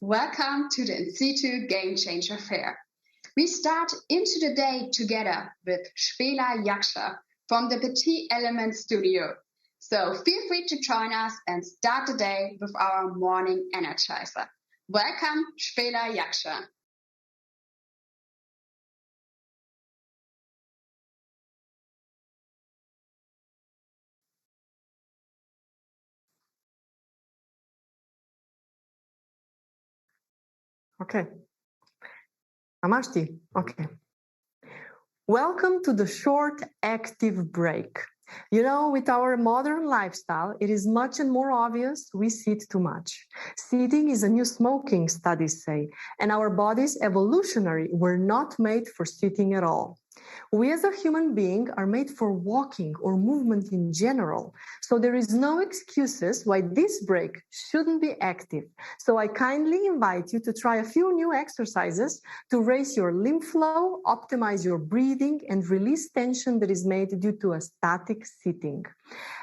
Welcome to the In Situ Game Changer Fair. We start into the day together with Shvela Yaksha from the Petit Element Studio. So feel free to join us and start the day with our morning energizer. Welcome, Shvela Yaksha. Okay. Namashti. Okay. Welcome to the short active break. You know, with our modern lifestyle, it is much and more obvious we sit too much. Sitting is a new smoking, studies say, and our bodies evolutionary were not made for sitting at all. We as a human being are made for walking or movement in general. So there is no excuses why this break shouldn't be active. So I kindly invite you to try a few new exercises to raise your lymph flow, optimize your breathing, and release tension that is made due to a static sitting.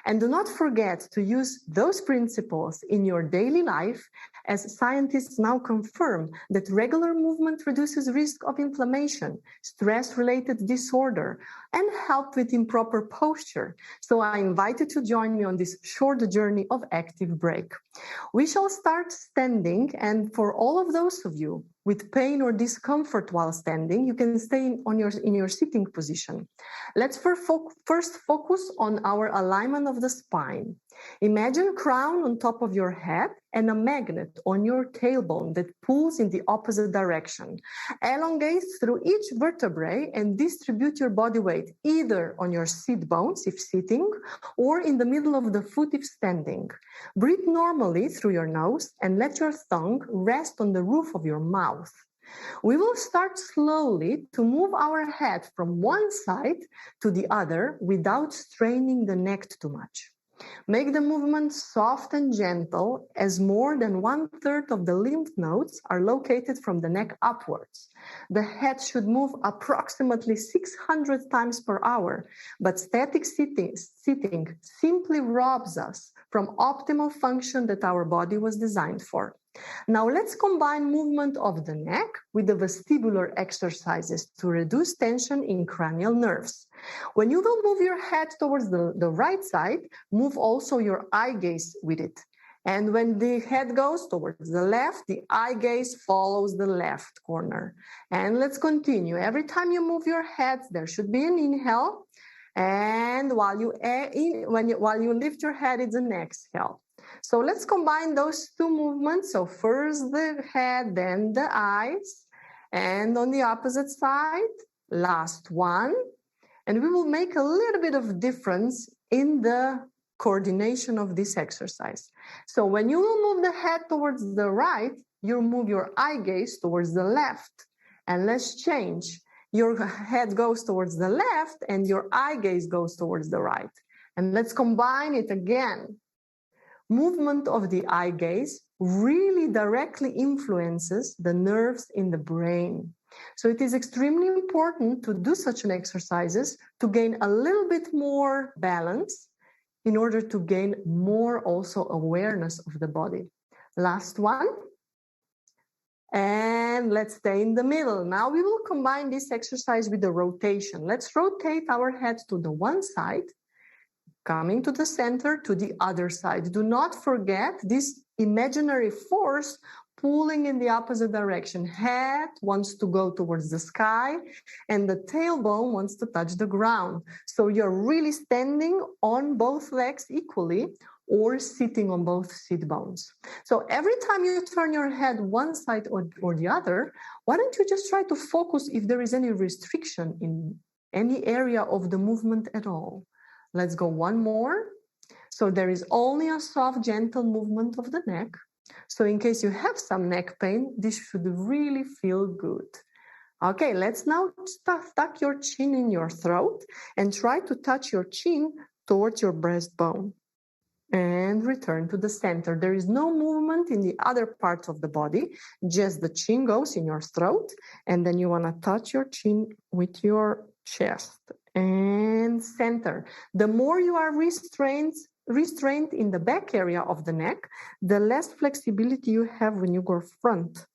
And do not forget to use those principles in your daily life, as scientists now confirm that regular movement reduces risk of inflammation, stress-related disorder, and help with improper posture. So I invite you to join me on this short journey of active break. We shall start standing, and for all of those of you with pain or discomfort while standing, you can stay in your sitting position. Let's first focus on our alignment of the spine. Imagine a crown on top of your head and a magnet on your tailbone that pulls in the opposite direction. Elongate through each vertebrae and distribute your body weight either on your sit bones if sitting or in the middle of the foot if standing. Breathe normally through your nose and let your tongue rest on the roof of your mouth. We will start slowly to move our head from one side to the other without straining the neck too much. Make the movement soft and gentle, as more than 1/3 of the lymph nodes are located from the neck upwards. The head should move approximately 600 times per hour, but static sitting simply robs us from optimal function that our body was designed for. Now let's combine movement of the neck with the vestibular exercises to reduce tension in cranial nerves. When you will move your head towards the right side, move also your eye gaze with it. And when the head goes towards the left, the eye gaze follows the left corner. And let's continue. Every time you move your head, there should be an inhale. And while you lift your head, it's an exhale. So let's combine those two movements. So first the head, then the eyes, and on the opposite side, last one. And we will make a little bit of difference in the coordination of this exercise. So when you will move the head towards the right, you move your eye gaze towards the left. And let's change. Your head goes towards the left and your eye gaze goes towards the right. And let's combine it again. Movement of the eye gaze really directly influences the nerves in the brain. So it is extremely important to do such an exercises to gain a little bit more balance in order to gain more also awareness of the body. Last one. And let's stay in the middle. Now we will combine this exercise with the rotation. Let's rotate our head to the one side, coming to the center, to the other side. Do not forget this imaginary force pulling in the opposite direction. Head wants to go towards the sky and the tailbone wants to touch the ground. So you're really standing on both legs equally or sitting on both sit bones. So every time you turn your head one side or the other, why don't you just try to focus if there is any restriction in any area of the movement at all. Let's go one more. So there is only a soft, gentle movement of the neck. So in case you have some neck pain, this should really feel good. Okay, let's now tuck your chin in your throat and try to touch your chin towards your breastbone. And return to the center. There is no movement in the other parts of the body, just the chin goes in your throat, and then you want to touch your chin with your chest. And center. The more you are restrained in the back area of the neck, the less flexibility you have when you go front.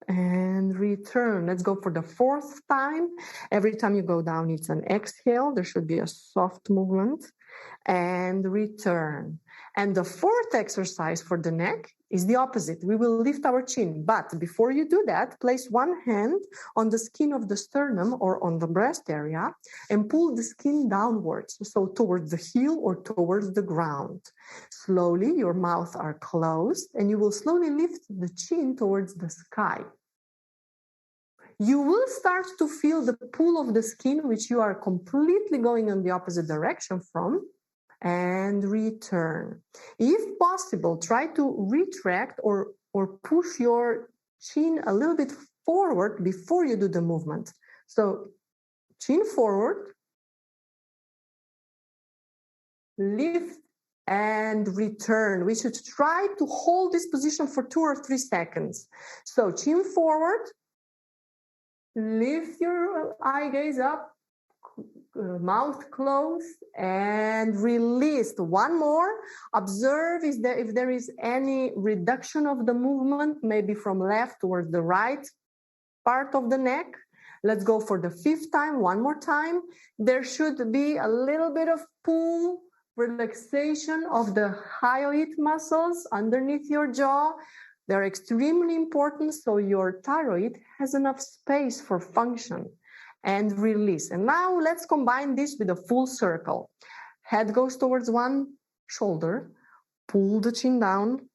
And return. Let's go for the fourth time. Every time you go down, it's an exhale. There should be a soft movement. And return. And the fourth exercise for the neck is the opposite. We will lift our chin. But before you do that, place one hand on the skin of the sternum or on the breast area and pull the skin downwards, so towards the heel or towards the ground. Slowly, your mouth are closed and you will slowly lift the chin towards the sky. You will start to feel the pull of the skin, which you are completely going in the opposite direction from, and return. If possible, try to retract or push your chin a little bit forward before you do the movement. So chin forward, lift and return. We should try to hold this position for 2 or 3 seconds. So chin forward, lift your eye gaze up, mouth closed, and release. One more. Observe if there is any reduction of the movement, maybe from left towards the right part of the neck. Let's go for the 5th time. One more time. There should be a little bit of pull, relaxation of the hyoid muscles underneath your jaw. They're extremely important so your thyroid has enough space for function. And release. And now let's combine this with a full circle. Head goes towards one shoulder, pull the chin down,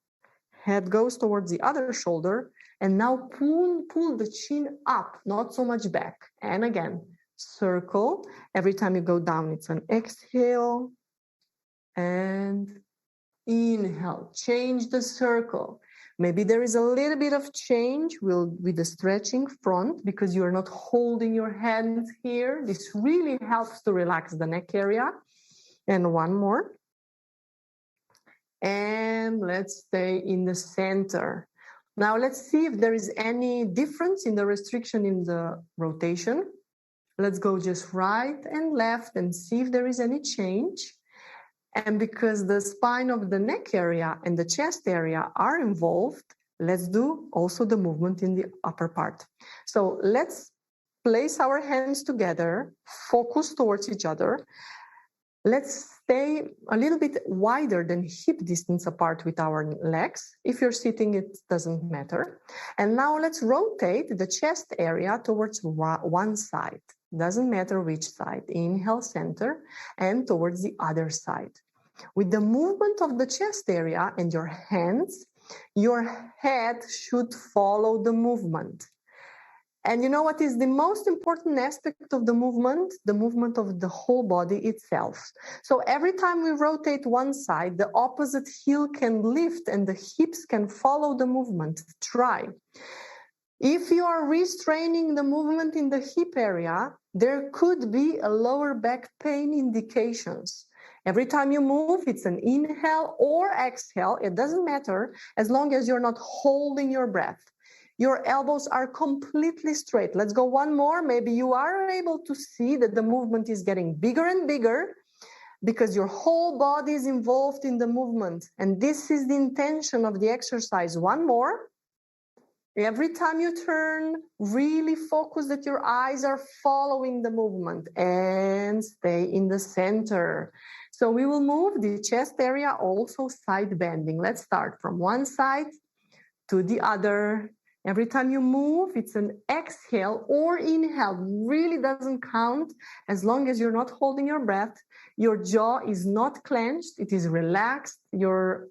head goes towards the other shoulder, and now pull the chin up, not so much back. And again, circle. Every time you go down, it's an exhale and inhale. Change the circle. Maybe there is a little bit of change with the stretching front because you are not holding your hands here. This really helps to relax the neck area. And one more. And let's stay in the center. Now let's see if there is any difference in the restriction in the rotation. Let's go just right and left and see if there is any change. And because the spine of the neck area and the chest area are involved, let's do also the movement in the upper part. So let's place our hands together, focus towards each other. Let's stay a little bit wider than hip distance apart with our legs. If you're sitting, it doesn't matter. And now let's rotate the chest area towards one side. Doesn't matter which side. Inhale, center, and towards the other side. With the movement of the chest area and your hands, your head should follow the movement. And you know what is the most important aspect of the movement? The movement of the whole body itself. So every time we rotate one side, the opposite heel can lift and the hips can follow the movement. Try. If you are restraining the movement in the hip area, there could be a lower back pain indications. Every time you move, it's an inhale or exhale. It doesn't matter as long as you're not holding your breath. Your elbows are completely straight. Let's go one more. Maybe you are able to see that the movement is getting bigger and bigger because your whole body is involved in the movement. And this is the intention of the exercise. One more. Every time you turn, really focus that your eyes are following the movement and stay in the center. So we will move the chest area, also side bending. Let's start from one side to the other. Every time you move, it's an exhale or inhale. Really doesn't count as long as you're not holding your breath. Your jaw is not clenched. It is relaxed. Your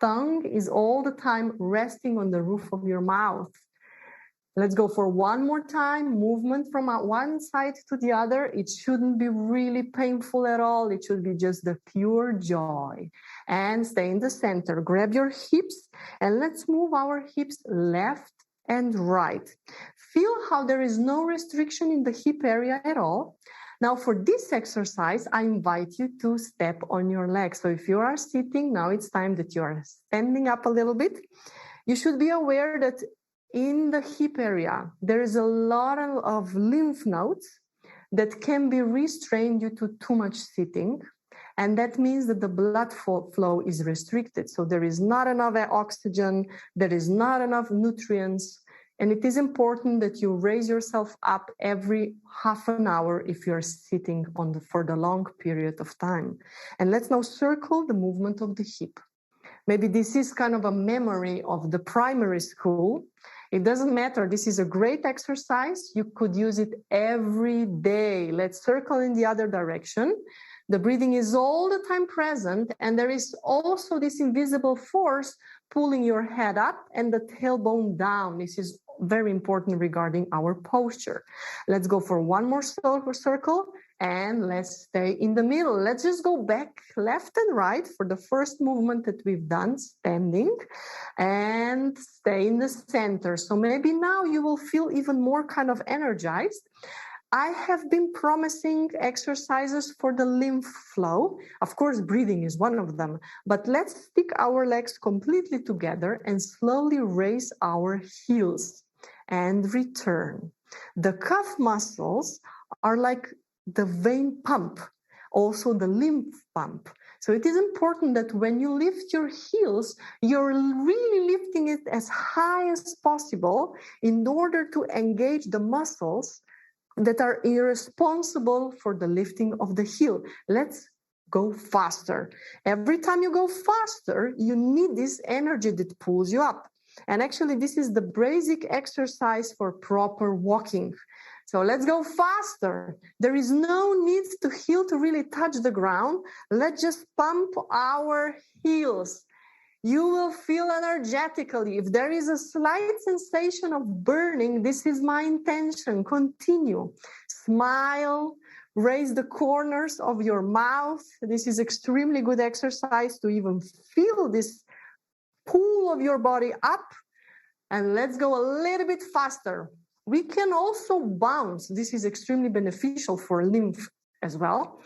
tongue is all the time resting on the roof of your mouth. Let's go for one more time. Movement from one side to the other. It shouldn't be really painful at all. It should be just the pure joy. And stay in the center. Grab your hips and let's move our hips left and right. Feel how there is no restriction in the hip area at all. Now for this exercise, I invite you to step on your legs. So if you are sitting, now it's time that you are standing up a little bit. You should be aware that in the hip area, there is a lot of lymph nodes that can be restrained due to too much sitting. And that means that the blood flow is restricted. So there is not enough oxygen, there is not enough nutrients. And it is important that you raise yourself up every half an hour if you're sitting for the long period of time. And let's now circle the movement of the hip. Maybe this is kind of a memory of the primary school. It doesn't matter. This is a great exercise. You could use it every day. Let's circle in the other direction. The breathing is all the time present, and there is also this invisible force pulling your head up and the tailbone down. This is very important regarding our posture. Let's go for one more circle, and let's stay in the middle. Let's just go back left and right for the first movement that we've done, standing, and stay in the center. So maybe now you will feel even more kind of energized. I have been promising exercises for the lymph flow. Of course, breathing is one of them, but let's stick our legs completely together and slowly raise our heels and return. The calf muscles are like the vein pump, also the lymph pump. So it is important that when you lift your heels, you're really lifting it as high as possible in order to engage the muscles that are irresponsible for the lifting of the heel. Let's go faster. Every time you go faster, you need this energy that pulls you up. And actually, this is the basic exercise for proper walking. So let's go faster. There is no need to heel to really touch the ground. Let's just pump our heels. You will feel energetically. If there is a slight sensation of burning, this is my intention. Continue. Smile. Raise the corners of your mouth. This is extremely good exercise to even feel this pull of your body up. And let's go a little bit faster. We can also bounce. This is extremely beneficial for lymph as well.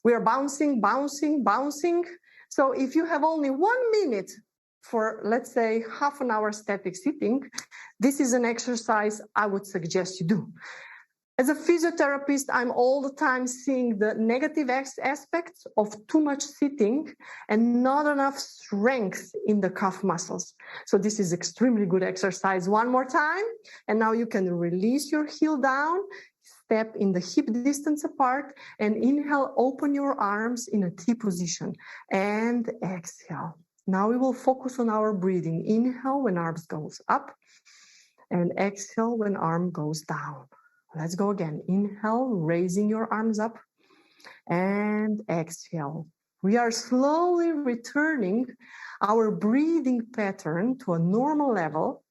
We are bouncing, bouncing, bouncing. So if you have only 1 minute for, let's say, half an hour static sitting, this is an exercise I would suggest you do. As a physiotherapist, I'm all the time seeing the negative aspects of too much sitting and not enough strength in the calf muscles. So this is extremely good exercise. One more time. And now you can release your heel down, step in the hip distance apart, and inhale, open your arms in a T position. And exhale. Now we will focus on our breathing. Inhale when arms goes up, and exhale when arm goes down. Let's go again. Inhale, raising your arms up, and exhale. We are slowly returning our breathing pattern to a normal level.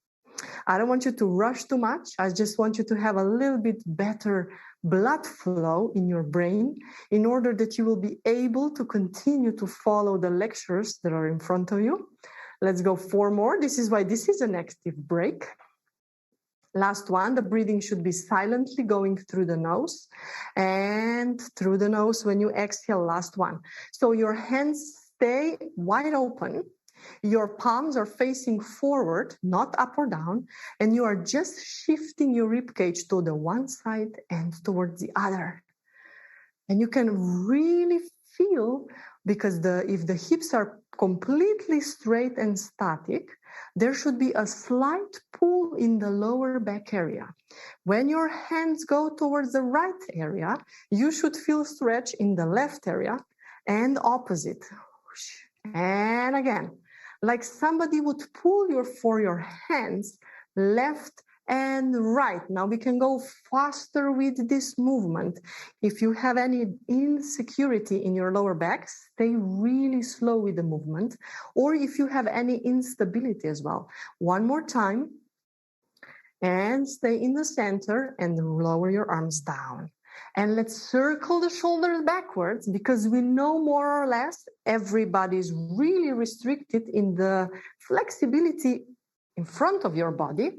I don't want you to rush too much. I just want you to have a little bit better blood flow in your brain in order that you will be able to continue to follow the lectures that are in front of you. Let's go 4 more. This is why this is an active break. Last one, the breathing should be silently going through the nose and through the nose when you exhale. Last one. So your hands stay wide open. Your palms are facing forward, not up or down, and you are just shifting your rib cage to the one side and towards the other. And you can really feel, because if the hips are completely straight and static, there should be a slight pull in the lower back area. When your hands go towards the right area, you should feel stretch in the left area and opposite. And again, like somebody would pull for your hands left and right. Now we can go faster with this movement. If you have any insecurity in your lower back, stay really slow with the movement. Or if you have any instability as well. One more time. And stay in the center and lower your arms down. And let's circle the shoulders backwards, because we know more or less everybody is really restricted in the flexibility in front of your body.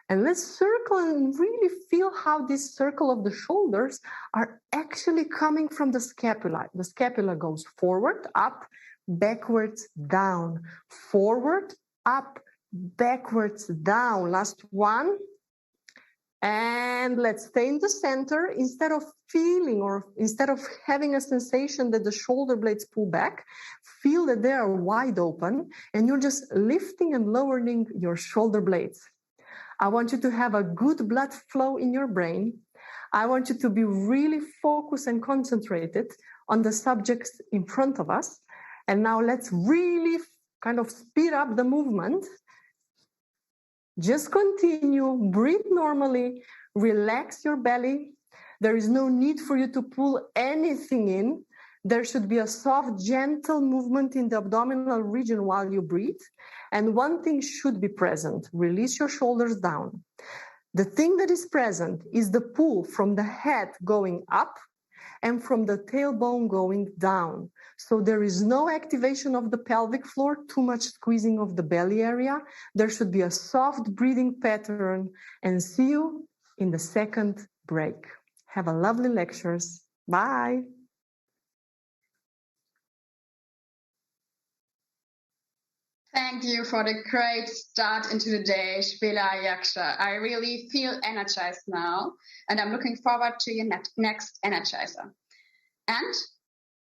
And let's circle and really feel how this circle of the shoulders are actually coming from the scapula. The scapula goes forward, up, backwards, down, forward, up, backwards, down. Last one. And let's stay in the center. Instead of feeling or instead of having a sensation that the shoulder blades pull back, feel that they are wide open and you're just lifting and lowering your shoulder blades. I want you to have a good blood flow in your brain. I want you to be really focused and concentrated on the subjects in front of us. And now let's really kind of speed up the movement. Just continue, breathe normally, relax your belly. There is no need for you to pull anything in. There should be a soft, gentle movement in the abdominal region while you breathe. And one thing should be present. Release your shoulders down. The thing that is present is the pull from the head going up and from the tailbone going down. So there is no activation of the pelvic floor, too much squeezing of the belly area. There should be a soft breathing pattern, and see you in the second break. Have a lovely lectures. Bye. Thank you for the great start into the day, Spela Yaksha. I really feel energized now, and I'm looking forward to your next energizer. And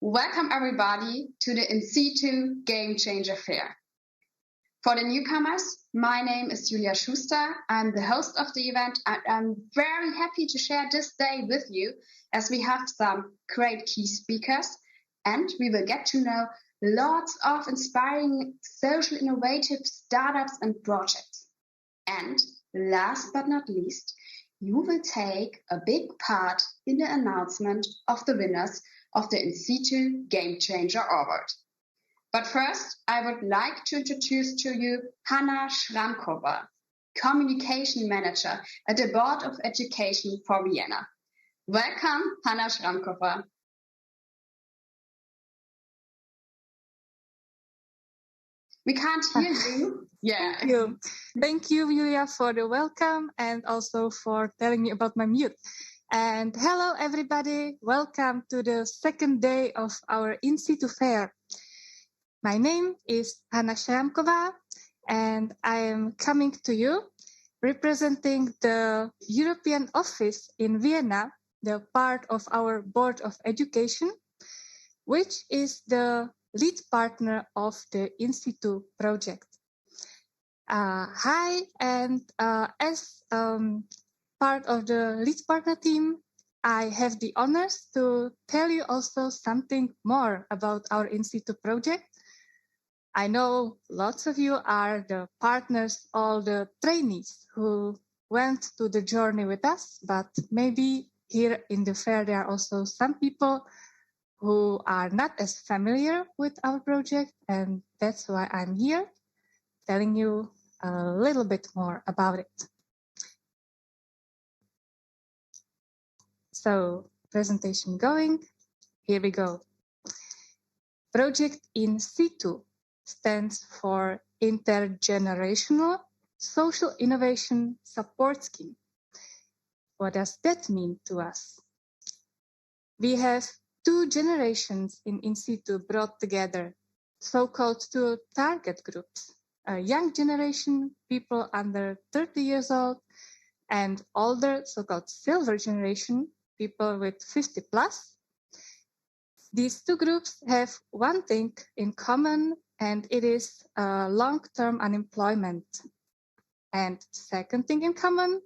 welcome everybody to the In Situ Game Changer Fair. For the newcomers, my name is Julia Schuster. I'm the host of the event, and I'm very happy to share this day with you as we have some great key speakers, and we will get to know lots of inspiring social innovative startups and projects. And last but not least, you will take a big part in the announcement of the winners of the In Situ Game Changer Award. But first, I would like to introduce to you Hanna Schramkova, Communication Manager at the Board of Education for Vienna. Welcome, Hanna Schramkova. We can't hear you. Yeah. Thank you, Julia, for the welcome and also for telling me about my mute. And hello, everybody. Welcome to the second day of our In Situ Fair. My name is Hanna Schramkova, and I am coming to you representing the European office in Vienna, the part of our Board of Education, which is the lead partner of the In Situ Project. Hi, and as part of the lead partner team, I have the honors to tell you also something more about our In Situ Project. I know lots of you are the partners, all the trainees who went to the journey with us, but maybe here in the fair there are also some people who are not as familiar with our project, and that's why I'm here telling you a little bit more about it. So, presentation going, here we go. Project In Situ stands for Intergenerational Social Innovation Support Scheme. What does that mean to us? We have two generations in situ brought together, so-called two target groups, a young generation, people under 30 years old, and older, so-called silver generation, people with 50 plus. These two groups have one thing in common, and it is long-term unemployment. And second thing in common,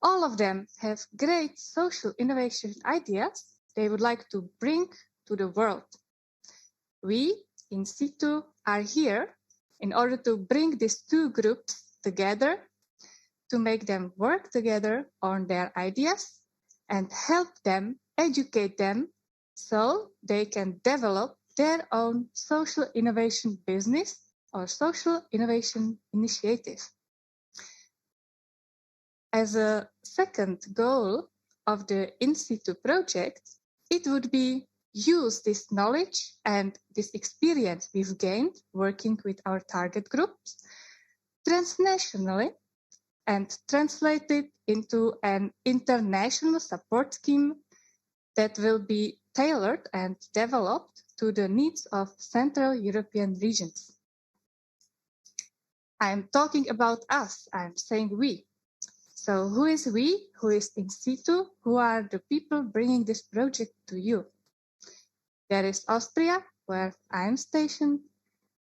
all of them have great social innovation ideas they would like to bring to the world. We, In Situ, are here in order to bring these two groups together, to make them work together on their ideas and help them, educate them, so they can develop their own social innovation business or social innovation initiative. As a second goal of the In Situ project, it would be use this knowledge and this experience we've gained working with our target groups transnationally and translate it into an international support scheme that will be tailored and developed to the needs of Central European regions. I'm talking about us, I'm saying we. So who is we? Who is in situ? Who are the people bringing this project to you? There is Austria, where I am stationed.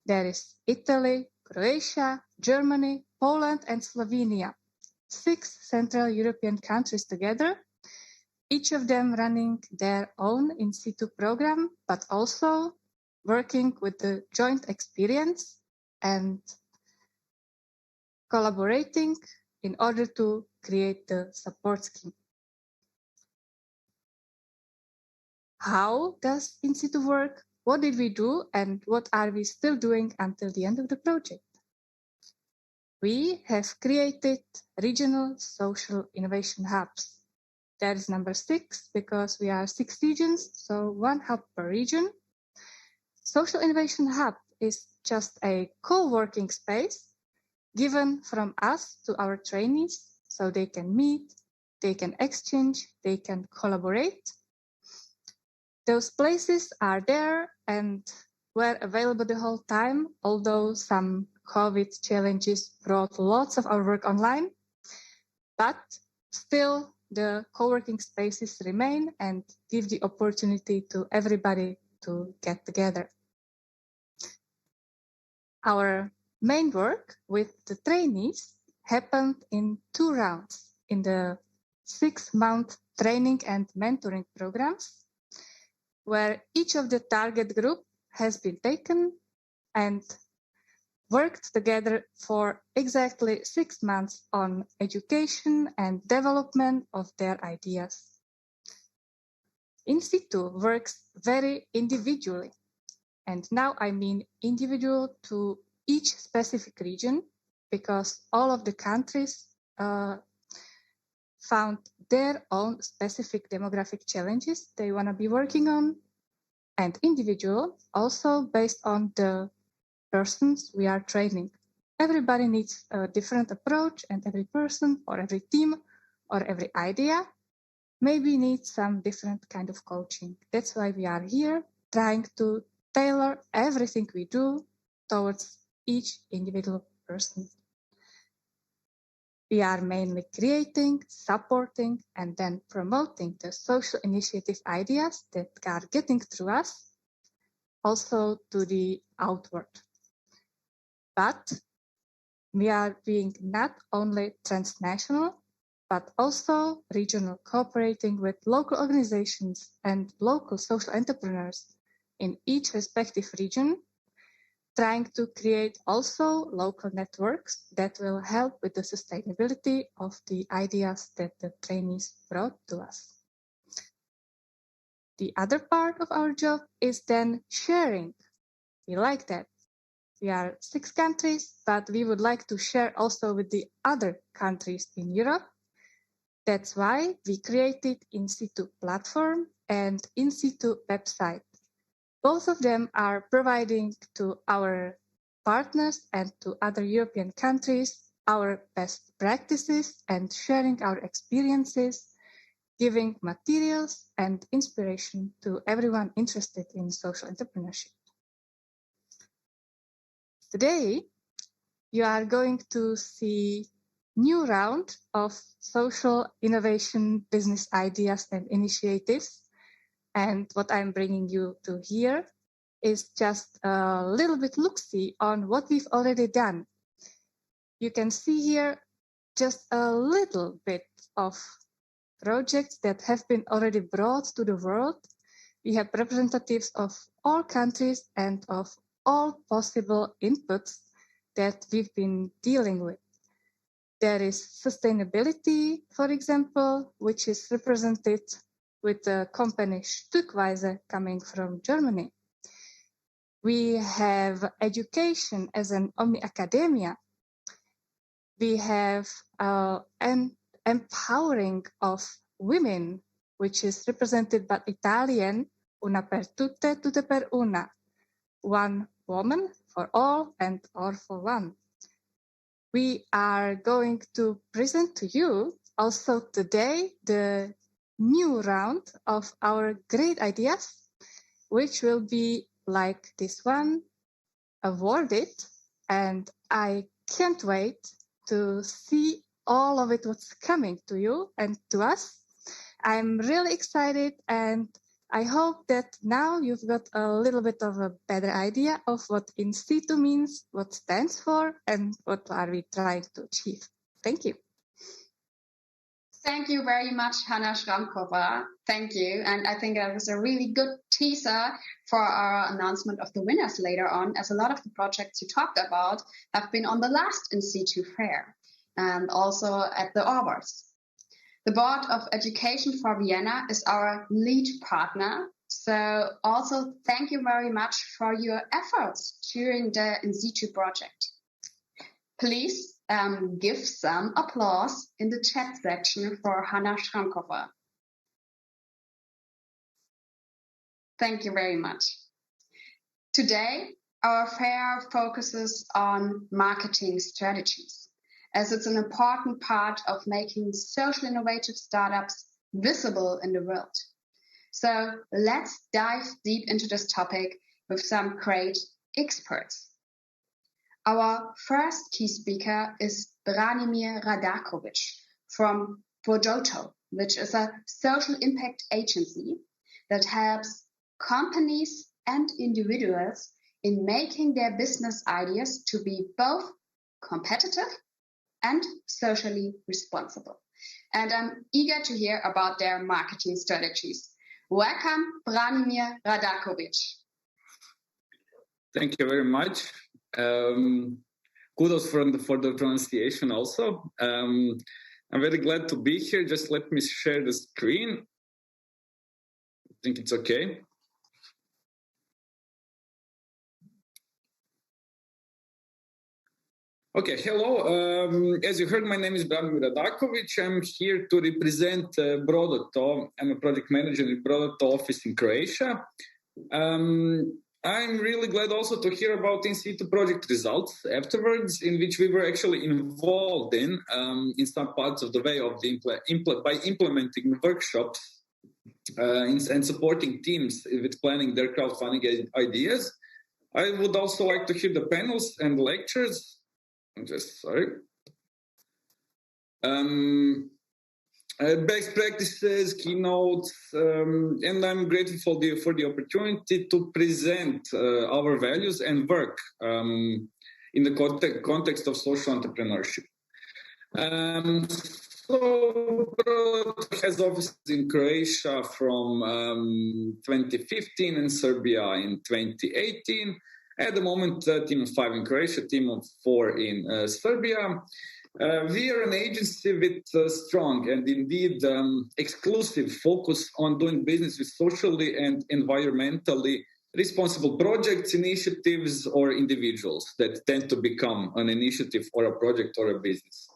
There is Italy, Croatia, Germany, Poland, and Slovenia. 6 Central European countries together, each of them running their own in situ program, but also working with the joint experience and collaborating in order to create the support scheme. How does in situ work? What did we do and what are we still doing until the end of the project? We have created regional social innovation hubs. That is number 6 because we are 6 regions, so 1 hub per region. Social Innovation Hub is just a co-working space given from us to our trainees so they can meet, they can exchange, they can collaborate. Those places are there and were available the whole time, although some COVID challenges brought lots of our work online, but still the co-working spaces remain and give the opportunity to everybody to get together. Our main work with the trainees happened in 2 rounds in the 6-month training and mentoring programs, where each of the target group has been taken and worked together for exactly 6 months on education and development of their ideas. In situ works very individually, and now I mean individual to each specific region, because all of the countries found their own specific demographic challenges they want to be working on, and individual also based on the persons we are training. Everybody needs a different approach, and every person or every team or every idea maybe needs some different kind of coaching. That's why we are here, trying to tailor everything we do towards each individual person. We are mainly creating, supporting, and then promoting the social initiative ideas that are getting through us, also to the outward. But we are being not only transnational, but also regional, cooperating with local organizations and local social entrepreneurs in each respective region, trying to create also local networks that will help with the sustainability of the ideas that the trainees brought to us. The other part of our job is then sharing. We like that. We are 6 countries, but we would like to share also with the other countries in Europe. That's why we created In Situ platform and In Situ website. Both of them are providing to our partners and to other European countries our best practices and sharing our experiences, giving materials and inspiration to everyone interested in social entrepreneurship. Today, you are going to see new round of social innovation business ideas and initiatives. And what I'm bringing you to here is just a little bit look-see on what we've already done. You can see here just a little bit of projects that have been already brought to the world. We have representatives of all countries and of all possible inputs that we've been dealing with. There is sustainability, for example, which is represented with the company Stückweise coming from Germany. We have education as an omni-academia. We have an empowering of women, which is represented by Italian, una per tutte, tutte per una. One woman for all and all for one. We are going to present to you also today the new round of our great ideas, which will be like this one, awarded. And I can't wait to see all of it what's coming to you and to us. I'm really excited, and I hope that now you've got a little bit of a better idea of what in situ means, what stands for, and what are we trying to achieve. Thank you. Thank you very much, Hanna Schramkova. Thank you. And I think that was a really good teaser for our announcement of the winners later on, as a lot of the projects you talked about have been on the last in situ fair and also at the Awards. The Board of Education for Vienna is our lead partner. So also thank you very much for your efforts during the in situ project. Please give some applause in the chat section for Hanna Schramkova. Thank you very much. Today, our fair focuses on marketing strategies, as it's an important part of making social innovative startups visible in the world. So let's dive deep into this topic with some great experts. Our first key speaker is Branimir Radakovic from Vodoto, which is a social impact agency that helps companies and individuals in making their business ideas to be both competitive and socially responsible. And I'm eager to hear about their marketing strategies. Welcome, Branimir Radakovic. Thank you very much. Kudos for the pronunciation also. I'm very glad to be here. Just let me share the screen. I think it's okay. Okay, hello. As you heard, my name is Branimir Radakovic. I'm here to represent Brodato. I'm a project manager in Brodato office in Croatia. I'm really glad also to hear about in situ project results afterwards, in which we were actually involved in some parts of the way of the by implementing workshops and supporting teams with planning their crowdfunding ideas. I would also like to hear the panels and lectures. Best practices, keynotes, and I'm grateful for the opportunity to present our values and work in the context of social entrepreneurship. So Brodato has offices in Croatia from 2015 and Serbia in 2018. At the moment, a team of 5 in Croatia, team of 4 in Serbia. We are an agency with strong and indeed exclusive focus on doing business with socially and environmentally responsible projects, initiatives, or individuals that tend to become an initiative or a project or a business.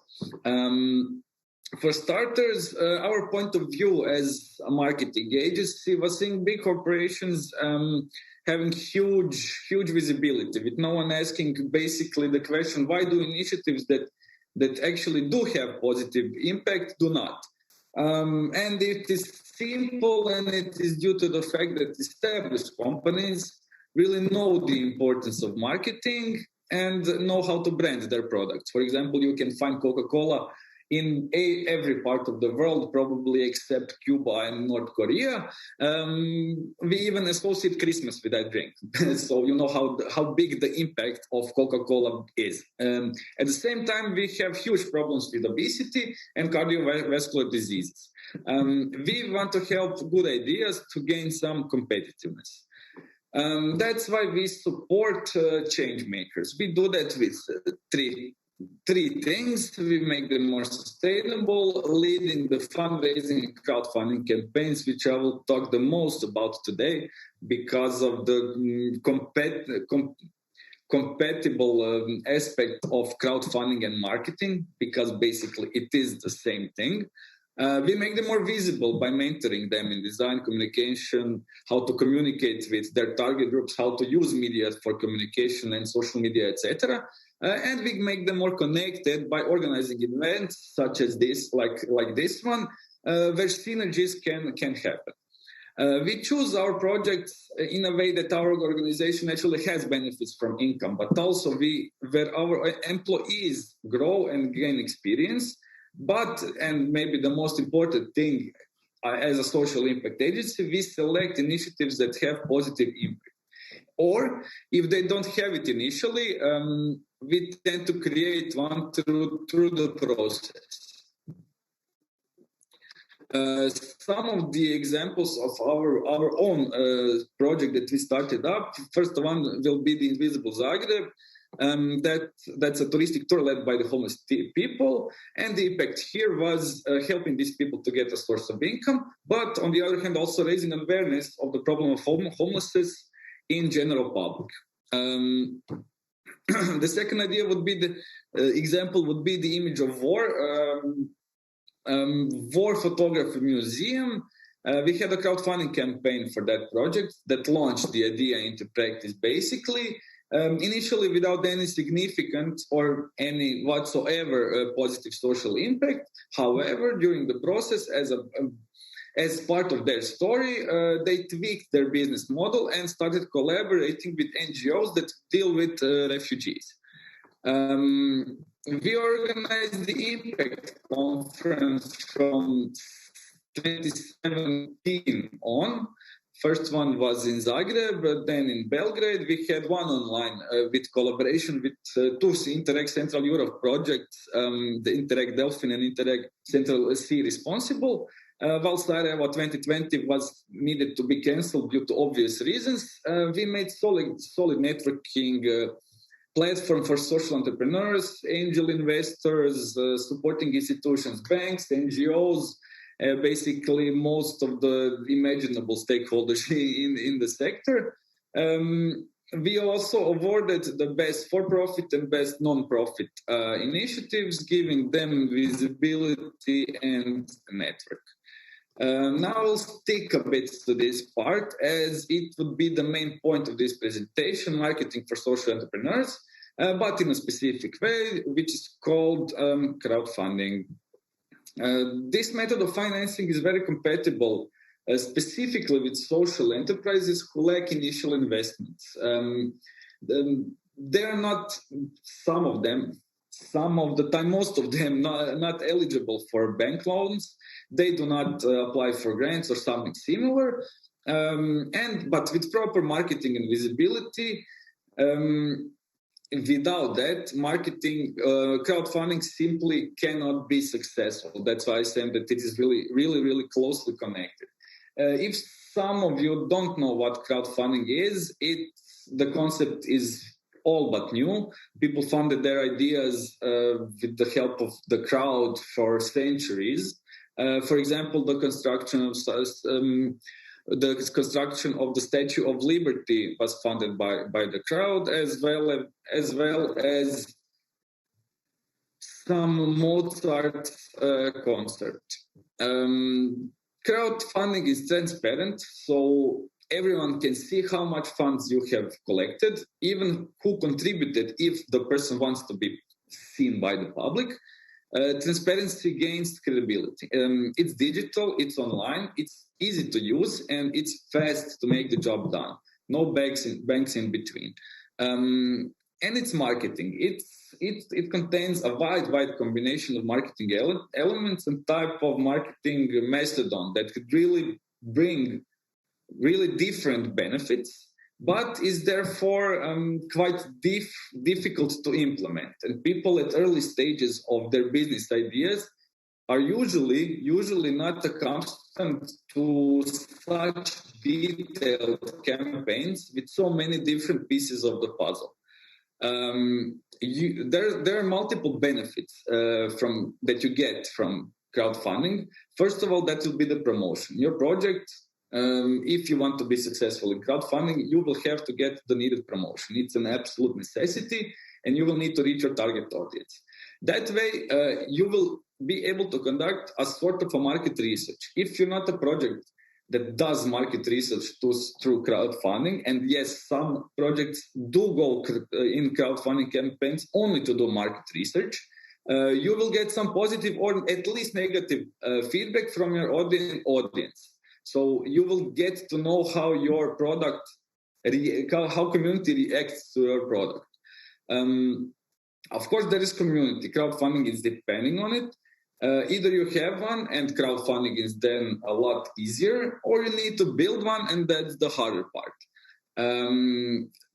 For starters, our point of view as a marketing agency was seeing big corporations having huge visibility, with no one asking basically the question, why do initiatives that actually do have positive impact do not? And it is simple, and it is due to the fact that established companies really know the importance of marketing and know how to brand their products. For example, you can find Coca-Cola in every part of the world, probably except Cuba and North Korea. We even associate Christmas with that drink. So you know how big the impact of Coca-Cola is. At the same time, we have huge problems with obesity and cardiovascular diseases. We want to help good ideas to gain some competitiveness. That's why we support change makers. We do that with three things. We make them more sustainable, leading the fundraising and crowdfunding campaigns, which I will talk the most about today because of the compatible aspect of crowdfunding and marketing, because basically it is the same thing. We make them more visible by mentoring them in design, communication, how to communicate with their target groups, how to use media for communication and social media, etc. And we make them more connected by organizing events such as this, like this one, where synergies can happen. We choose our projects in a way that our organization actually has benefits from income, but also where our employees grow and gain experience, But, and maybe the most important thing, as a social impact agency, we select initiatives that have positive impact. Or if they don't have it initially, we tend to create one through the process. Some of the examples of our own project that we started up. First one will be the Invisible Zagreb. That's a touristic tour led by the homeless people, and the impact here was helping these people to get a source of income, but on the other hand also raising awareness of the problem of homelessness in general public. The second idea would be the example would be the Image of War. War Photography Museum. We had a crowdfunding campaign for that project that launched the idea into practice, basically, initially without any significant or any whatsoever positive social impact. However, during the process, as part of their story, they tweaked their business model and started collaborating with NGOs that deal with refugees. We organized the Impact Conference from 2017 on. First one was in Zagreb, but then in Belgrade. We had one online with collaboration with two Interreg Central Europe projects, the Interreg Delphin and Interreg Central Sea responsible. While Sarajevo 2020 was needed to be cancelled due to obvious reasons, we made solid networking platform for social entrepreneurs, angel investors, supporting institutions, banks, NGOs, basically most of the imaginable stakeholders in the sector. We also awarded the best for-profit and best non-profit initiatives, giving them visibility and network. Now I'll stick a bit to this part, as it would be the main point of this presentation, marketing for social entrepreneurs, but in a specific way, which is called crowdfunding. This method of financing is very compatible specifically with social enterprises who lack initial investments. They're not, some of the time, most of them not eligible for bank loans. They do not apply for grants or something similar. But with proper marketing and visibility, without that, crowdfunding simply cannot be successful. That's why I say that it is really closely connected. If some of you don't know what crowdfunding is, the concept is all but new. People funded their ideas with the help of the crowd for centuries. For example, the construction of the Statue of Liberty was funded by the crowd, as well as some Mozart concert. Crowdfunding is transparent, so everyone can see how much funds you have collected, even who contributed if the person wants to be seen by the public. Transparency gains credibility. It's digital, it's online, it's easy to use, and it's fast to make the job done. No banks in between. And it's marketing. It contains a wide combination of marketing elements and type of marketing mastodon that could really bring really different benefits, but is therefore quite difficult to implement. And people at early stages of their business ideas are usually not accustomed to such detailed campaigns with so many different pieces of the puzzle. There are multiple benefits that you get from crowdfunding. First of all, that will be the promotion. Your project, if you want to be successful in crowdfunding, you will have to get the needed promotion. It's an absolute necessity, and you will need to reach your target audience. That way, you will be able to conduct a sort of a market research. If you're not a project that does market research through crowdfunding, and yes, some projects do go in crowdfunding campaigns only to do market research, you will get some positive or at least negative feedback from your audience. So you will get to know how your product, how community reacts to your product. Of course, there is community. Crowdfunding is depending on it. Either you have one and crowdfunding is then a lot easier, or you need to build one, and that's the harder part.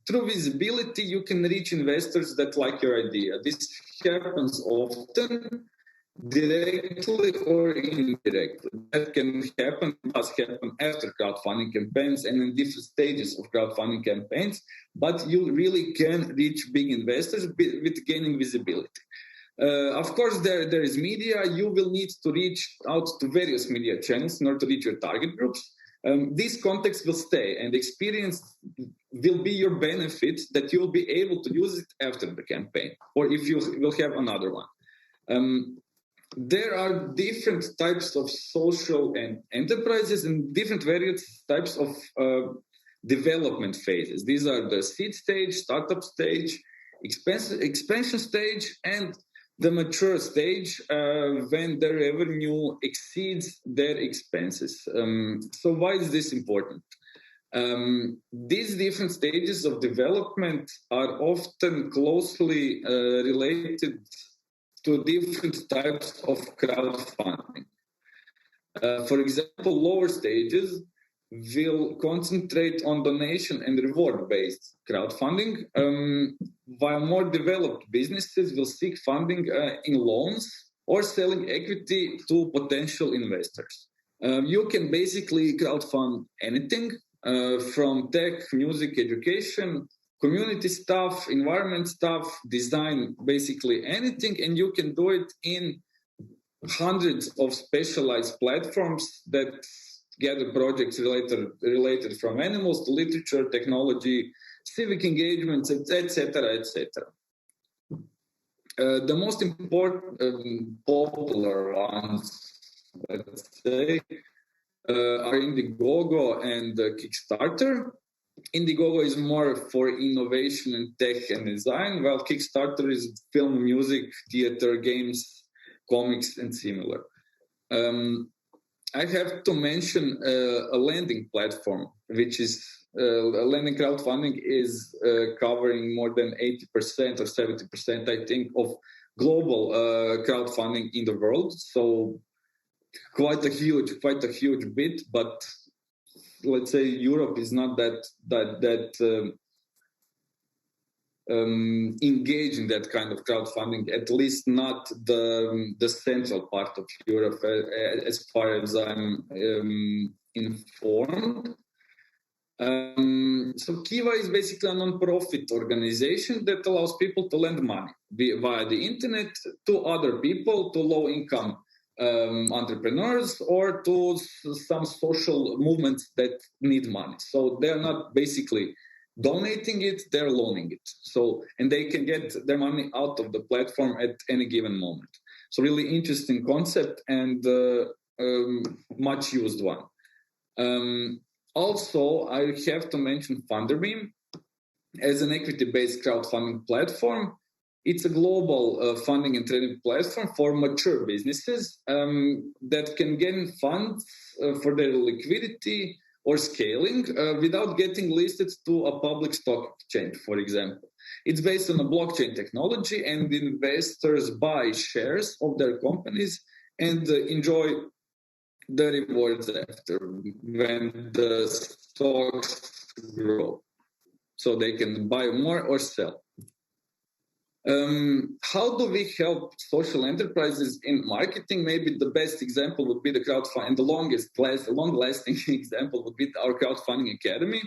Through visibility, you can reach investors that like your idea. This happens often, directly or indirectly. That can happen, does happen after crowdfunding campaigns and in different stages of crowdfunding campaigns, but you really can reach big investors with gaining visibility. Of course, there is media. You will need to reach out to various media channels in order to reach your target groups. This context will stay, and experience will be your benefit that you will be able to use it after the campaign, or if you will have another one. There are different types of social and enterprises and different various types of development phases. These are the seed stage, startup stage, expansion stage, and the mature stage when the revenue exceeds their expenses. So why is this important? These different stages of development are often closely related to different types of crowdfunding. For example, lower stages will concentrate on donation and reward-based crowdfunding, while more developed businesses will seek funding in loans or selling equity to potential investors. You can basically crowdfund anything from tech, music, education, community stuff, environment stuff, design, basically anything, and you can do it in hundreds of specialized platforms that gather projects related from animals to literature, technology, civic engagements, etc., etc. The most important popular ones, let's say, are Indiegogo and Kickstarter. Indiegogo is more for innovation and tech and design, while Kickstarter is film, music, theater, games, comics, and similar. I have to mention a lending platform, which is lending crowdfunding is covering more than 80% or 70%, I think, of global crowdfunding in the world. So quite a huge bit, but let's say Europe is not that engaged in that kind of crowdfunding, at least not the central part of Europe, as far as I'm informed. So Kiva is basically a non-profit organization that allows people to lend money via the internet to other people, to low-income entrepreneurs, or to some social movements that need money. So they're not basically donating it, they're loaning it. So, and they can get their money out of the platform at any given moment. So really interesting concept and much used one. Also, I have to mention Funderbeam as an equity-based crowdfunding platform. It's a global funding and trading platform for mature businesses that can gain funds for their liquidity or scaling without getting listed to a public stock exchange, for example. It's based on a blockchain technology, and investors buy shares of their companies and enjoy the rewards after when the stocks grow. So they can buy more or sell. How do we help social enterprises in marketing? Maybe the best example would be the crowdfunding, and the long-lasting example would be our crowdfunding academy.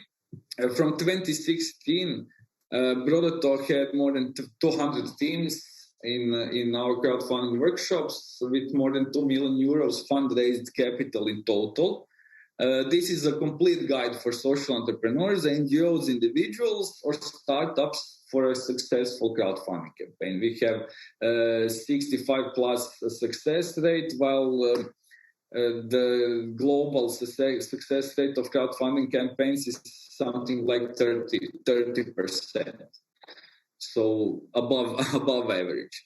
From 2016, Brodato had more than 200 teams in our crowdfunding workshops with more than 2 million euros fundraised capital in total. This is a complete guide for social entrepreneurs, NGOs, individuals, or startups for a successful crowdfunding campaign. We have 65 plus success rate, while the global success rate of crowdfunding campaigns is something like 30%. So above average.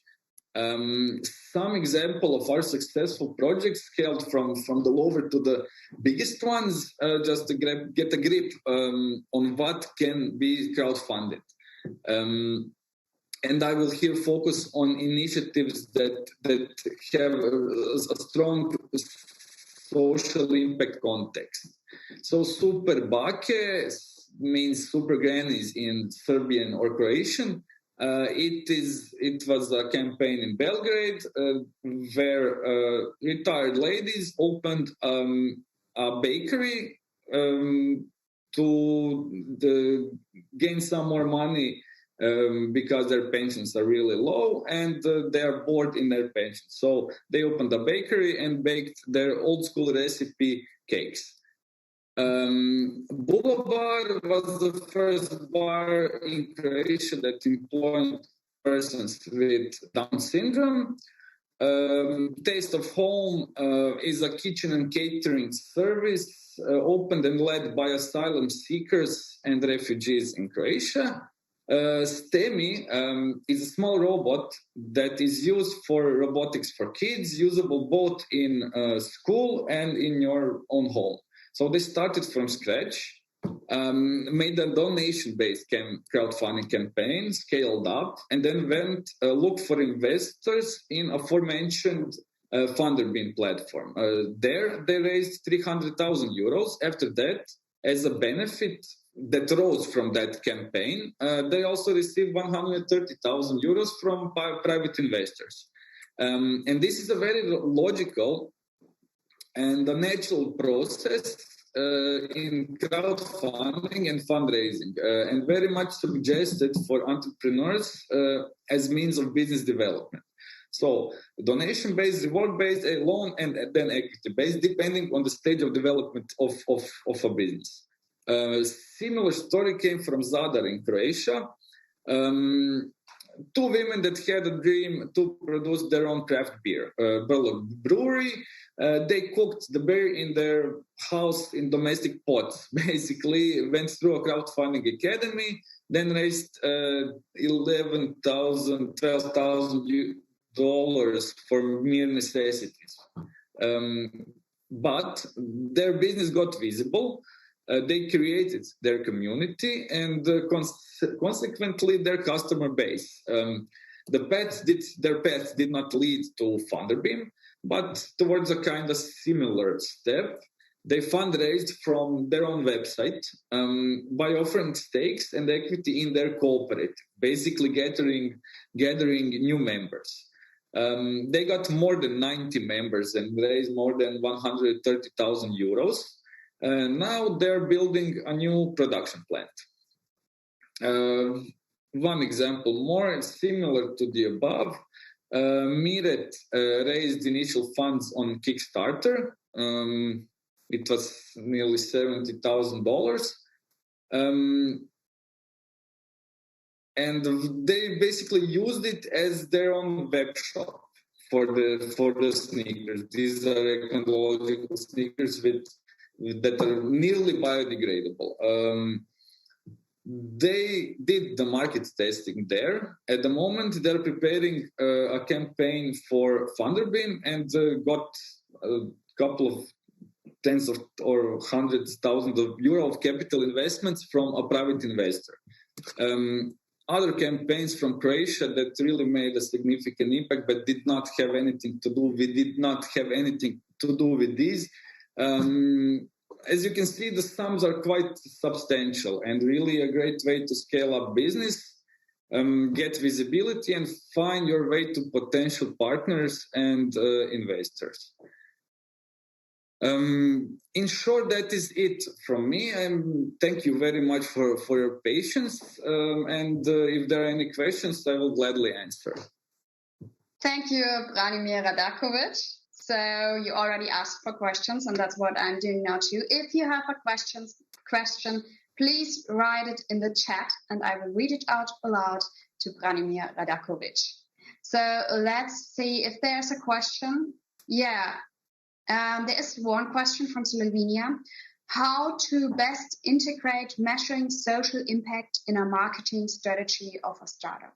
Some example of our successful projects scaled from the lower to the biggest ones, just to get a grip on what can be crowdfunded. And I will here focus on initiatives that have a strong social impact context. So Super Bake means Super Grannies in Serbian or Croatian. It was a campaign in Belgrade where retired ladies opened a bakery to gain some more money because their pensions are really low and they are bored in their pensions. So they opened a bakery and baked their old school recipe cakes. Bulobar was the first bar in Croatia that employed persons with Down syndrome. Taste of Home is a kitchen and catering service opened and led by asylum seekers and refugees in Croatia. STEMI is a small robot that is used for robotics for kids, usable both in school and in your own home. So they started from scratch, made a donation-based crowdfunding campaign, scaled up, and then went look for investors in aforementioned Funderbeam platform. There they raised 300,000 euros. After that, as a benefit that rose from that campaign, they also received 130,000 euros from private investors. And this is a very logical and a natural process in crowdfunding and fundraising, and very much suggested for entrepreneurs as means of business development. So donation-based, reward-based, loan, and then equity-based, depending on the stage of development of a business. Similar story came from Zadar in Croatia. Two women that had a dream to produce their own craft beer, Burlock Brewery. They cooked the beer in their house in domestic pots, basically went through a crowdfunding academy, then raised $11,000, $12,000 for mere necessities. But their business got visible. They created their community and consequently their customer base. Their paths did not lead to Funderbeam, but towards a kind of similar step. They fundraised from their own website by offering stakes and equity in their cooperative, basically gathering new members. They got more than 90 members and raised more than 130,000 euros. Now they're building a new production plant. One example more similar to the above. Miret raised initial funds on Kickstarter. It was nearly $70,000. And they basically used it as their own web shop for the sneakers. These are ecological sneakers that are nearly biodegradable. They did the market testing there. At the moment, they're preparing a campaign for Funderbeam and got a couple of tens of or hundreds thousands of euro of capital investments from a private investor. Other campaigns from Croatia that really made a significant impact but did not have anything to do with these. As you can see, the sums are quite substantial and really a great way to scale up business, get visibility, and find your way to potential partners and investors. In short, that is it from me. Thank you very much for your patience. And if there are any questions, I will gladly answer. Thank you, Branimir Radakovic. So you already asked for questions, and that's what I'm doing now too. If you have a question, please write it in the chat, and I will read it out aloud to Branimir Radakovic. So let's see if there's a question. Yeah, there is one question from Slovenia. How to best integrate measuring social impact in a marketing strategy of a startup?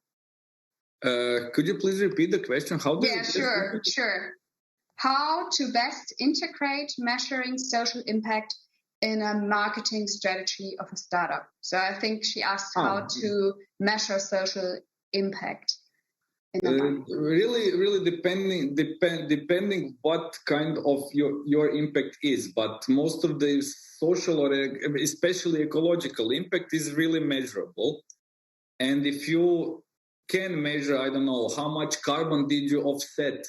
Could you please repeat the question? Sure. How to best integrate measuring social impact in a marketing strategy of a startup. So I think she asked how to measure social impact? Really depending what kind of your impact is, but most of the social or especially ecological impact is really measurable. And if you can measure, I don't know, how much carbon did you offset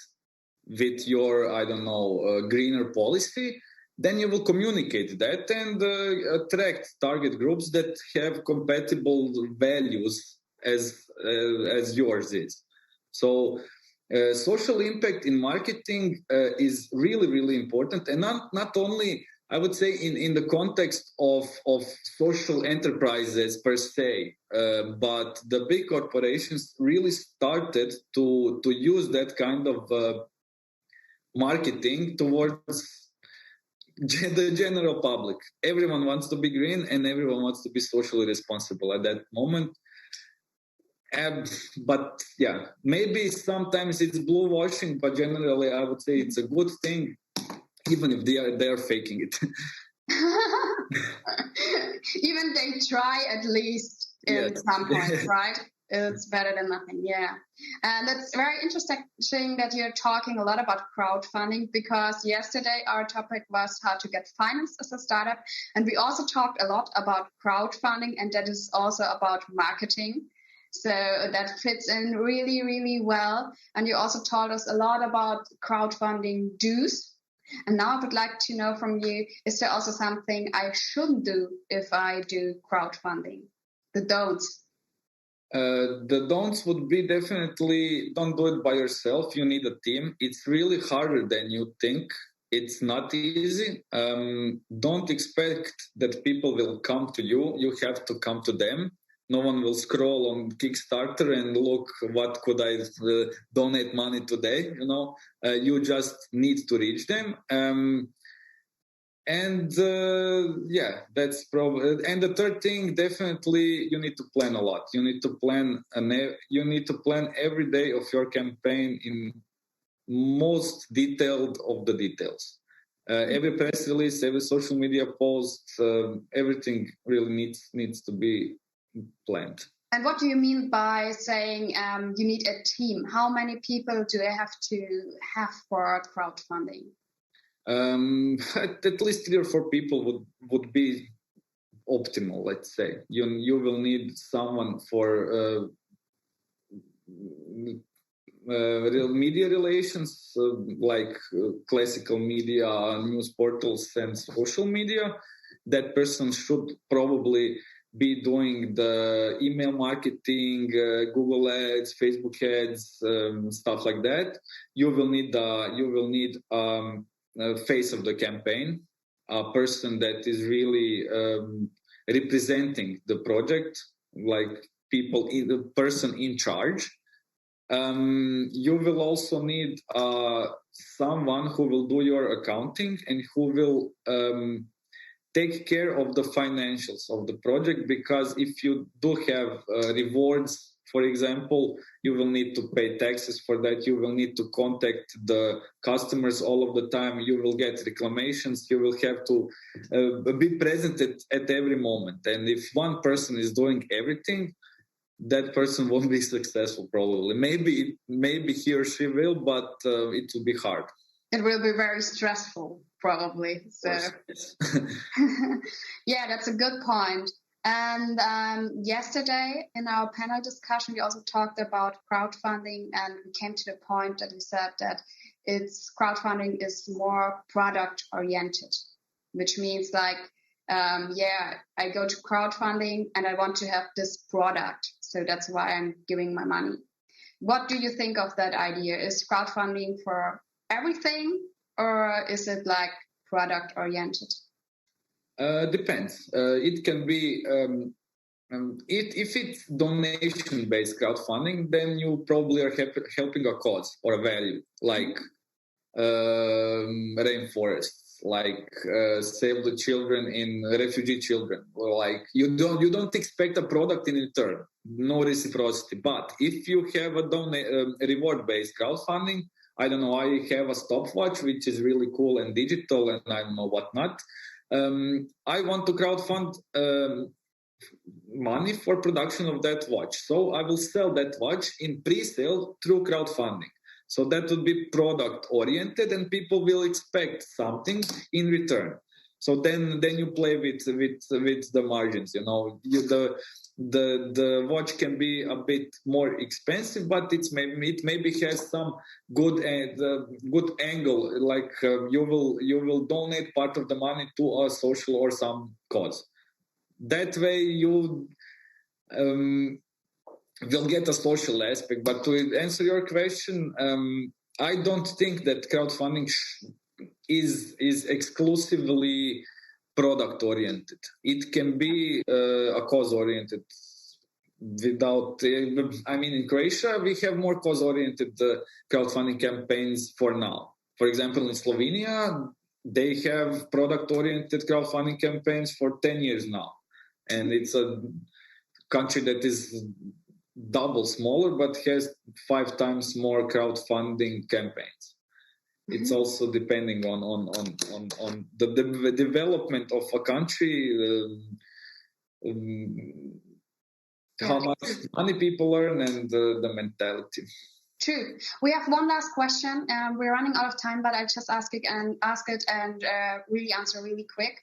with your, I don't know, greener policy, then you will communicate that and attract target groups that have compatible values as yours is. So social impact in marketing is really important, and not only, I would say, in the context of social enterprises per se, but the big corporations really started to use that kind of marketing towards the general public. Everyone wants to be green and everyone wants to be socially responsible at that moment. But yeah, maybe sometimes it's blue washing, but generally I would say it's a good thing, even if they are faking it. Even they try at least in some point, right? It's better than nothing, yeah. And it's very interesting that you're talking a lot about crowdfunding, because yesterday our topic was how to get finance as a startup. And we also talked a lot about crowdfunding, and that is also about marketing. So that fits in really well. And you also told us a lot about crowdfunding do's. And now I would like to know from you, is there also something I shouldn't do if I do crowdfunding? The don'ts. The don'ts would be definitely don't do it by yourself. You need a team. It's really harder than you think. It's not easy. Don't expect that people will come to you. You have to come to them. No one will scroll on Kickstarter and look, what could I donate money today? You just need to reach them. That's probably. And the third thing, definitely, you need to plan a lot. You need to plan every day of your campaign in most detailed of the details. Every press release, every social media post, everything really needs to be planned. And what do you mean by saying you need a team? How many people do I have to have for crowdfunding? At least 3 or 4 people would be optimal, let's say. You will need someone for real media relations, like classical media, news portals and social media. That person should probably be doing the email marketing, Google ads, Facebook ads, stuff like that. You will need face of the campaign, a person that is really representing the project, like the person in charge. You will also need someone who will do your accounting and who will take care of the financials of the project, because if you do have rewards, for example, you will need to pay taxes for that. You will need to contact the customers all of the time. You will get reclamations. You will have to be present at every moment. And if one person is doing everything, that person won't be successful probably. Maybe he or she will, but it will be hard. It will be very stressful, probably. So, yeah, that's a good point. And yesterday in our panel discussion, we also talked about crowdfunding, and we came to the point that we said that crowdfunding is more product oriented, which means like, I go to crowdfunding and I want to have this product. So that's why I'm giving my money. What do you think of that idea? Is crowdfunding for everything, or is it like product oriented? Depends. It can be if it's donation based crowdfunding, then you probably are helping a cause or a value, like rainforests, like save the children in refugee children, or like you don't expect a product in return, no reciprocity. But if you have a reward based crowdfunding, I don't know, I have a stopwatch which is really cool and digital and I don't know what not. I want to crowdfund money for production of that watch. So I will sell that watch in pre-sale through crowdfunding. So that would be product oriented, and people will expect something in return. So then you play with the margins. You know, the watch can be a bit more expensive, but it maybe has some good angle. Like you will donate part of the money to a social or some cause. That way you will get a social aspect. But to answer your question, I don't think that crowdfunding is exclusively product oriented. It can be a cause oriented. Without, I mean, in Croatia we have more cause oriented crowdfunding campaigns for now. For example, in Slovenia they have product oriented crowdfunding campaigns for 10 years now, and it's a country that is double smaller but has 5 times more crowdfunding campaigns. It's also depending on the development of a country, how much money people earn, and the mentality. True. We have one last question. We're running out of time, but I'll just ask it and really answer really quick.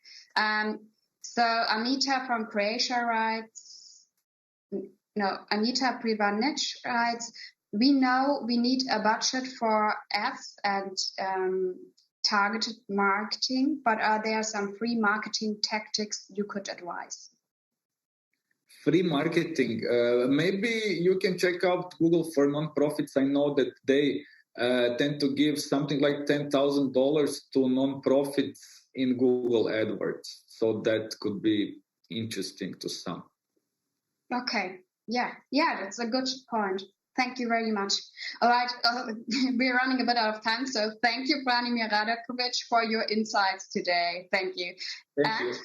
So Anita from Croatia writes, Anita Privanic writes, we know we need a budget for ads and targeted marketing, but are there some free marketing tactics you could advise? Free marketing. Maybe you can check out Google for nonprofits. I know that they tend to give something like $10,000 to nonprofits in Google AdWords. So that could be interesting to some. Okay. Yeah, that's a good point. Thank you very much. All right, we're running a bit out of time, so thank you, Branimir Radakovic, for your insights today. Thank you. Thank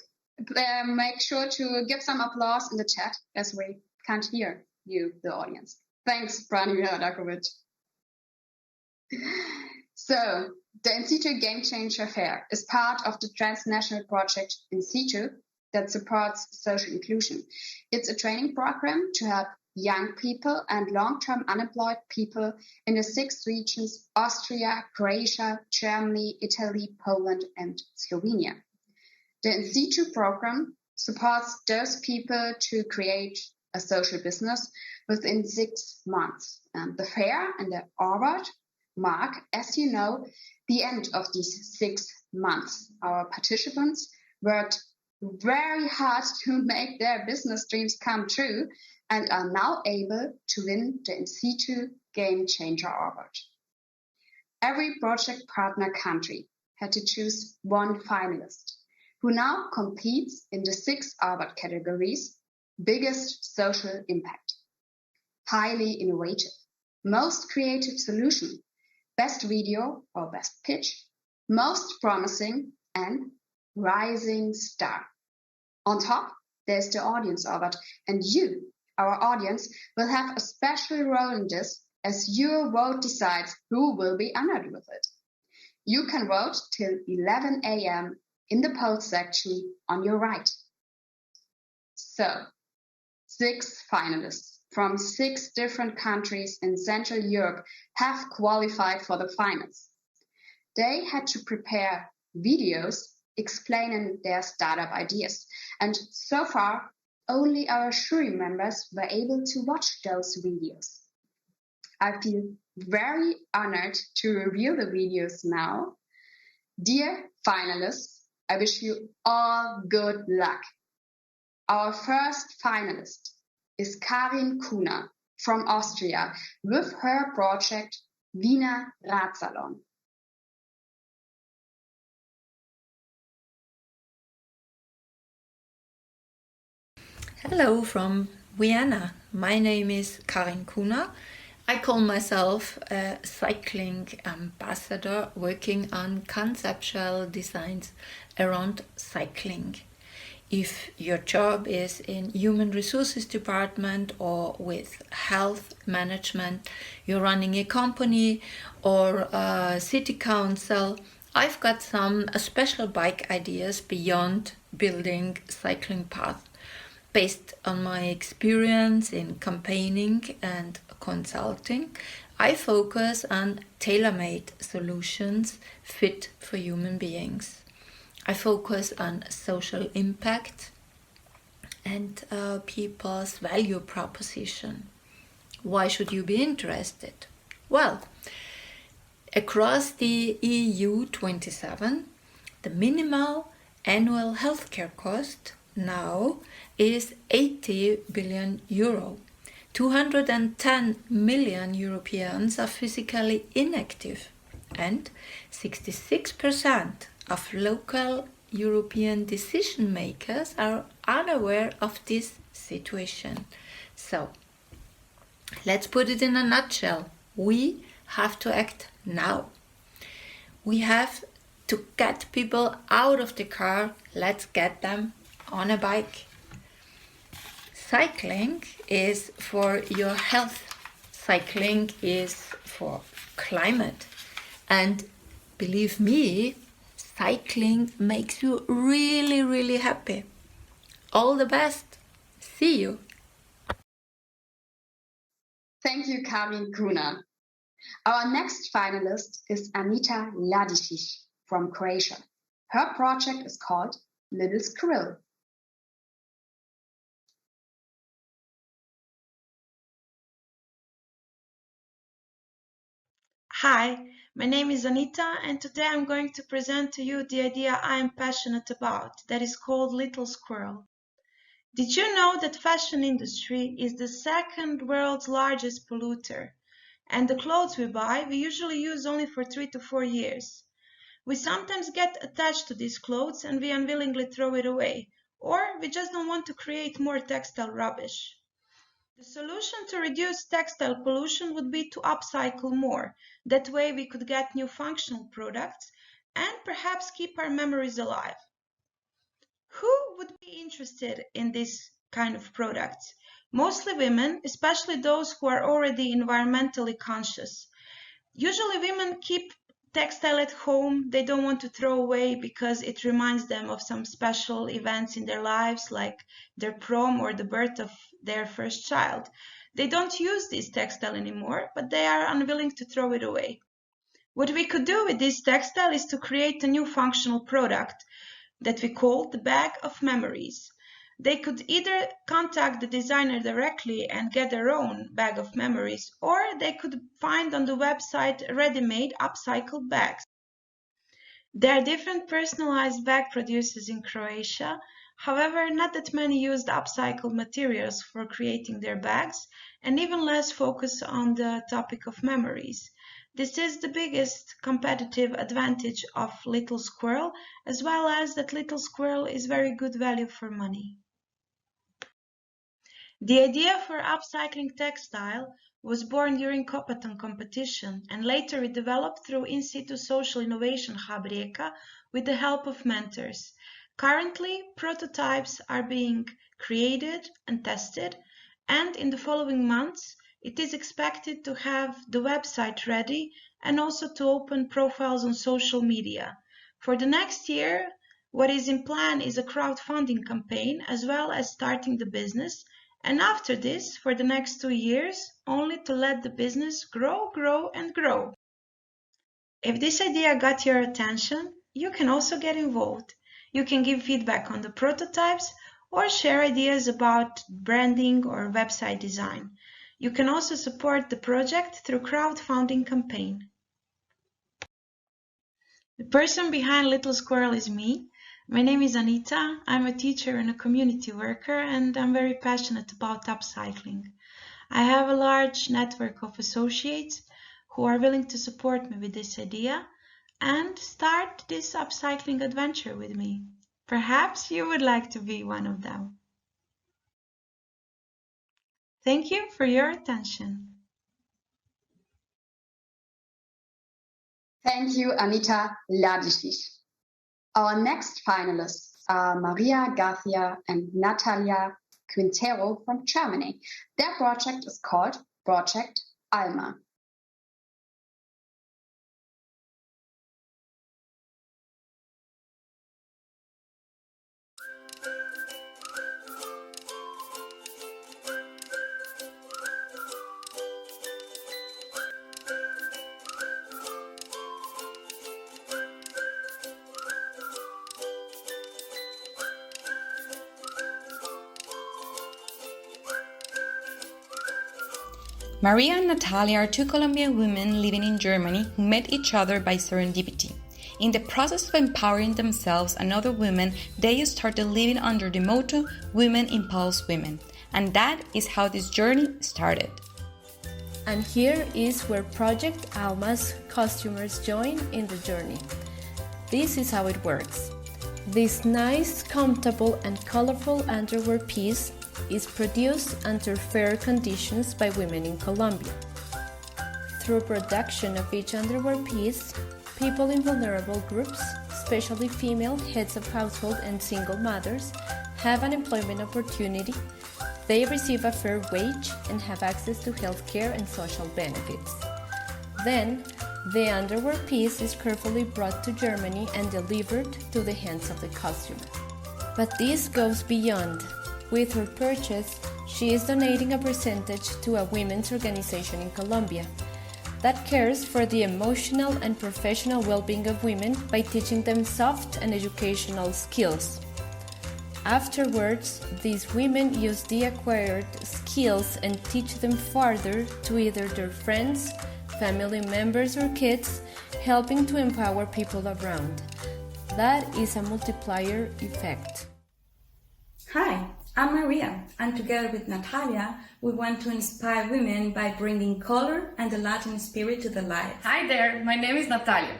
you. Make sure to give some applause in the chat, as we can't hear you, the audience. Thanks, Branimir Radakovic. So, the In Situ Game Changer Fair is part of the transnational project In Situ that supports social inclusion. It's a training program to help young people and long-term unemployed people in the 6 regions: Austria, Croatia, Germany, Italy, Poland, and Slovenia. The In Situ program supports those people to create a social business within 6 months. And the fair and the award mark, as you know, the end of these 6 months. Our participants worked very hard to make their business dreams come true and are now able to win the In Situ Game Changer Award. Every project partner country had to choose one finalist, who now competes in the 6 award categories: biggest social impact, highly innovative, most creative solution, best video or best pitch, most promising, and rising star. On top, there's the audience award, and you, our audience, will have a special role in this, as your vote decides who will be honored with it. You can vote till 11 a.m. in the poll section on your right. So, 6 finalists from 6 different countries in Central Europe have qualified for the finals. They had to prepare videos explaining their startup ideas, and so far, only our jury members were able to watch those videos. I feel very honored to reveal the videos now. Dear finalists, I wish you all good luck. Our first finalist is Karin Kuhner from Austria with her project Wiener Radsalon. Hello from Vienna. My name is Karin Kuhner. I call myself a cycling ambassador working on conceptual designs around cycling. If your job is in human resources department or with health management, you're running a company or a city council, I've got some special bike ideas beyond building cycling paths. Based on my experience in campaigning and consulting, I focus on tailor-made solutions fit for human beings. I focus on social impact and people's value proposition. Why should you be interested? Well, across the EU 27, the minimal annual healthcare cost now is 80 billion euro. 210 million Europeans are physically inactive, and 66% of local European decision makers are unaware of this situation. So, let's put it in a nutshell. We have to act now. We have to get people out of the car. Let's get them on a bike. Cycling is for your health. Cycling is for climate. And believe me, cycling makes you really, really happy. All the best. See you. Thank you, Karin Kuna. Our next finalist is Anita Ladicic from Croatia. Her project is called Little Squirrel. Hi, my name is Anita, and today I'm going to present to you the idea I am passionate about, that is called Little Squirrel. Did you know that fashion industry is the second world's largest polluter? And the clothes we buy, we usually use only for 3 to 4 years. We sometimes get attached to these clothes and we unwillingly throw it away, or we just don't want to create more textile rubbish. The solution to reduce textile pollution would be to upcycle more. That way we could get new functional products and perhaps keep our memories alive. Who would be interested in this kind of products? Mostly women, especially those who are already environmentally conscious. Usually women keep textile at home. They don't want to throw away because it reminds them of some special events in their lives, like their prom or the birth of their first child. They don't use this textile anymore, but they are unwilling to throw it away. What we could do with this textile is to create a new functional product that we call the bag of memories. They could either contact the designer directly and get their own bag of memories, or they could find on the website ready-made upcycled bags. There are different personalized bag producers in Croatia. However, not that many use the upcycled materials for creating their bags, and even less focus on the topic of memories. This is the biggest competitive advantage of Little Squirrel, as well as that Little Squirrel is very good value for money. The idea for upcycling textile was born during Coppathon competition and later it developed through In Situ Social Innovation Hub Rijeka with the help of mentors. Currently, prototypes are being created and tested, and in the following months, it is expected to have the website ready and also to open profiles on social media. For the next year, what is in plan is a crowdfunding campaign as well as starting the business. And after this, for the next 2 years, only to let the business grow, grow, and grow. If this idea got your attention, you can also get involved. You can give feedback on the prototypes or share ideas about branding or website design. You can also support the project through crowdfunding campaign. The person behind Little Squirrel is me. My name is Anita. I'm a teacher and a community worker, and I'm very passionate about upcycling. I have a large network of associates who are willing to support me with this idea and start this upcycling adventure with me. Perhaps you would like to be one of them. Thank you for your attention. Thank you, Anita Ladicic. Our next finalists are Maria Garcia and Natalia Quintero from Germany. Their project is called Project Alma. Maria and Natalia are two Colombian women living in Germany who met each other by serendipity. In the process of empowering themselves and other women, they started living under the motto Women Impulse Women. And that is how this journey started. And here is where Project Alma's customers join in the journey. This is how it works. This nice, comfortable and colorful underwear piece is produced under fair conditions by women in Colombia. Through production of each underwear piece, people in vulnerable groups, especially female heads of household and single mothers, have an employment opportunity. They receive a fair wage and have access to health care and social benefits. Then, the underwear piece is carefully brought to Germany and delivered to the hands of the customer. But this goes beyond. With her purchase, she is donating a percentage to a women's organization in Colombia that cares for the emotional and professional well-being of women by teaching them soft and educational skills. Afterwards, these women use the acquired skills and teach them further to either their friends, family members or kids, helping to empower people around. That is a multiplier effect. Hi, I'm Maria, and together with Natalia, we want to inspire women by bringing color and the Latin spirit to their lives. Hi there, my name is Natalia.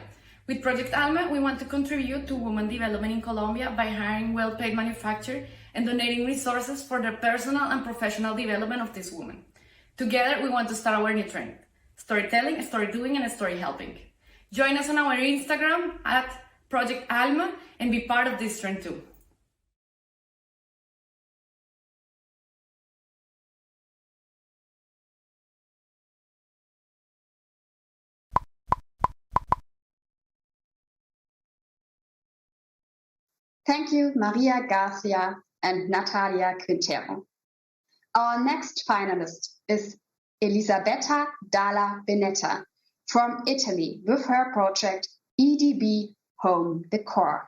With Project Alma, we want to contribute to women development in Colombia by hiring well-paid manufacturers and donating resources for the personal and professional development of these women. Together, we want to start our new trend: storytelling, story doing, and story helping. Join us on our Instagram at Project Alma and be part of this trend too. Thank you, Maria Garcia and Natalia Quintero. Our next finalist is Elisabetta Dalla Veneta from Italy with her project EDB Home Decor.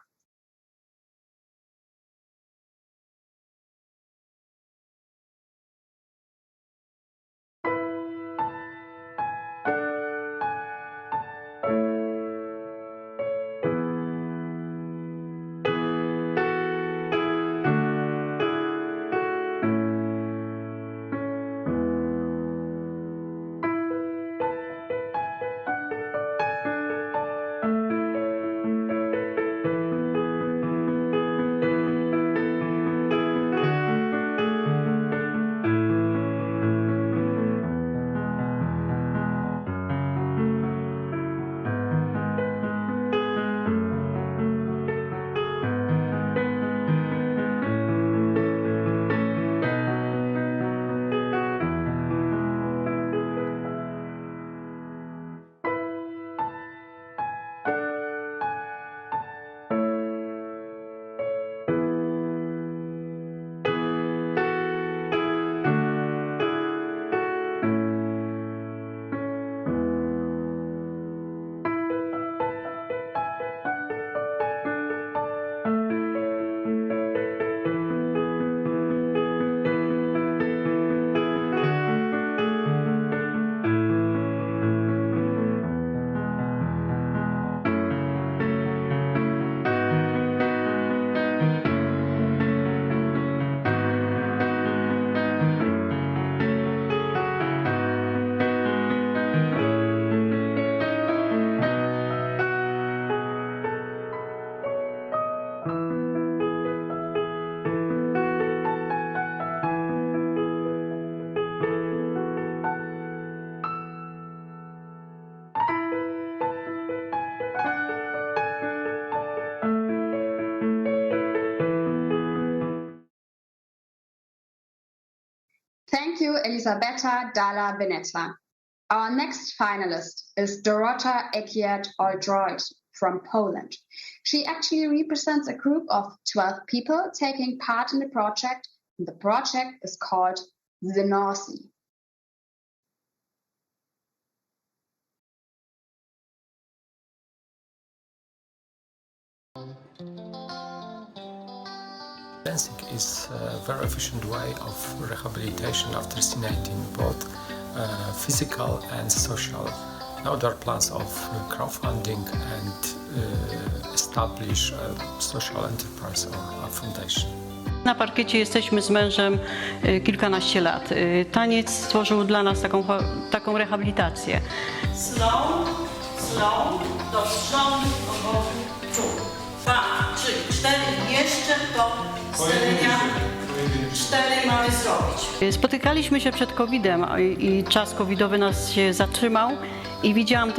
Thank you, Elisabetta Dalla Veneta. Our next finalist is Dorota Ekiat-Oldroyd from Poland. She actually represents a group of 12 people taking part in the project, and the project is called The Norsi. Dancing is a very efficient way of rehabilitation after stimulating both physical and social outdoor plans of crowdfunding and establish a social enterprise or a foundation. Na parkiecie jesteśmy z mężem kilkanaście lat. Taniec stworzył dla nas taką rehabilitację. Slow, do przodu, obozu, czół. 2, 3, 4, jeszcze do stelenia. 4 mamy zrobić. Spotykaliśmy się przed COVID-em i czas covidowy nas się zatrzymał i widziałam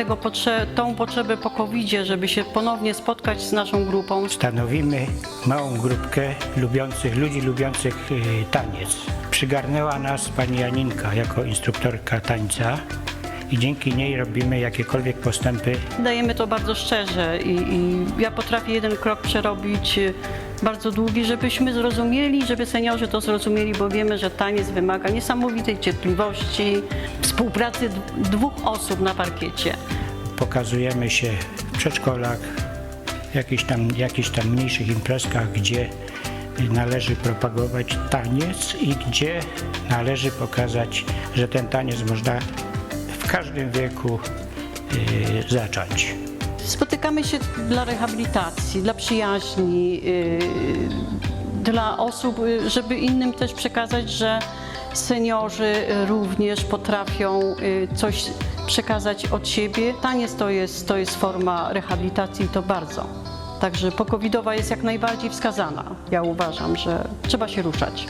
tą potrzebę po COVID-zie, żeby się ponownie spotkać z naszą grupą. Stanowimy małą grupkę ludzi lubiących taniec. Przygarnęła nas pani Janinka jako instruktorka tańca i dzięki niej robimy jakiekolwiek postępy. Dajemy to bardzo szczerze i ja potrafię jeden krok przerobić bardzo długi, żebyśmy zrozumieli, żeby seniorzy to zrozumieli, bo wiemy, że taniec wymaga niesamowitej cierpliwości, współpracy 2 osób na parkiecie. Pokazujemy się w przedszkolach, jakichś tam mniejszych imprezkach, gdzie należy propagować taniec i gdzie należy pokazać, że ten taniec można w każdym wieku zacząć. Spotykamy się dla rehabilitacji, dla przyjaźni, dla osób, żeby innym też przekazać, że seniorzy również potrafią coś przekazać od siebie. Taniec to jest forma rehabilitacji i to bardzo. Także pokowidowa jest jak najbardziej wskazana. Ja uważam, że trzeba się ruszać.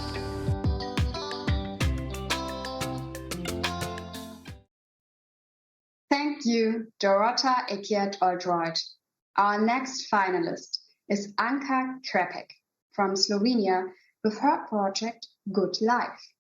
Thank you, Dorota Ekiat-Oldroyd. Our next finalist is Anka Krepek from Slovenia with her project Good Life.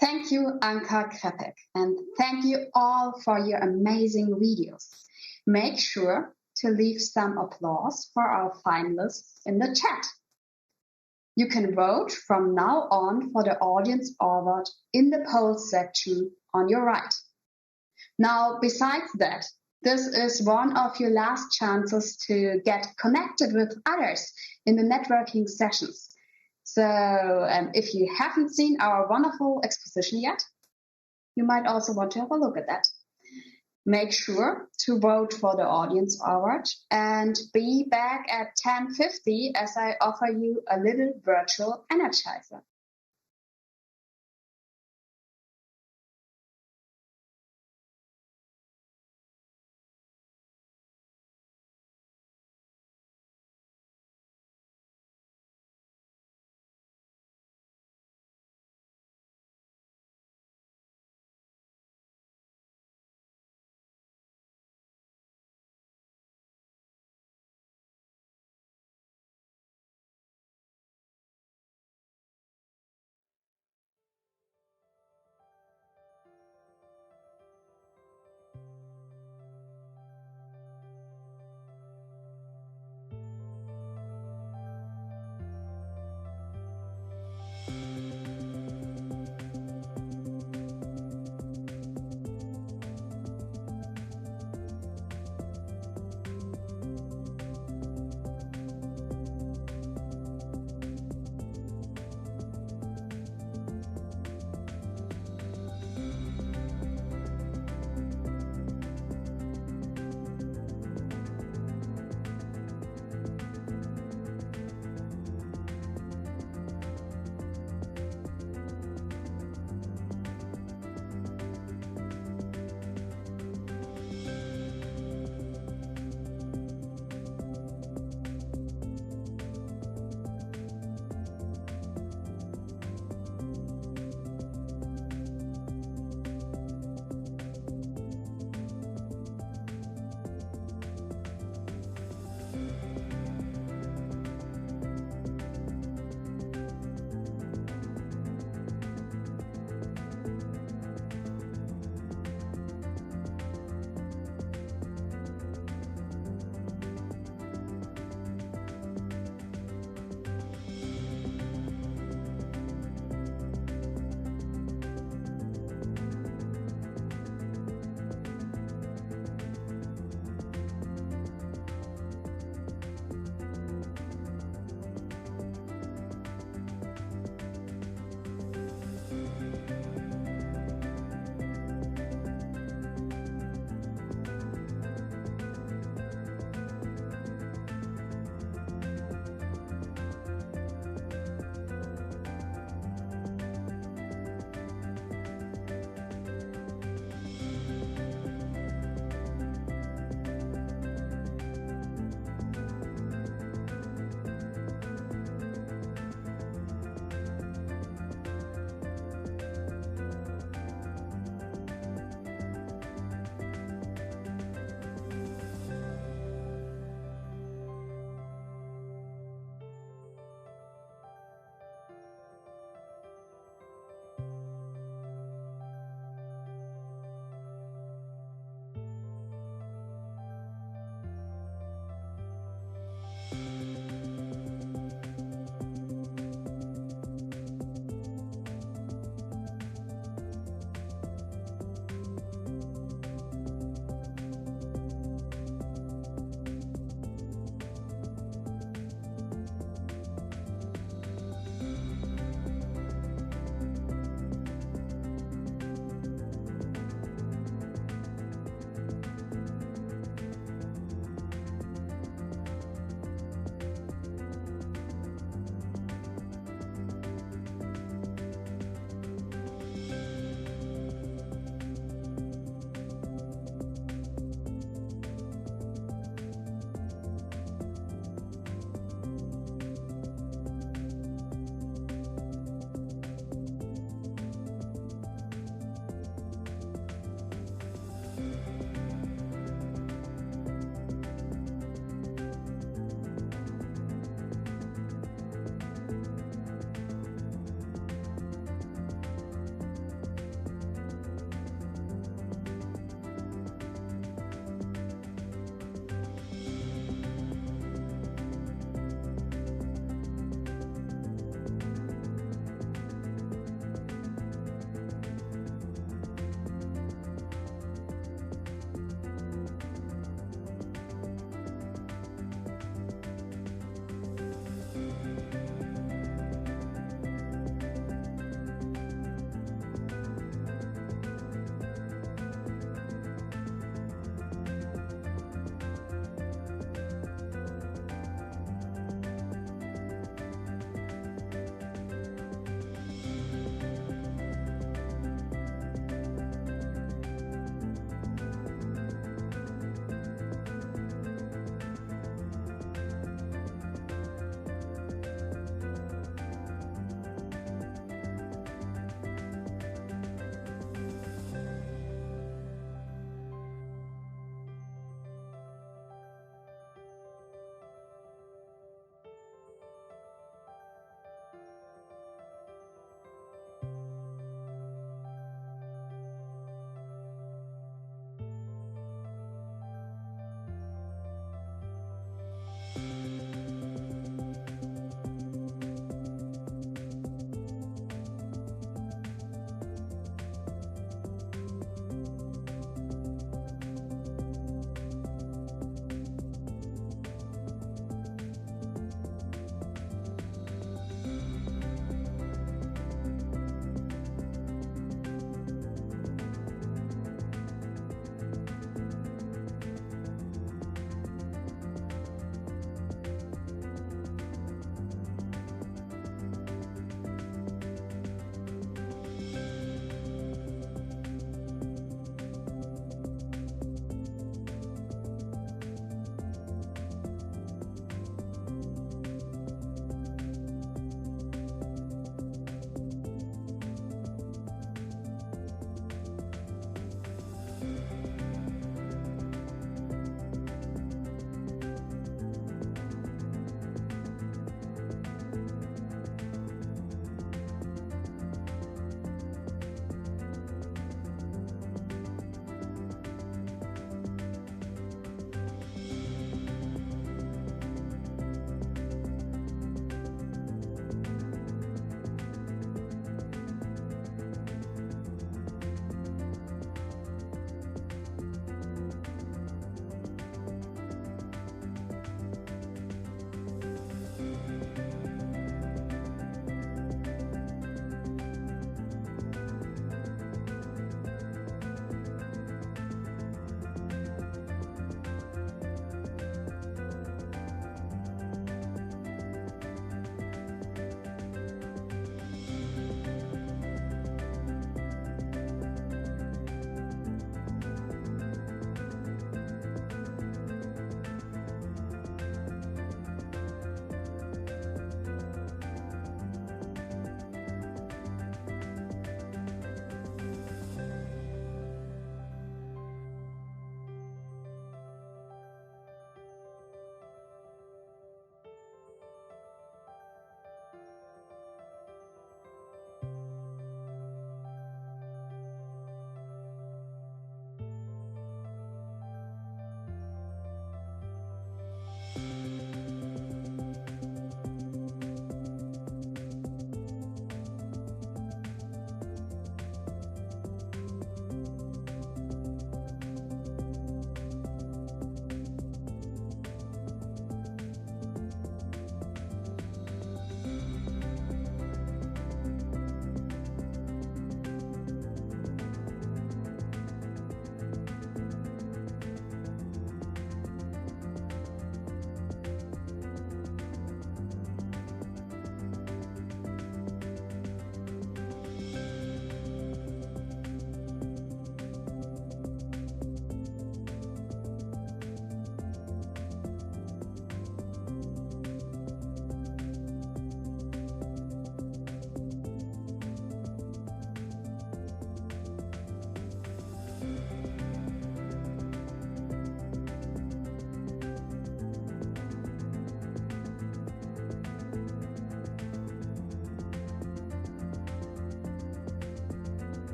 Thank you, Anka Krepek, and thank you all for your amazing videos. Make sure to leave some applause for our finalists in the chat. You can vote from now on for the audience award in the poll section on your right. Now, besides that, This is one of your last chances to get connected with others in the networking sessions. So if you haven't seen our wonderful exposition yet, you might also want to have a look at that. Make sure to vote for the Audience Award and be back at 10:50 as I offer you a little virtual energizer.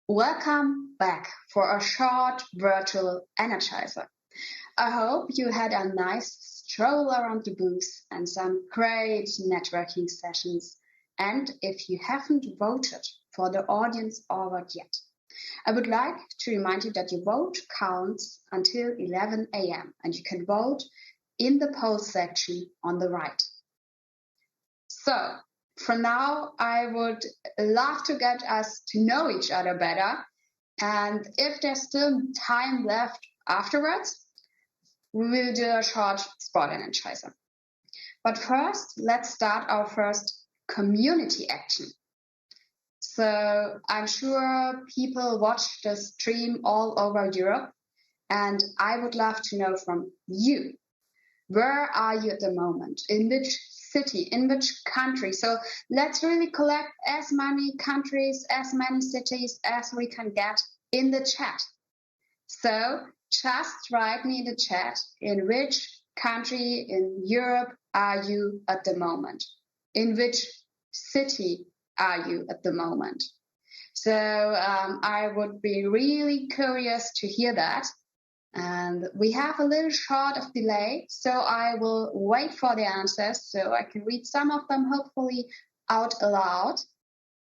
Welcome back for a short virtual energizer. I hope you had a nice stroll around the booths and some great networking sessions. And if you haven't voted for the audience award yet, I would like to remind you that your vote counts until 11 a.m. and you can vote in the poll section on the right. So, for now, I would love to get us to know each other better. And if there's still time left afterwards, we will do a short spot energizer. But first, let's start our first community action. So I'm sure people watch the stream all over Europe, and I would love to know from you, where are you at the moment? In which city? In which country? So let's really collect as many countries, as many cities as we can get in the chat. So just write me in the chat, in which country in Europe are you at the moment? In which city are you at the moment? So I would be really curious to hear that. And we have a little short of delay, so I will wait for the answers so I can read some of them hopefully out aloud.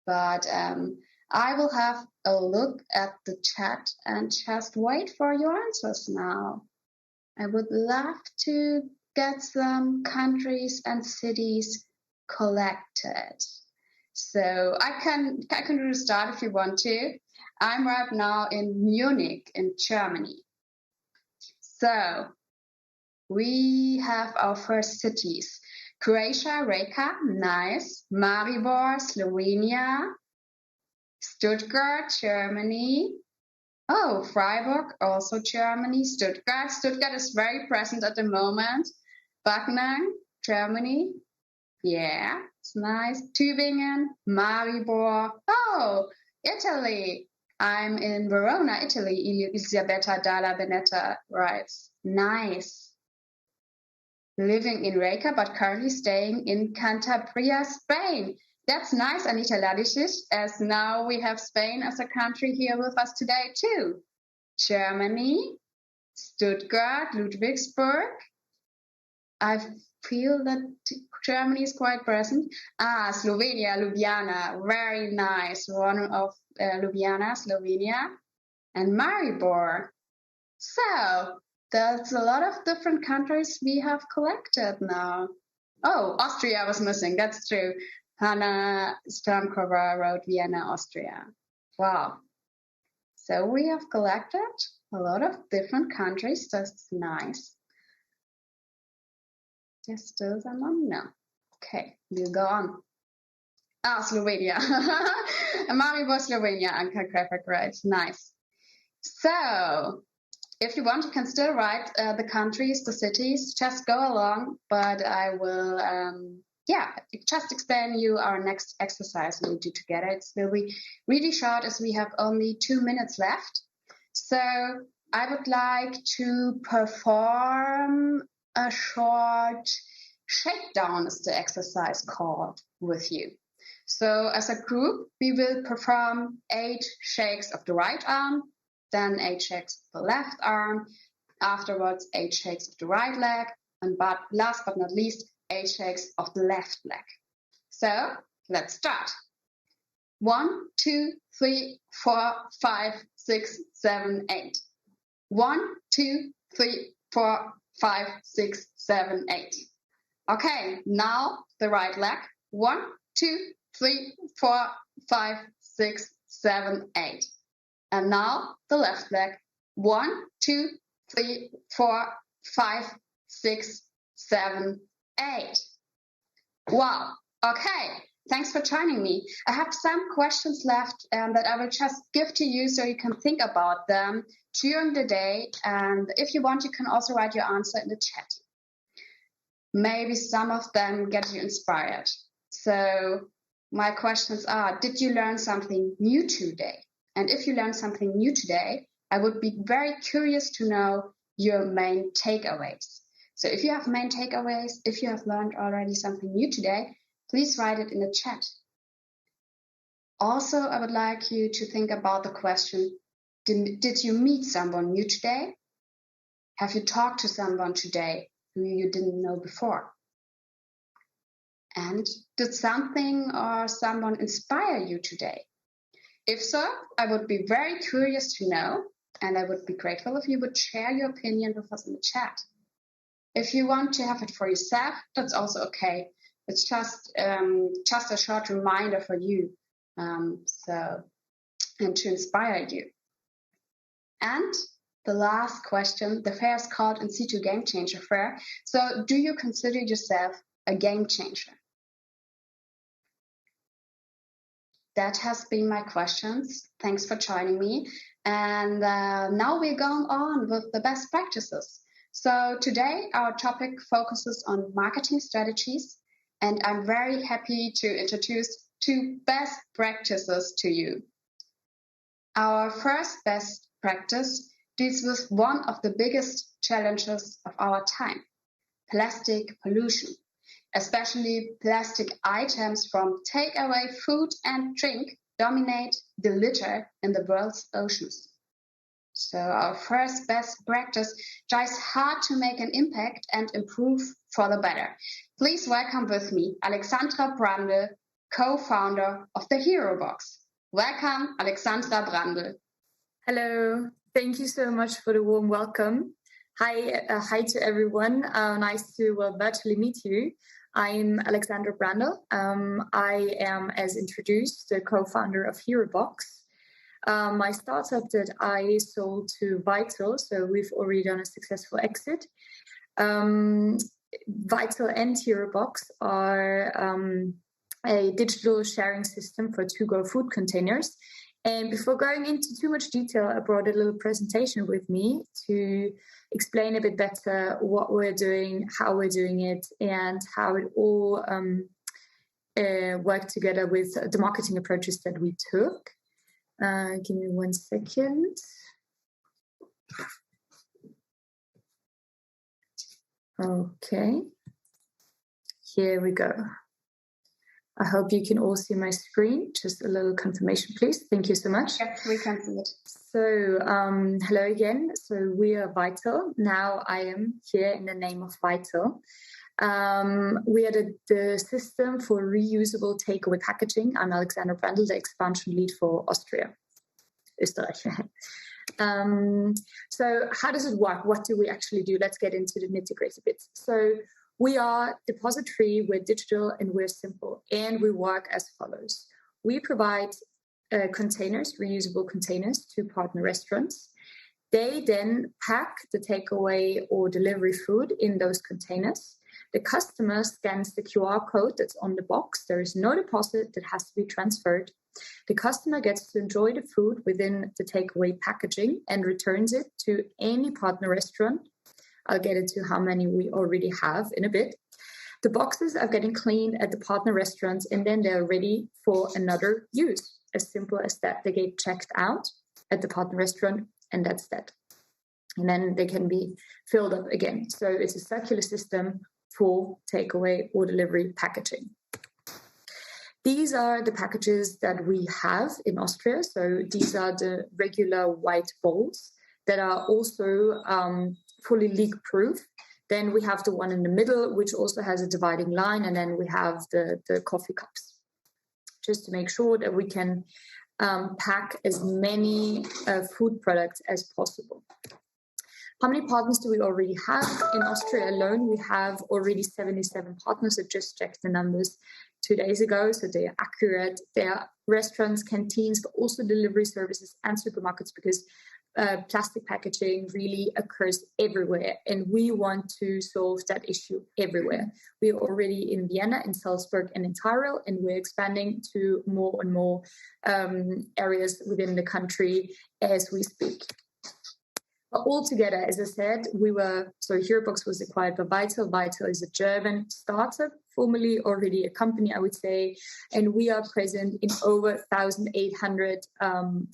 But I will have a look at the chat and just wait for your answers now. I would love to get some countries and cities collected. So I can do the start if you want to. I'm right now in Munich in Germany. So we have our first cities. Croatia, Rijeka, nice. Maribor, Slovenia. Stuttgart, Germany. Oh, Freiburg, also Germany. Stuttgart is very present at the moment. Backnang, Germany. Yeah, it's nice. Tübingen, Maribor. Oh, Italy. I'm in Verona, Italy. Elisabetta Dalla Veneta writes, nice. Living in Rijeka, but currently staying in Cantabria, Spain. That's nice, Anita Ladicic, as now we have Spain as a country here with us today too. Germany, Stuttgart, Ludwigsburg. I feel that Germany is quite present. Slovenia, Ljubljana, very nice. One of Ljubljana, Slovenia, and Maribor. So that's a lot of different countries we have collected now. Oh, Austria was missing. That's true. Hanna Stamkova wrote Vienna, Austria. Wow. So we have collected a lot of different countries. That's nice. There's still someone? No. Okay, we'll go on. Slovenia. Maribor, Slovenia, Anka Krefek writes. Nice. So, if you want, you can still write the countries, the cities. Just go along, but I will, just explain you our next exercise we'll do together. It will be really short as we have only 2 minutes left. So, I would like to perform a short shakedown, is the exercise called, with you. So as a group, we will perform 8 shakes of the right arm, then 8 shakes of the left arm, afterwards 8 shakes of the right leg, and last but not least, 8 shakes of the left leg. So let's start. 1, 2, 3, 4, 5, 6, 7, 8. 1, 2, 3, 4, 5, 6, 7, 8. Okay, now the right leg. 1, 2, 3, 4, 5, 6, 7, 8. And now the left leg. 1, 2, 3, 4, 5, 6, 7, 8. Wow. Okay. Thanks for joining me. I have some questions left that I will just give to you so you can think about them during the day. And if you want, you can also write your answer in the chat. Maybe some of them get you inspired. So my questions are, did you learn something new today? And if you learned something new today, I would be very curious to know your main takeaways. So if you have main takeaways, if you have learned already something new today, please write it in the chat. Also, I would like you to think about the question, did you meet someone new today? Have you talked to someone today who you didn't know before? And did something or someone inspire you today? If so, I would be very curious to know, and I would be grateful if you would share your opinion with us in the chat. If you want to have it for yourself, that's also okay. It's just a short reminder for you, and to inspire you. And the last question, the fair is called In Situ Game Changer Fair. So do you consider yourself a game changer? That has been my questions. Thanks for joining me. And now we're going on with the best practices. So today our topic focuses on marketing strategies, and I'm very happy to introduce 2 best practices to you. Our first best practice deals with one of the biggest challenges of our time, plastic pollution, especially plastic items from takeaway food and drink dominate the litter in the world's oceans. So our first best practice tries hard to make an impact and improve for the better. Please welcome with me Alexandra Brandl, co-founder of the Hero Box. Welcome, Alexandra Brandl. Hello, thank you so much for the warm welcome. Hi to everyone. Nice to virtually meet you. I'm Alexandra Brandl. I am, as introduced, the co-founder of Hero Box. My startup that I sold to Vital, so we've already done a successful exit. Vital and Hero Box are a digital sharing system for to-go food containers. And before going into too much detail, I brought a little presentation with me to explain a bit better what we're doing, how we're doing it, and how it all worked together with the marketing approaches that we took. Give me 1 second. Okay, here we go. I hope you can all see my screen. Just a little confirmation, please. Thank you so much. Yes, we can see it. So, hello again. So we are Vital. Now I am here in the name of Vital. We are the system for reusable takeaway packaging. I'm Alexandra Brandl, the expansion lead for Austria, Österreich. So how does it work? What do we actually do? Let's get into the nitty-gritty bits. So we are depository, we're digital, and we're simple. And we work as follows. We provide containers, reusable containers, to partner restaurants. They then pack the takeaway or delivery food in those containers. The customer scans the QR code that's on the box. There is no deposit that has to be transferred. The customer gets to enjoy the food within the takeaway packaging and returns it to any partner restaurant. I'll get into how many we already have in a bit. The boxes are getting cleaned at the partner restaurants, and then they're ready for another use. As simple as that. They get checked out at the partner restaurant, and that's that. And then they can be filled up again. So it's a circular system for takeaway or delivery packaging. These are the packages that we have in Austria. So these are the regular white bowls that are also fully leak-proof. Then we have the one in the middle, which also has a dividing line. And then we have the coffee cups, just to make sure that we can pack as many food products as possible. How many partners do we already have? In Austria alone, we have already 77 partners. I just checked the numbers 2 days ago, so they are accurate. They are restaurants, canteens, but also delivery services and supermarkets, because plastic packaging really occurs everywhere, and we want to solve that issue everywhere. We are already in Vienna, in Salzburg, and in Tyrol, and we're expanding to more and more areas within the country as we speak. But altogether, as I said, HeroBox was acquired by Vital. Vital is a German startup, formerly already a company, I would say, and we are present in over 1,800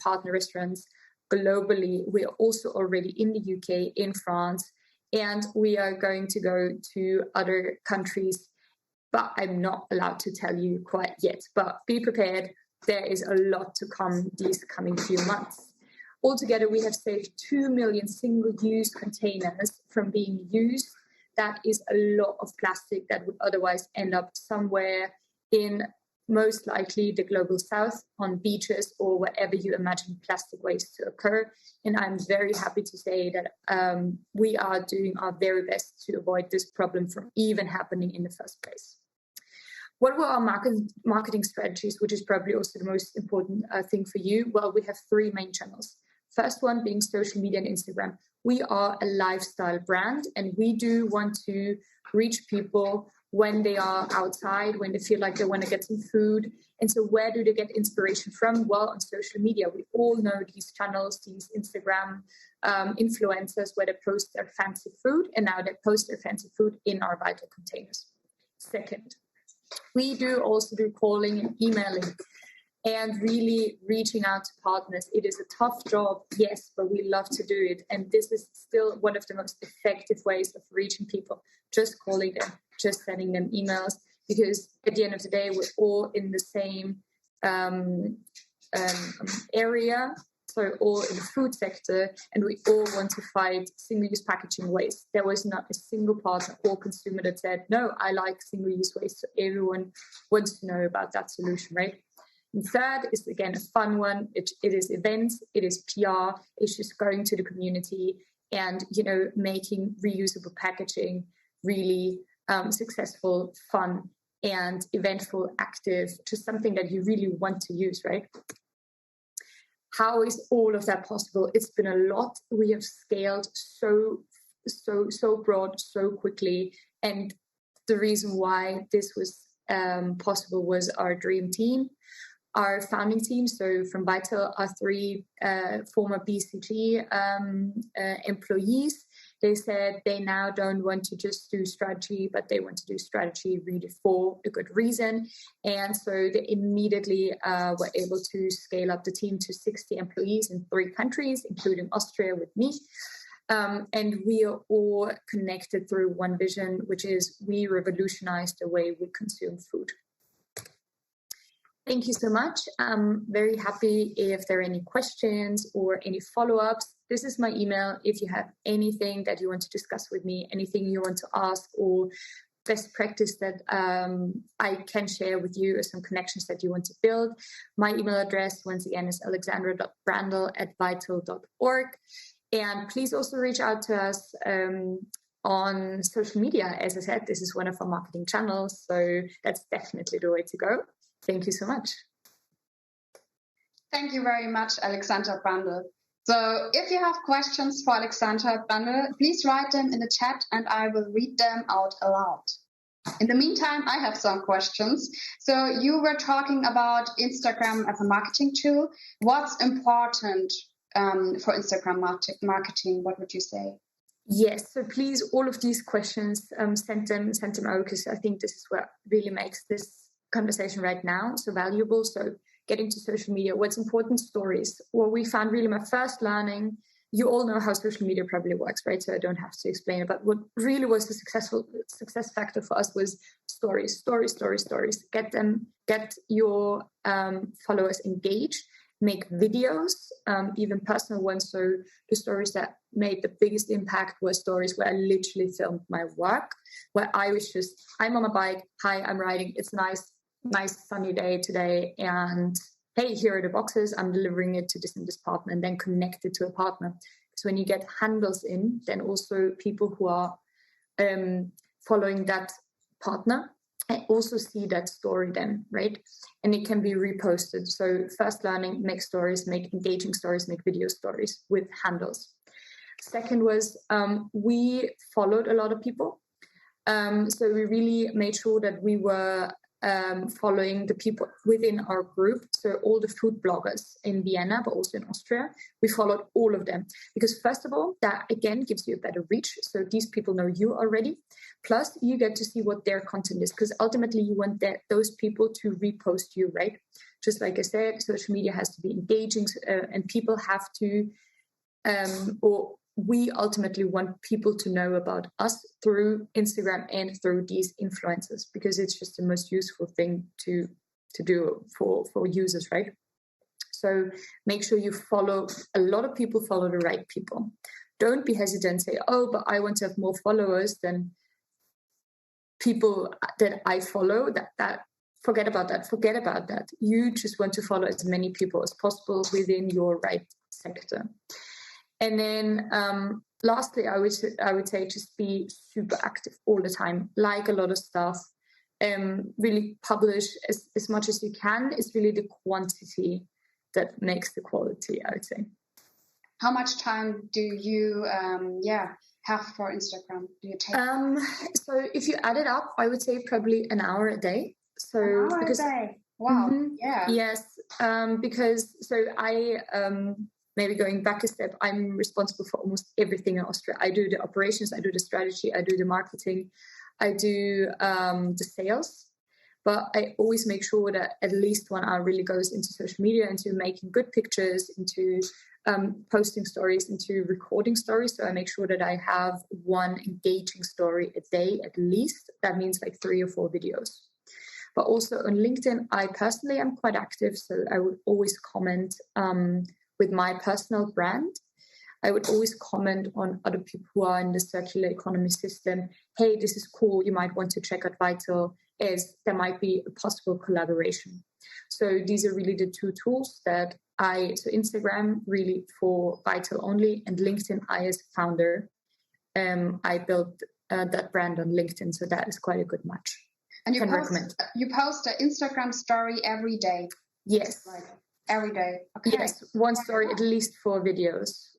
partner restaurants globally. We are also already in the UK, in France, and we are going to go to other countries, but I'm not allowed to tell you quite yet. But be prepared, there is a lot to come these coming few months. Altogether, we have saved 2 million single-use containers from being used. That is a lot of plastic that would otherwise end up somewhere in most likely the global south, on beaches or wherever you imagine plastic waste to occur. And I'm very happy to say that we are doing our very best to avoid this problem from even happening in the first place. What were our marketing strategies, which is probably also the most important thing for you? Well, we have 3 main channels. First one being social media and Instagram. We are a lifestyle brand, and we do want to reach people when they are outside, when they feel like they want to get some food. And so where do they get inspiration from? Well, on social media. We all know these channels, these Instagram influencers, where they post their fancy food, and now they post their fancy food in our vital containers. Second, we do also do calling and emailing and really reaching out to partners. It is a tough job, yes, but we love to do it. And this is still one of the most effective ways of reaching people, just calling them, just sending them emails, because at the end of the day, we're all in the same area, so all in the food sector, and we all want to fight single-use packaging waste. There was not a single partner or consumer that said, no, I like single-use waste. So everyone wants to know about that solution, right? And third is, again, a fun one. It is events, it is PR, it's just going to the community and, making reusable packaging really successful, fun, and eventful, active, just something that you really want to use, right? How is all of that possible? It's been a lot. We have scaled so broad, so quickly. And the reason why this was possible was our dream team, our founding team. So from Vital, our 3 former BCG employees, they said they now don't want to just do strategy, but they want to do strategy really for a good reason. And so they immediately were able to scale up the team to 60 employees in 3 countries, including Austria with me. And we are all connected through one vision, which is we revolutionize the way we consume food. Thank you so much. I'm very happy if there are any questions or any follow-ups. This is my email. If you have anything that you want to discuss with me, anything you want to ask, or best practice that I can share with you, or some connections that you want to build, my email address, once again, is alexandra.brandl@vital.org. And please also reach out to us on social media. As I said, this is one of our marketing channels, so that's definitely the way to go. Thank you so much. Thank you very much, Alexandra Brandl. So if you have questions for Alexandra Brandl, please write them in the chat and I will read them out aloud. In the meantime, I have some questions. So you were talking about Instagram as a marketing tool. What's important for Instagram marketing? What would you say? Yes, so please, all of these questions, send them out, because I think this is what really makes this conversation right now so valuable. So getting to social media, what's important? Stories. What we found really my first learning, you all know how social media probably works, right? So I don't have to explain it, but what really was the success factor for us was stories. Get your followers engaged, make videos, even personal ones. So the stories that made the biggest impact were stories where I literally filmed my work, where I was just, I'm on my bike, hi, I'm riding, it's nice sunny day today, and hey, here are the boxes, I'm delivering it to this and this partner, and then connect it to a partner. So when you get handles in, then also people who are following that partner and also see that story then, right? And it can be reposted. So first learning, make stories, make engaging stories, make video stories with handles. Second was we followed a lot of people. So we really made sure that we were following the people within our group. So all the food bloggers in Vienna, but also in Austria, we followed all of them. Because first of all, that again gives you a better reach. So these people know you already. Plus you get to see what their content is, because ultimately you want those people to repost you, right? Just like I said, social media has to be engaging and people have to, we ultimately want people to know about us through Instagram and through these influencers, because it's just the most useful thing to to do for users, right? So make sure you follow, a lot of people follow the right people. Don't be hesitant, say, oh, but I want to have more followers than people that I follow. That forget about that. You just want to follow as many people as possible within your right sector. And then lastly, I would say just be super active all the time, like a lot of stuff. Really publish as much as you can. It's really the quantity that makes the quality, I would say. How much time do you have for Instagram? Do you take? So if you add it up, I would say probably an hour a day. So an hour a day. Wow. Mm-hmm, yeah. Yes. Because I maybe going back a step, I'm responsible for almost everything in Austria. I do the operations, I do the strategy, I do the marketing, I do the sales. But I always make sure that at least 1 hour really goes into social media, into making good pictures, into posting stories, into recording stories. So I make sure that I have one engaging story a day at least. That means like 3 or 4 videos. But also on LinkedIn, I personally am quite active. So I would always comment with my personal brand. I would always comment on other people who are in the circular economy system. Hey, this is cool. You might want to check out Vital, as there might be a possible collaboration. So these are really the 2 tools that so Instagram really for Vital only, and LinkedIn, I as founder, I built that brand on LinkedIn. So that is quite a good match. And you post an Instagram story every day? Yes. Right. Every day. Okay. Yes, one story at least 4 videos.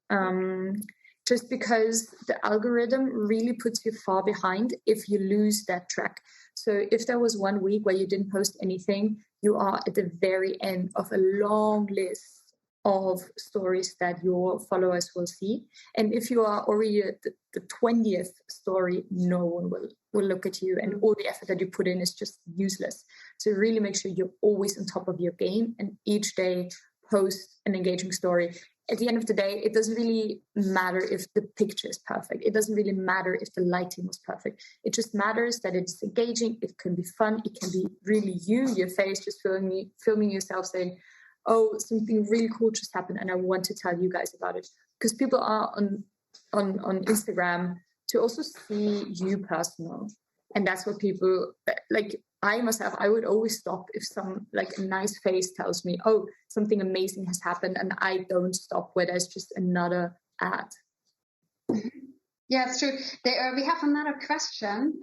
Just because the algorithm really puts you far behind if you lose that track. So if there was 1 week where you didn't post anything, you are at the very end of a long list of stories that your followers will see. And if you are already at the 20th story, no one will look at you, and all the effort that you put in is just useless. So really make sure you're always on top of your game, and each day post an engaging story. At the end of the day, it doesn't really matter if the picture is perfect. It doesn't really matter if the lighting was perfect. It just matters that it's engaging. It can be fun. It can be really your face, just filming yourself saying, oh, something really cool just happened and I want to tell you guys about it. Because people are on Instagram to also see you personal. And that's what people, like I myself, I would always stop if some like a nice face tells me, oh, something amazing has happened, and I don't stop where there's just another ad. Yeah, it's true. We have another question.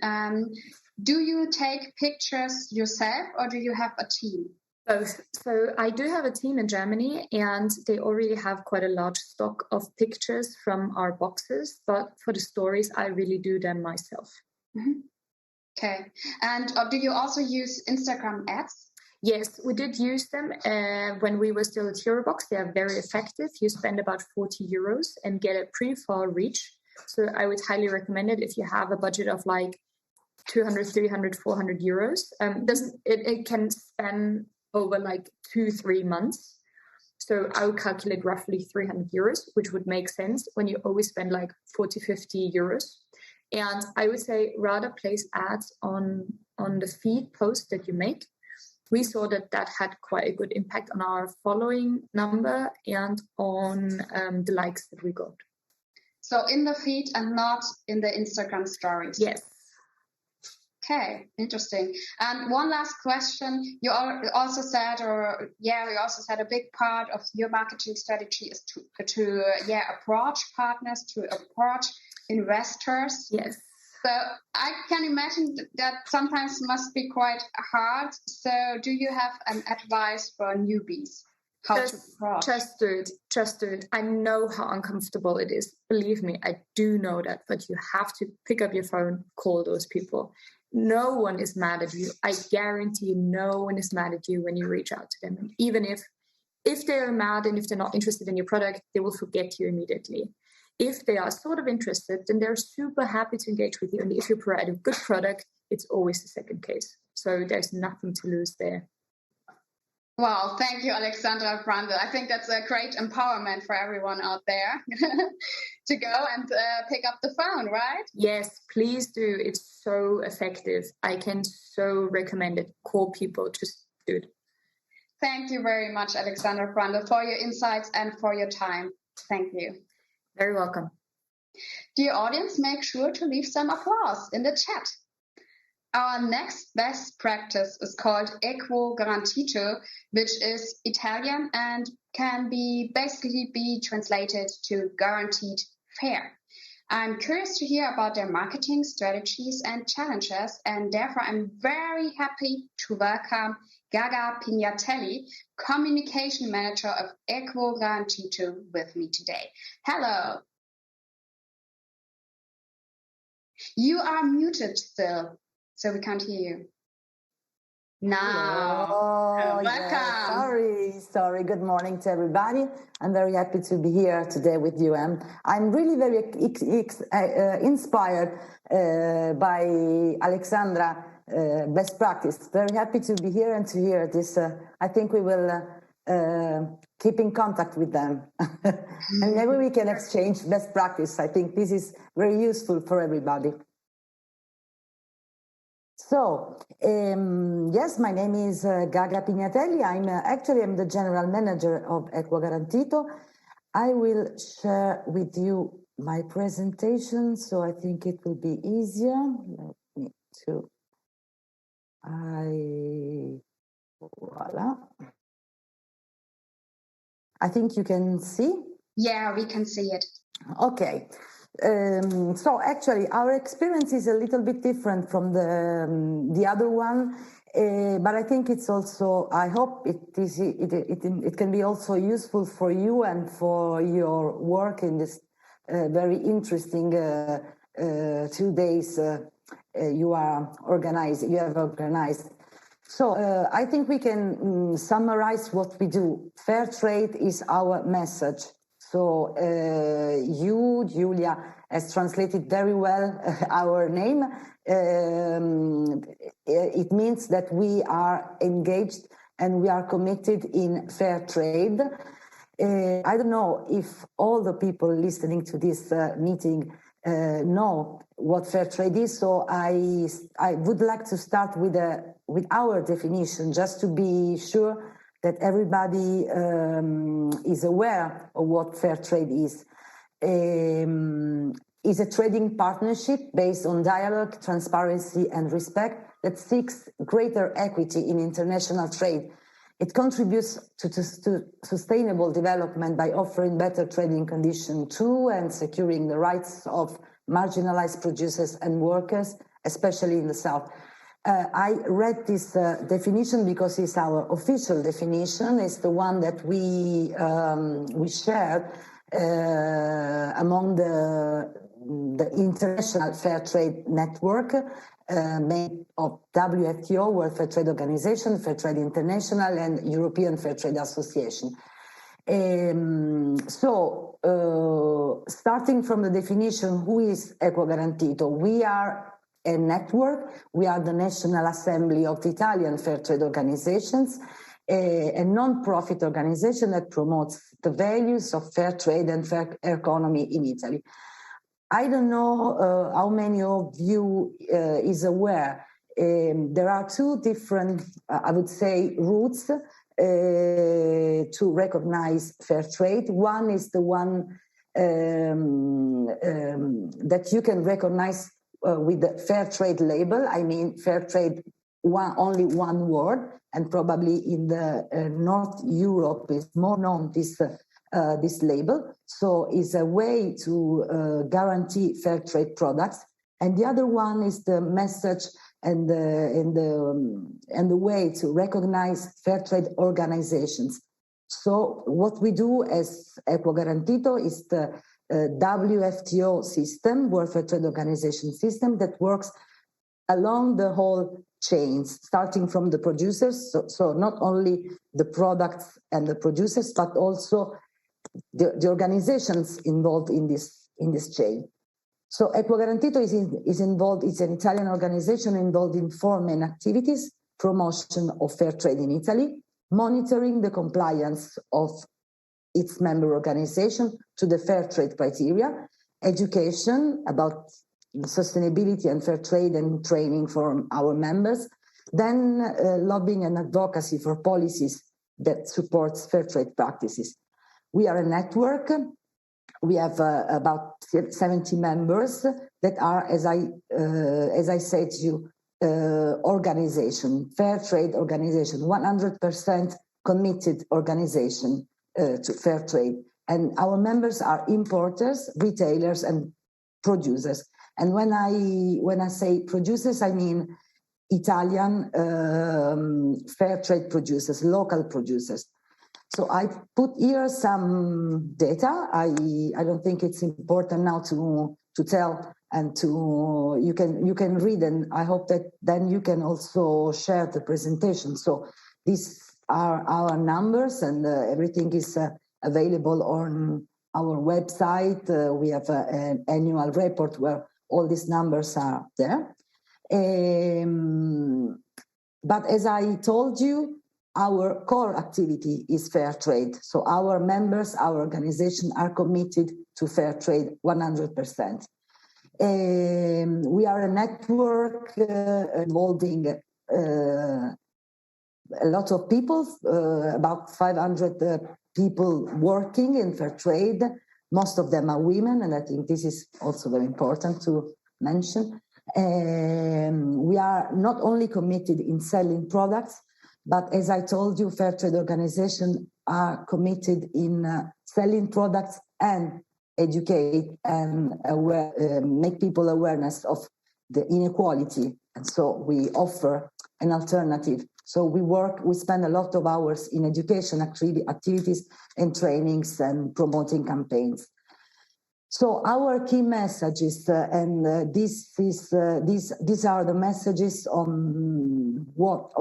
Do you take pictures yourself or do you have a team? Both. So I do have a team in Germany, and they already have quite a large stock of pictures from our boxes. But for the stories, I really do them myself. Mm-hmm. Okay. And do you also use Instagram ads? Yes, we did use them when we were still at Eurobox. They are very effective. You spend about 40 euros and get a pretty far reach. So I would highly recommend it if you have a budget of like 200, 300, 400 euros. It can span over like 2-3 months. So I would calculate roughly 300 euros, which would make sense when you always spend like 40, 50 euros. And I would say rather place ads on the feed post that you make. We saw that had quite a good impact on our following number and on the likes that we got. So in the feed and not in the Instagram stories? Yes. Okay, interesting. And one last question. You also said a big part of your marketing strategy is to approach partners, to approach investors. Yes. So I can imagine that sometimes must be quite hard. So do you have an advice for newbies? How to approach? Just do it. I know how uncomfortable it is. Believe me, I do know that. But you have to pick up your phone, call those people. No one is mad at you. I guarantee no one is mad at you when you reach out to them. And even if they're mad and if they're not interested in your product, they will forget you immediately. If they are sort of interested, then they're super happy to engage with you. And if you provide a good product, it's always the second case. So there's nothing to lose there. Wow, thank you, Alexandra Brandl. I think that's a great empowerment for everyone out there to go and pick up the phone, right? Yes, please do. It's so effective. I can so recommend it. Call people. Just food. Thank you very much, Alexandra Brandl, for your insights and for your time. Thank you. Very welcome. Dear audience, make sure to leave some applause in the chat. Our next best practice is called EQUO Garantito, which is Italian and can basically be translated to guaranteed fair. I'm curious to hear about their marketing strategies and challenges, and therefore I'm very happy to welcome Gaga Pignatelli, Communication Manager of EQUO Garantito, with me today. Hello. You are muted still, so we can't hear you. Now, welcome. Yeah, sorry. Good morning to everybody. I'm very happy to be here today with you. I'm really very inspired by Alexandra best practice. Very happy to be here and to hear this. I think we will keep in contact with them. And maybe we can exchange best practice. I think this is very useful for everybody. So, yes, my name is Gaga Pignatelli. I'm the general manager of EQUO Garantito. I will share with you my presentation, so I think it will be easier. Voila. I think you can see? Yeah, we can see it. Okay. So actually, our experience is a little bit different from the other one, but I think it's also. I hope it can be also useful for you and for your work in this very interesting 2 days you have organized. So I think we can summarize what we do. Fair trade is our message. So you, Julia, has translated very well our name. It means that we are engaged and we are committed in fair trade. I don't know if all the people listening to this meeting know what fair trade is, so I would like to start with our definition, just to be sure that everybody is aware of what fair trade is. Is a trading partnership based on dialogue, transparency, and respect that seeks greater equity in international trade. It contributes to sustainable development by offering better trading conditions to and securing the rights of marginalized producers and workers, especially in the South. I read this definition because it's our official definition. It's the one that we shared among the International Fair Trade Network made of WTO, World Fair Trade Organization, Fair Trade International, and European Fair Trade Association. Starting from the definition, who is EQUO Garantito? We are a network. We are the National Assembly of the Italian Fair Trade Organizations, a non-profit organization that promotes the values of fair trade and fair economy in Italy. I don't know how many of you is aware. There are two different, I would say, routes to recognize fair trade. One is the one that you can recognize with the fair trade label. I mean, fair trade, only one word, and probably in the North Europe is more known this label. So it's a way to guarantee fair trade products. And the other one is the message and the way to recognize fair trade organizations. So what we do as EQUO Garantito is the WFTO system, World Fair Trade Organization system, that works along the whole chains, starting from the producers. So not only the products and the producers, but also the organizations involved in this chain. So EQUO Garantito is involved. It's an Italian organization involved in 4 main activities: promotion of fair trade in Italy, monitoring the compliance of its member organization to the fair trade criteria, education about sustainability and fair trade and training for our members, then lobbying and advocacy for policies that supports fair trade practices. We are a network. We have about 70 members that are, as I said to you, organization, fair trade organization, 100% committed organization to fair trade. And our members are importers, retailers, and producers. And when I say producers, I mean Italian fair trade producers, local producers. So I put here some data. I don't think it's important now to tell and you can read, and I hope that then you can also share the presentation. So these are our numbers, and everything is available on our website. We have an annual report where all these numbers are there. But as I told you, our core activity is fair trade. So our members, our organization are committed to fair trade 100%. We are a network involving a lot of people, about 500 people working in fair trade. Most of them are women, and I think this is also very important to mention. We are not only committed in selling products, but as I told you, fair trade organizations are committed in selling products and educate and make people awareness of the inequality. And so we offer an alternative. So we spend a lot of hours in education activities and trainings and promoting campaigns. So our key messages, and these are the messages on what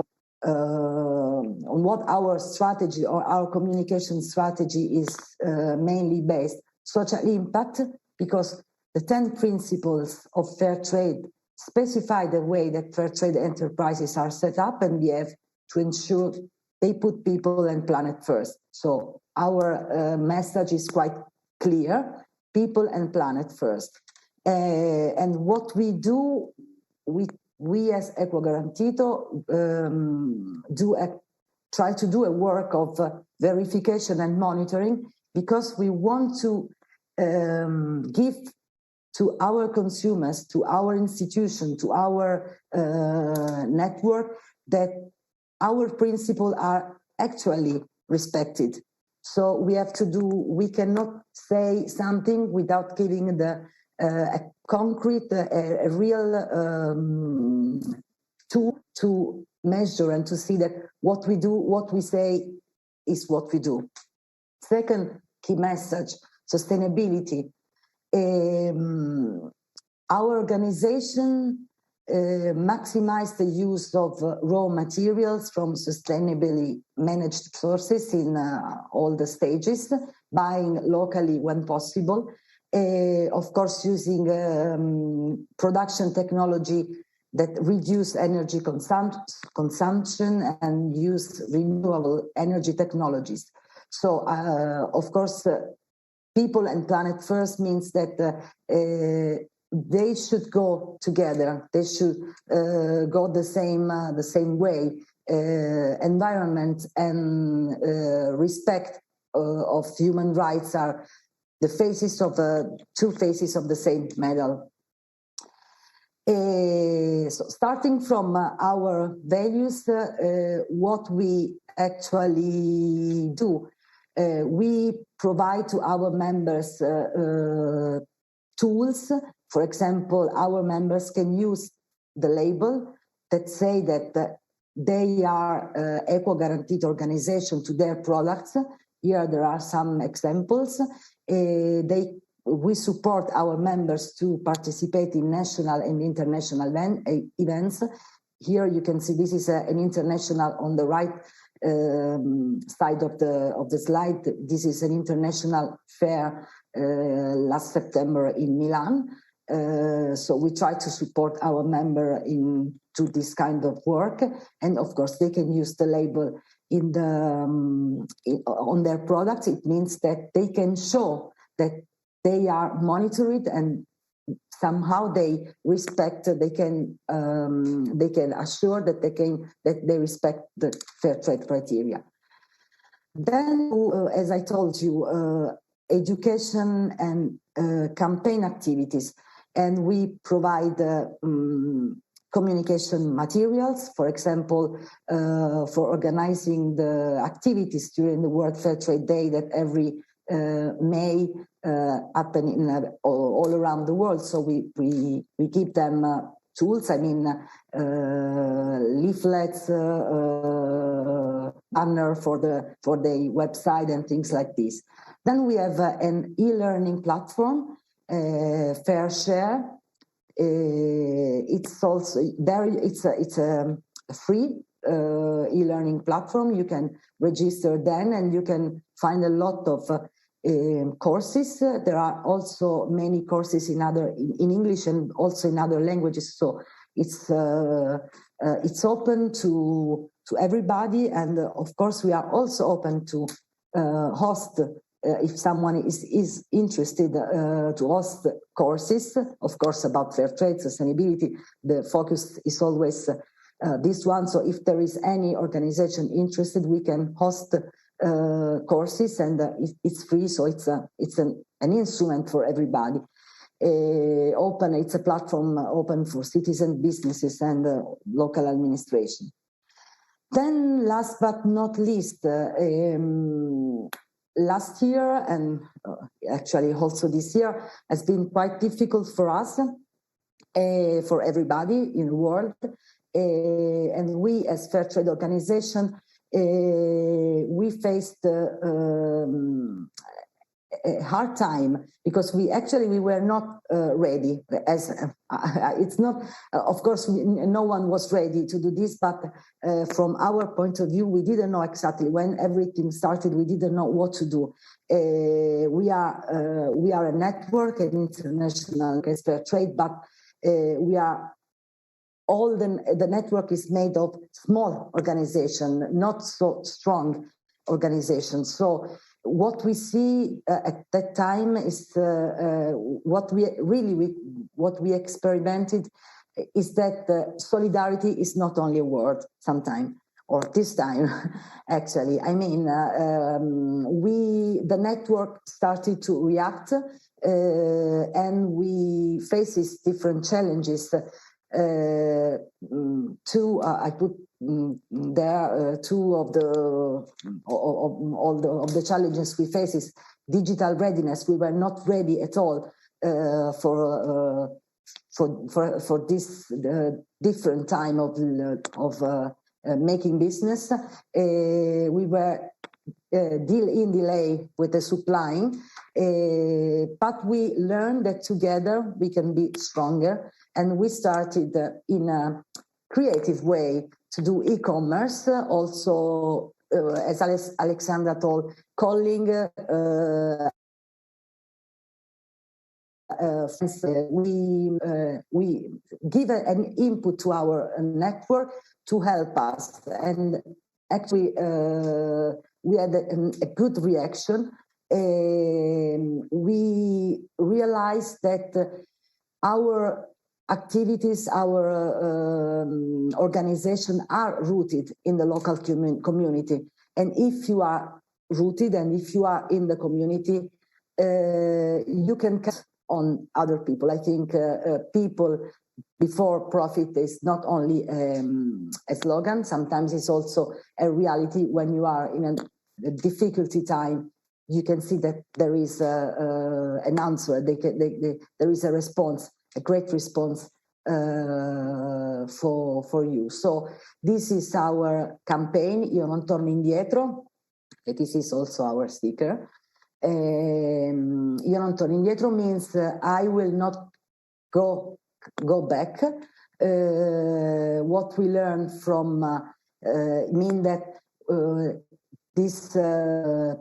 our strategy or our communication strategy is mainly based. Social impact, because the 10 principles of fair trade specify the way that fair trade enterprises are set up, and we have to ensure they put people and planet first. So our message is quite clear: people and planet first. And what we do, we as Equo Garantito try to do a work of verification and monitoring, because we want to give to our consumers, to our institution, to our network, that our principles are actually respected. So we cannot say something without giving a concrete, a real tool to measure and to see that what we do, what we say is what we do. Second key message, sustainability. Our organization maximize the use of raw materials from sustainably managed sources in all the stages, buying locally when possible, of course using production technology that reduce energy consumption and use renewable energy technologies. So of course people and planet first means that they should go together. They should go the same way. Environment and respect of human rights are the faces of two faces of the same medal. So starting from our values, what we actually do, we provide to our members tools. For example, our members can use the label that say that they are Equo Garantito organization to their products. Here there are some examples. We support our members to participate in national and international events. Here you can see this is an international on the right side of the slide. This is an international fair last September in Milan. So we try to support our member to this kind of work, and of course they can use the label on their products. It means that they can show that they are monitored and somehow they respect, they can assure that they respect the fair trade criteria. Then, as I told you, education and campaign activities, and we provide communication materials, for example, for organizing the activities during the World Fair Trade Day that every May happen all around the world. So we give them tools, I mean, leaflets, banner for the website and things like this. Then we have an e-learning platform, FairShare. It's also it's a free e-learning platform. You can register then, and you can find a lot of courses. There are also many courses in English and also in other languages. So it's open to everybody, and of course we are also open to host. If someone is interested to host courses, of course, about fair trade, sustainability, the focus is always this one. So if there is any organization interested, we can host courses, and it's free. So it's an instrument for everybody. It's a platform open for citizen businesses and local administration. Then, last but not least, last year, and actually also this year, has been quite difficult for us, for everybody in the world. And we, as Fair Trade Organization, we faced a hard time because we were not ready. As it's not, of course, no one was ready to do this. But from our point of view, we didn't know exactly when everything started. We didn't know what to do. We are a network, an international fair trade, but we are. All the network is made of small organizations, not so strong organizations. So what we see at that time is what we experimented is that solidarity is not only a word sometimes, or this time actually. I mean, the network started to react, and we face these different challenges. I put there two of the challenges we face is digital readiness. We were not ready at all for this different time of making business. We were delay with the supplying, but we learned that together we can be stronger. And we started in a creative way to do e-commerce, also, as Alexandra told, calling we give an input to our network to help us. And actually, we had a good reaction. We realized that our activities, our organization are rooted in the local community. And if you are rooted and if you are in the community, you can count on other people. I think people before profit is not only a slogan, sometimes it's also a reality. When you are in a difficulty time, you can see that there is an answer, there is a response, a great response for you. So this is our campaign, Io non torno indietro. This is also our sticker. Io non torno indietro means I will not go back. What we learn from mean that this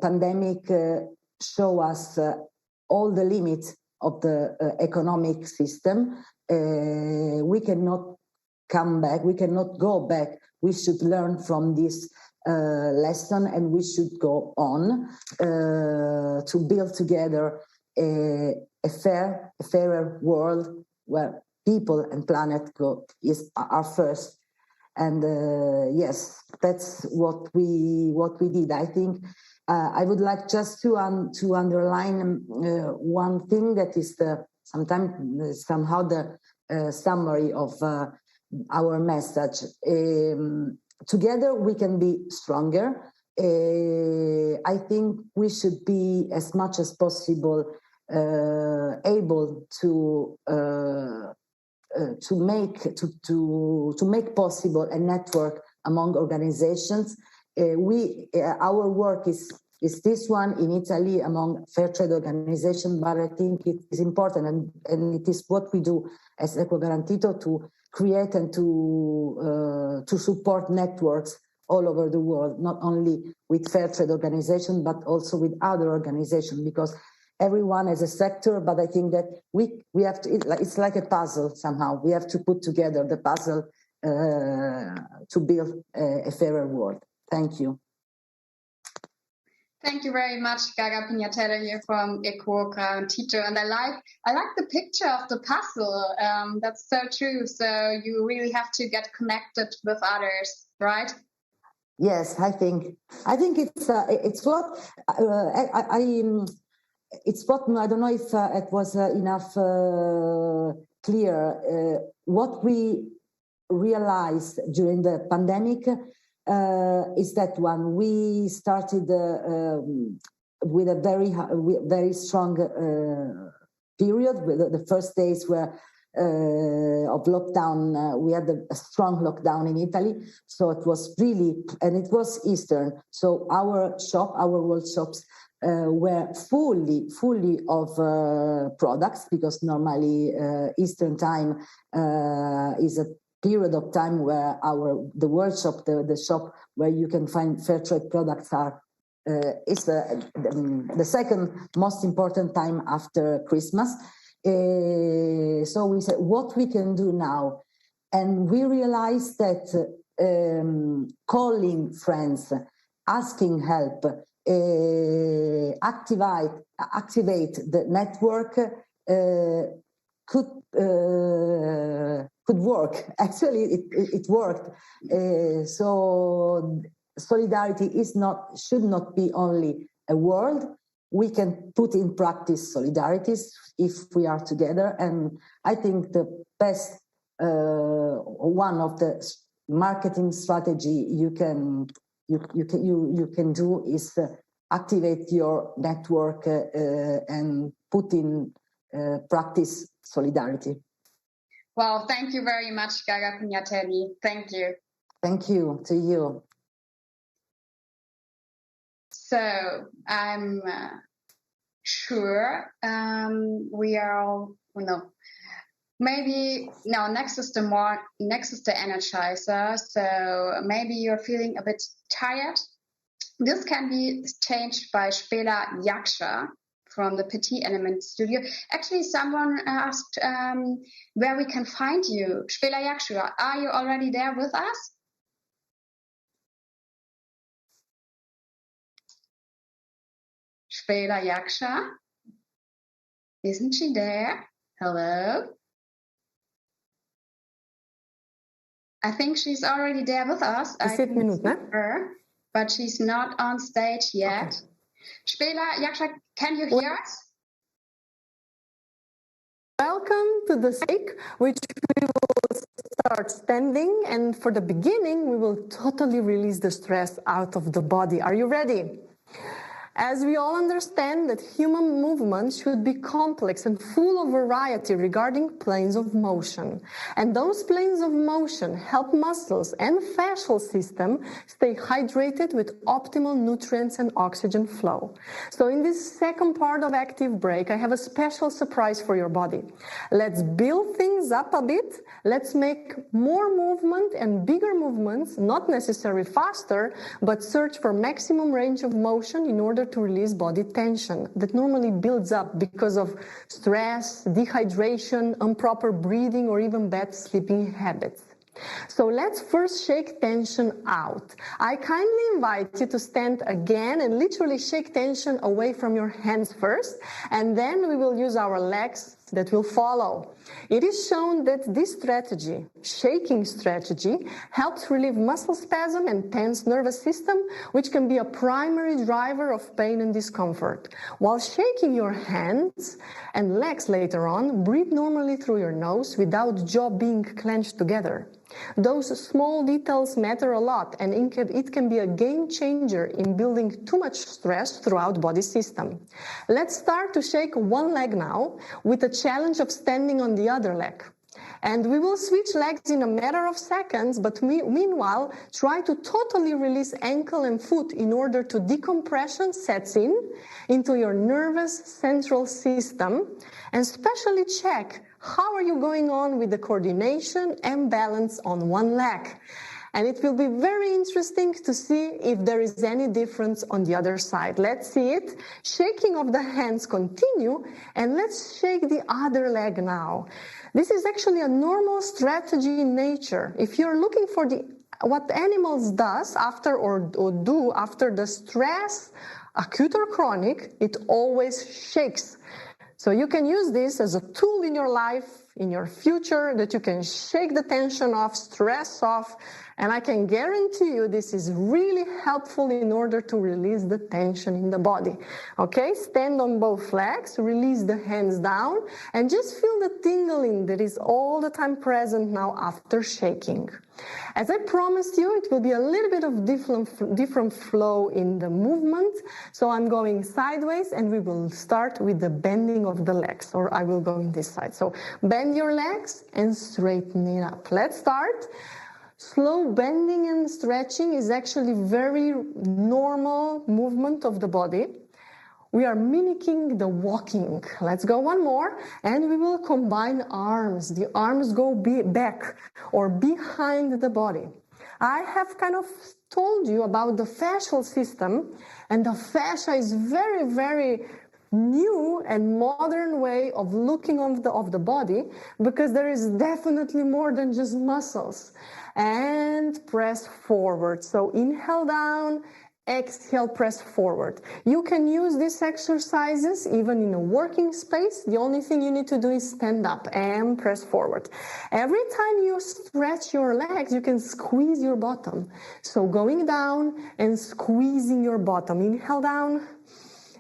pandemic show us all the limits of the economic system. We cannot come back. We cannot go back. We should learn from this lesson, and we should go on to build together a fairer world where people and planet are first. And yes, that's what we did. I think I would like just to underline one thing that is somehow the summary of our message. Together we can be stronger. I think we should be as much as possible able to make possible a network among organizations. Our work is this one in Italy among fair trade organizations, but I think it is important and it is what we do as Equo Garantito to create and to support networks all over the world, not only with fair trade organizations, but also with other organizations, because everyone has a sector, but I think that we have to, it's like a puzzle somehow. We have to put together the puzzle to build a fairer world. Thank you. Thank you very much, Gaga Pignatella here from Equo Garantito. And I like the picture of the puzzle. That's so true. So you really have to get connected with others, right? Yes, I think it's what it's what I don't know if it was enough clear. What we realized during the pandemic is that one, we started with a very strong period. The first days were of lockdown. We had a strong lockdown in Italy, so it was really, and it was Eastern. So our world shops were fully of products, because normally Eastern time is a period of time where the world shop, the shop where you can find fair trade products is the second most important time after Christmas. So we said, what we can do now? And we realized that calling friends, asking help, activate the network could work. Actually, it worked. So solidarity should not be only a word. We can put in practice solidarities if we are together. And I think the best one of the marketing strategy you can do is activate your network and put in practice solidarity. Well, thank you very much, Gaga Pignatelli. Thank you. Thank you to you. So I'm sure we are all, next is the energizer. So maybe you're feeling a bit tired. This can be changed by Spela Yaksha from the Petit Element Studio. Actually, someone asked where we can find you. Spela Yaksha, are you already there with us? Spela Yaksha, isn't she there? Hello? I think she's already there with us. I can see her, but she's not on stage yet. Okay. Spela Yaksha, can you hear us? Welcome to the stake, which we will start standing, and for the beginning, we will totally release the stress out of the body. Are you ready? As we all understand that human movement should be complex and full of variety regarding planes of motion. And those planes of motion help muscles and fascial system stay hydrated with optimal nutrients and oxygen flow. So in this second part of Active Break, I have a special surprise for your body. Let's build things up a bit. Let's make more movement and bigger movements, not necessarily faster, but search for maximum range of motion in order to release body tension that normally builds up because of stress, dehydration, improper breathing, or even bad sleeping habits. So let's first shake tension out. I kindly invite you to stand again and literally shake tension away from your hands first, and then we will use our legs that will follow. It is shown that this strategy, shaking strategy, helps relieve muscle spasm and tense nervous system, which can be a primary driver of pain and discomfort. While shaking your hands and legs later on, breathe normally through your nose without jaw being clenched together. Those small details matter a lot, and it can be a game changer in building too much stress throughout body system. Let's start to shake one leg now with the challenge of standing on the other leg. And we will switch legs in a matter of seconds, but meanwhile, try to totally release ankle and foot in order to decompression sets into your nervous central system, and especially check how are you going on with the coordination and balance on one leg. And it will be very interesting to see if there is any difference on the other side. Let's see it. Shaking of the hands continue, and let's shake the other leg now. This is actually a normal strategy in nature. If you're looking for what animals does after or do after the stress, acute or chronic, it always shakes. So you can use this as a tool in your life, in your future, that you can shake the tension off, stress off, and I can guarantee you this is really helpful in order to release the tension in the body. Okay, stand on both legs, release the hands down, and just feel the tingling that is all the time present now after shaking. As I promised you, it will be a little bit of different flow in the movement. So I'm going sideways, and we will start with the bending of the legs, or I will go in this side. So bend your legs and straighten it up. Let's start. Slow bending and stretching is actually very normal movement of the body. We are mimicking the walking. Let's go one more, and we will combine arms. The arms go back or behind the body. I have kind of told you about the fascial system, and the fascia is very, very new and modern way of looking of the body, because there is definitely more than just muscles. And press forward. So inhale down, exhale, press forward. You can use these exercises even in a working space. The only thing you need to do is stand up and press forward. Every time you stretch your legs, you can squeeze your bottom. So going down and squeezing your bottom. Inhale down.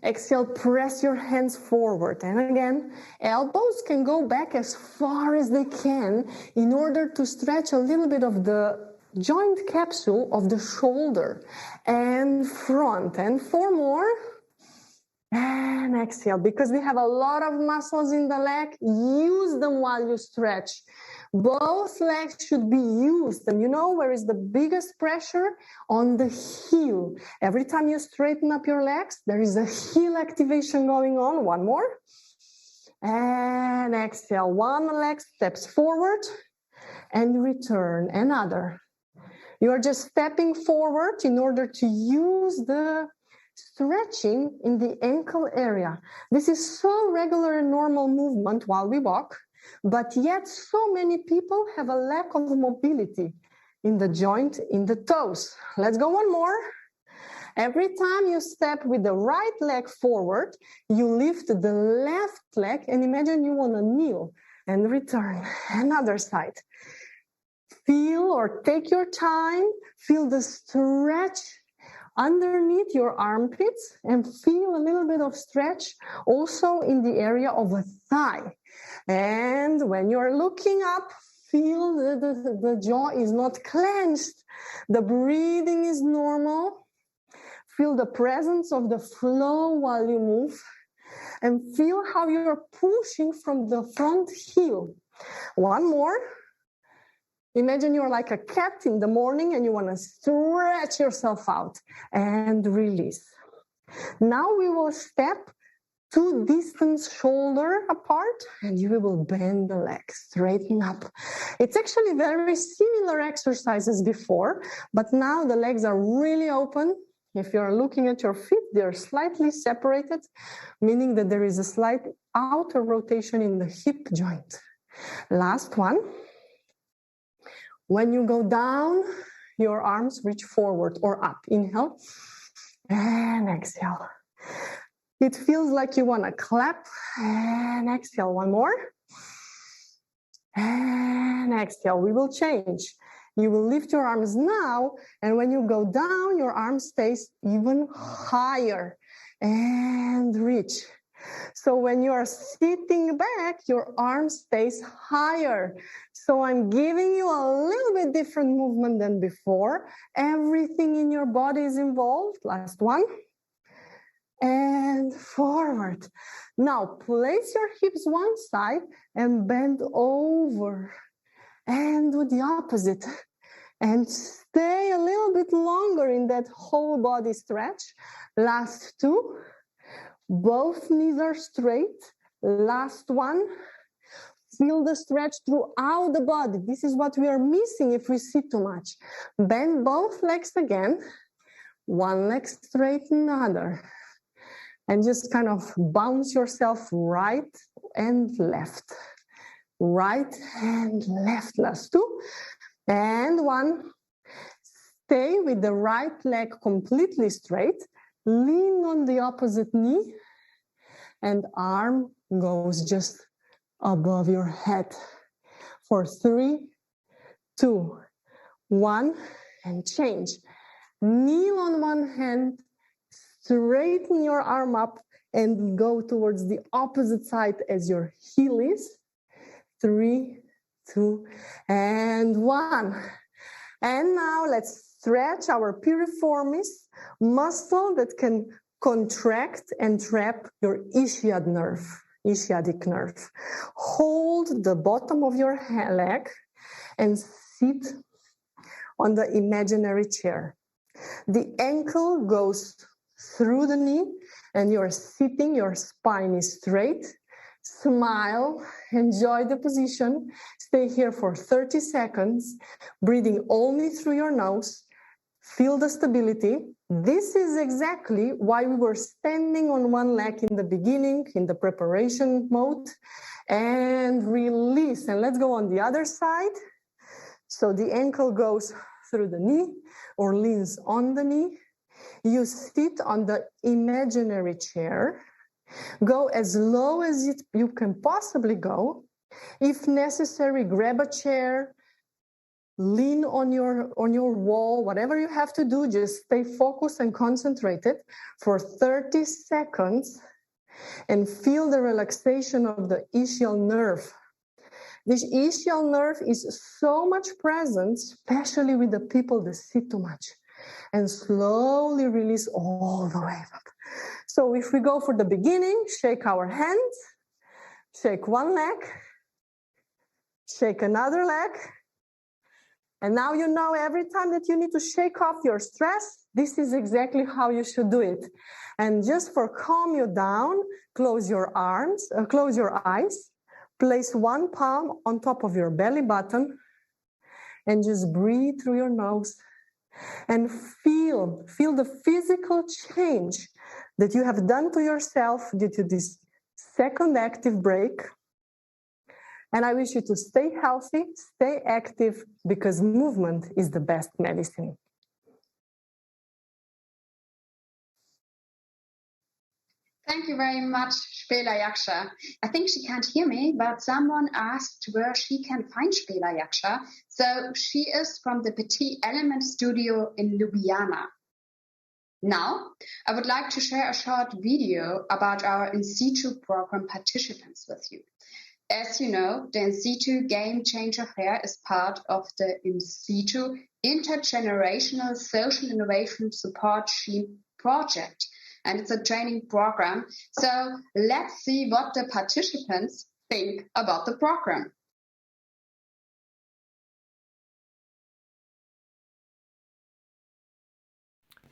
Exhale, press your hands forward. And again, elbows can go back as far as they can in order to stretch a little bit of the joint capsule of the shoulder and front. And 4 more. And exhale, because we have a lot of muscles in the leg. Use them while you stretch. Both legs should be used. And you know where is the biggest pressure? On the heel. Every time you straighten up your legs, there is a heel activation going on. 1 more. And exhale. 1 leg steps forward and return. Another. You are just stepping forward in order to use the stretching in the ankle area. This is so regular and normal movement while we walk. But yet so many people have a lack of mobility in the joint, in the toes. Let's go 1 more. Every time you step with the right leg forward, you lift the left leg and imagine you want to kneel and return. Another side. Feel or take your time, feel the stretch underneath your armpits and feel a little bit of stretch also in the area of a thigh. And when you're looking up, feel the jaw is not clenched. The breathing is normal. Feel the presence of the flow while you move. And feel how you're pushing from the front heel. 1 more. Imagine you're like a cat in the morning and you want to stretch yourself out and release. Now we will step 2 distance shoulder apart and you will bend the legs, straighten up. It's actually very similar exercises before, but now the legs are really open. If you're looking at your feet, they're slightly separated, meaning that there is a slight outer rotation in the hip joint. Last one. When you go down, your arms reach forward or up. Inhale and exhale. It feels like you want to clap and exhale. One more. And exhale. We will change. You will lift your arms now, and when you go down, your arm stays even higher and reach. So when you are sitting back, your arm stays higher. So I'm giving you a little bit different movement than before. Everything in your body is involved. Last one. And forward. Now place your hips one side and bend over. And do the opposite. And stay a little bit longer in that whole body stretch. Last two. Both knees are straight. Last one. Feel the stretch throughout the body. This is what we are missing if we sit too much. Bend both legs again. One leg straight, another. And just kind of bounce yourself right and left. Right and left. Last two. And one. Stay with the right leg completely straight. Lean on the opposite knee. And arm goes just above your head. For 3, 2, 1. And change. Kneel on one hand. Straighten your arm up and go towards the opposite side as your heel is. 3, 2, and 1. And now let's stretch our piriformis muscle that can contract and trap your ischiadic nerve. Hold the bottom of your leg and sit on the imaginary chair. The ankle goes through the knee and you're sitting, your spine is straight. Smile, enjoy the position. Stay here for 30 seconds, breathing only through your nose. Feel the stability. This is exactly why we were standing on one leg in the beginning, in the preparation mode. And release. And let's go on the other side. So the ankle goes through the knee or leans on the knee. You sit on the imaginary chair. Go as low as you can possibly go. If necessary, grab a chair, lean on your wall, whatever you have to do, just stay focused and concentrated for 30 seconds and feel the relaxation of the ischial nerve. This ischial nerve is so much present, especially with the people that sit too much. And slowly release all the way up. So if we go for the beginning, shake our hands, shake one leg, shake another leg. And now you know every time that you need to shake off your stress, this is exactly how you should do it. And just for calm you down, close your eyes, place one palm on top of your belly button, and just breathe through your nose. And feel the physical change that you have done to yourself due to this second active break. And I wish you to stay healthy, stay active, because movement is the best medicine. Thank you very much, Spela Yaksha. I think she can't hear me, but someone asked where she can find Spela Yaksha. So she is from the Petit Element Studio in Ljubljana. Now, I would like to share a short video about our In Situ program participants with you. As you know, the In Situ Game Changer Fair is part of the In Situ Intergenerational Social Innovation Support Team Project. And it's a training program. So let's see what the participants think about the program.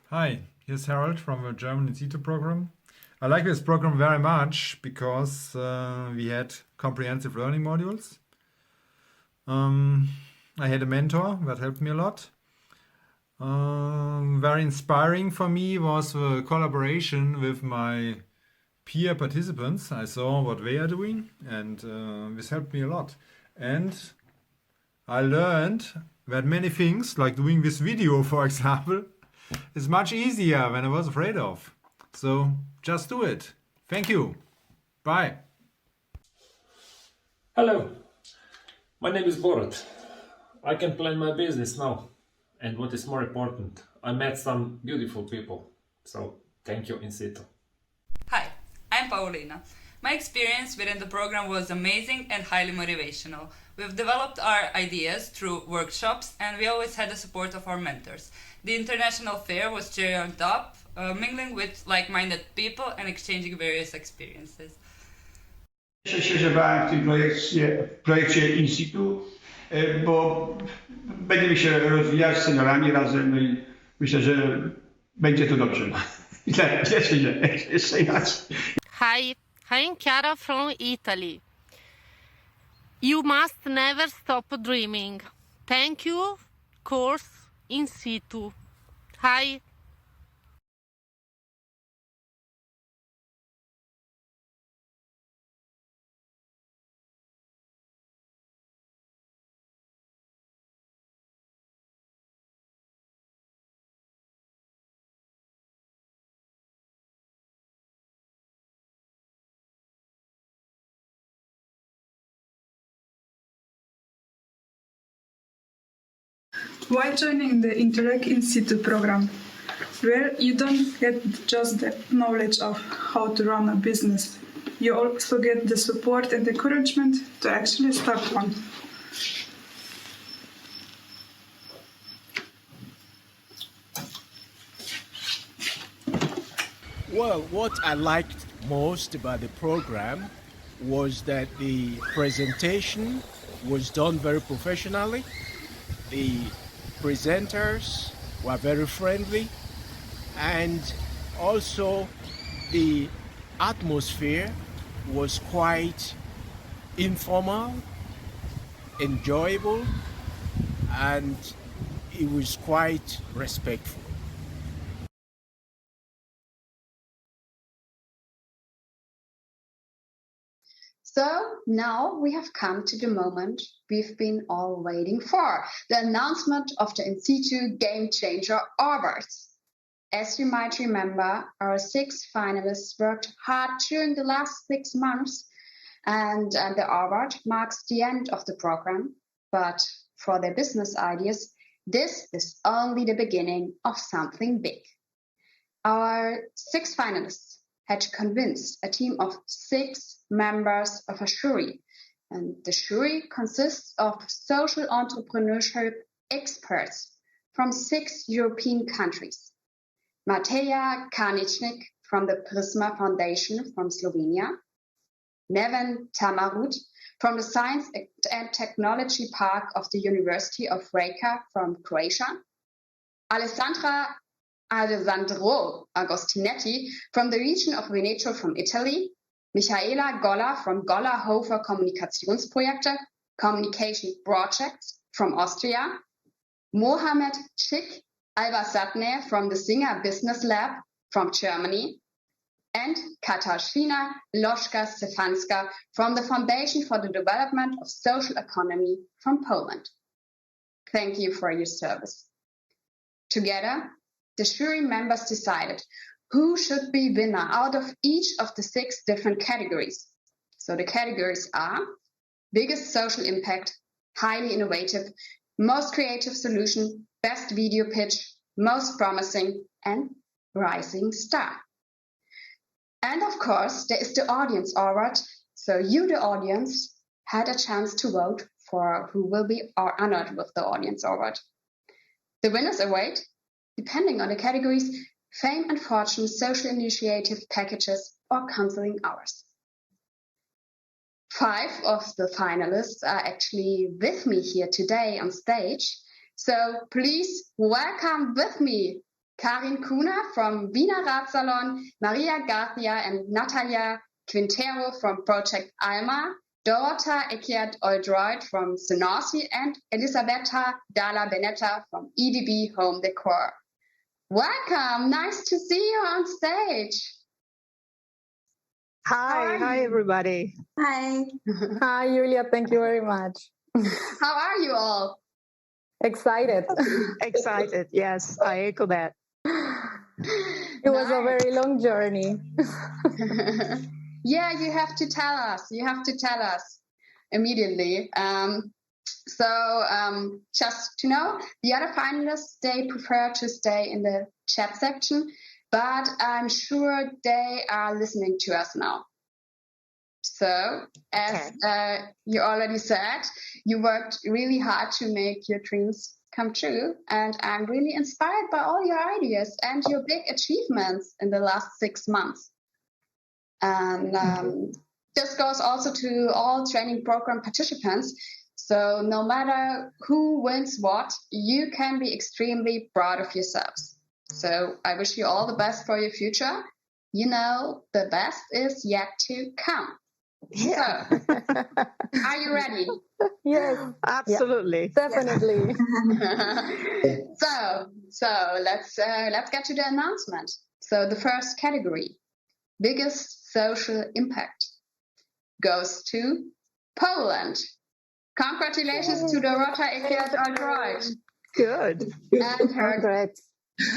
Hi, here's Harold from the German In Situ program. I like this program very much because we had comprehensive learning modules. I had a mentor that helped me a lot. Very inspiring for me was the collaboration with my peer participants. I saw what they are doing, and this helped me a lot. And I learned that many things, like doing this video, for example, is much easier than I was afraid of. So just do it. Thank you. Bye. Hello, my name is Borat. I can plan my business now. And what is more important, I met some beautiful people. So thank you, in situ. Hi, I'm Paulina. My experience within the program was amazing and highly motivational. We've developed our ideas through workshops and we always had the support of our mentors. The international fair was cherry on top, mingling with like-minded people and exchanging various experiences. Cieszę się, że brałem w tym projekcie in situ, bo będziemy się rozwijać z seniorami razem, no i myślę, że będzie to dobrze. Jeszcze inaczej. Hi, I'm Chiara from Italy. You must never stop dreaming. Thank you, course in situ. Hi. Why joining the Interreg in situ program? Well, you don't get just the knowledge of how to run a business. You also get the support and encouragement to actually start one. Well, what I liked most about the program was that the presentation was done very professionally. The presenters were very friendly, and also the atmosphere was quite informal, enjoyable, and it was quite respectful. So now we have come to the moment we've been all waiting for, the announcement of the in situ Game Changer Awards. As you might remember, our 6 finalists worked hard during the last 6 months, and the award marks the end of the program. But for their business ideas, this is only the beginning of something big. Our 6 finalists had convinced a team of 6 members of a jury. And the jury consists of social entrepreneurship experts from 6 European countries. Mateja Karničnik from the Prisma Foundation from Slovenia, Neven Tamarut from the Science and Technology Park of the University of Rijeka from Croatia, Alessandro Agostinetti from the region of Veneto from Italy, Michaela Goller from Goller-Hofer Kommunikationsprojekte, Communication Projects from Austria, Mohamed Chik Albasatne from the Singer Business Lab from Germany, and Katarzyna Loszka-Stefanska from the Foundation for the Development of Social Economy from Poland. Thank you for your service. Together, the jury members decided who should be winner out of each of the 6 different categories. So the categories are biggest social impact, highly innovative, most creative solution, best video pitch, most promising, and rising star. And of course, there is the audience award. So you, the audience, had a chance to vote for who will be honored with the audience award. The winners await, depending on the categories, fame and fortune, social initiative packages, or counseling hours. 5 of the finalists are actually with me here today on stage. So please welcome with me Karin Kuna from Wiener Radsalon, Maria Garcia and Natalia Quintero from Project Alma, Dorota Eckert-Oldroyd from Synossi, and Elisabetta Dalla Benetta from EDB Home Decor. Welcome, nice to see you on stage. Hi everybody. Hi. Hi Julia, thank you very much. How are you all? Excited. Excited. Yes, I echo that. It was a very long journey. Yeah, you have to tell us. You have to tell us immediately. Just to know, the other finalists, they prefer to stay in the chat section, but I'm sure they are listening to us now. So, as you already said, you worked really hard to make your dreams come true, and I'm really inspired by all your ideas and your big achievements in the last 6 months. And this goes also to all training program participants. So no matter who wins what, you can be extremely proud of yourselves. So I wish you all the best for your future. You know, the best is yet to come. Yeah. So, are you ready? Yes, absolutely. Yeah, definitely. So let's get to the announcement. So the first category, biggest social impact, goes to Poland. Congratulations to Dorota Eckert-Altroyd. Good. And her,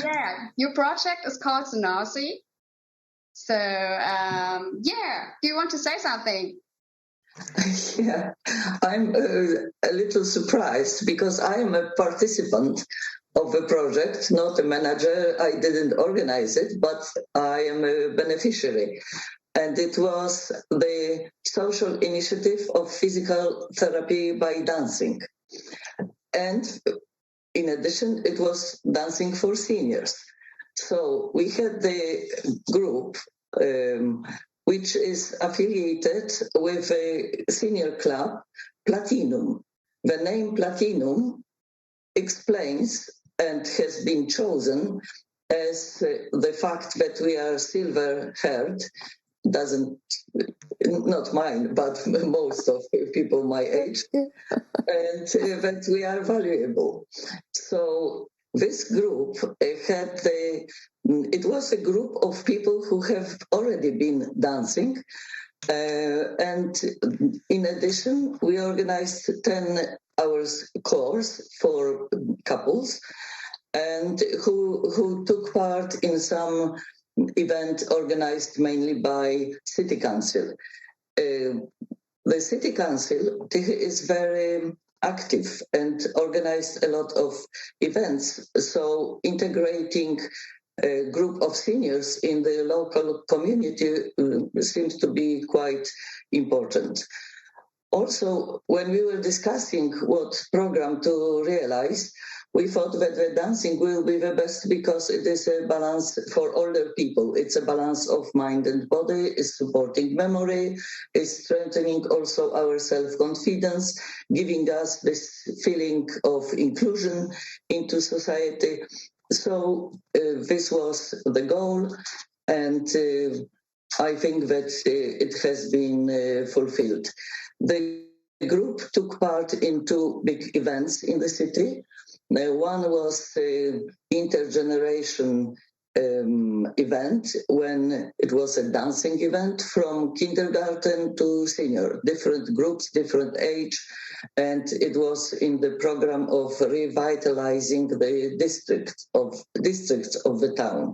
yeah, your project is called Synosy. So, do you want to say something? Yeah, I'm a little surprised because I am a participant of the project, not a manager. I didn't organize it, but I am a beneficiary. And it was the social initiative of physical therapy by dancing. And in addition, it was dancing for seniors. So we had the group, which is affiliated with a senior club, Platinum. The name Platinum explains and has been chosen as the fact that we are silver-haired, not mine, but most of people my age, and that we are valuable. So this group it was a group of people who have already been dancing. And in addition, we organized 10 hours course for couples and who took part in some event organized mainly by City Council. The City Council is very active and organized a lot of events. So integrating a group of seniors in the local community seems to be quite important. Also, when we were discussing what program to realize, we thought that the dancing will be the best because it is a balance for older people. It's a balance of mind and body, it's supporting memory, it's strengthening also our self-confidence, giving us this feeling of inclusion into society. So this was the goal, and I think that it has been fulfilled. The group took part in 2 big events in the city. One was intergeneration event, when it was a dancing event from kindergarten to senior, different groups, different age, and it was in the program of revitalizing the districts of the town.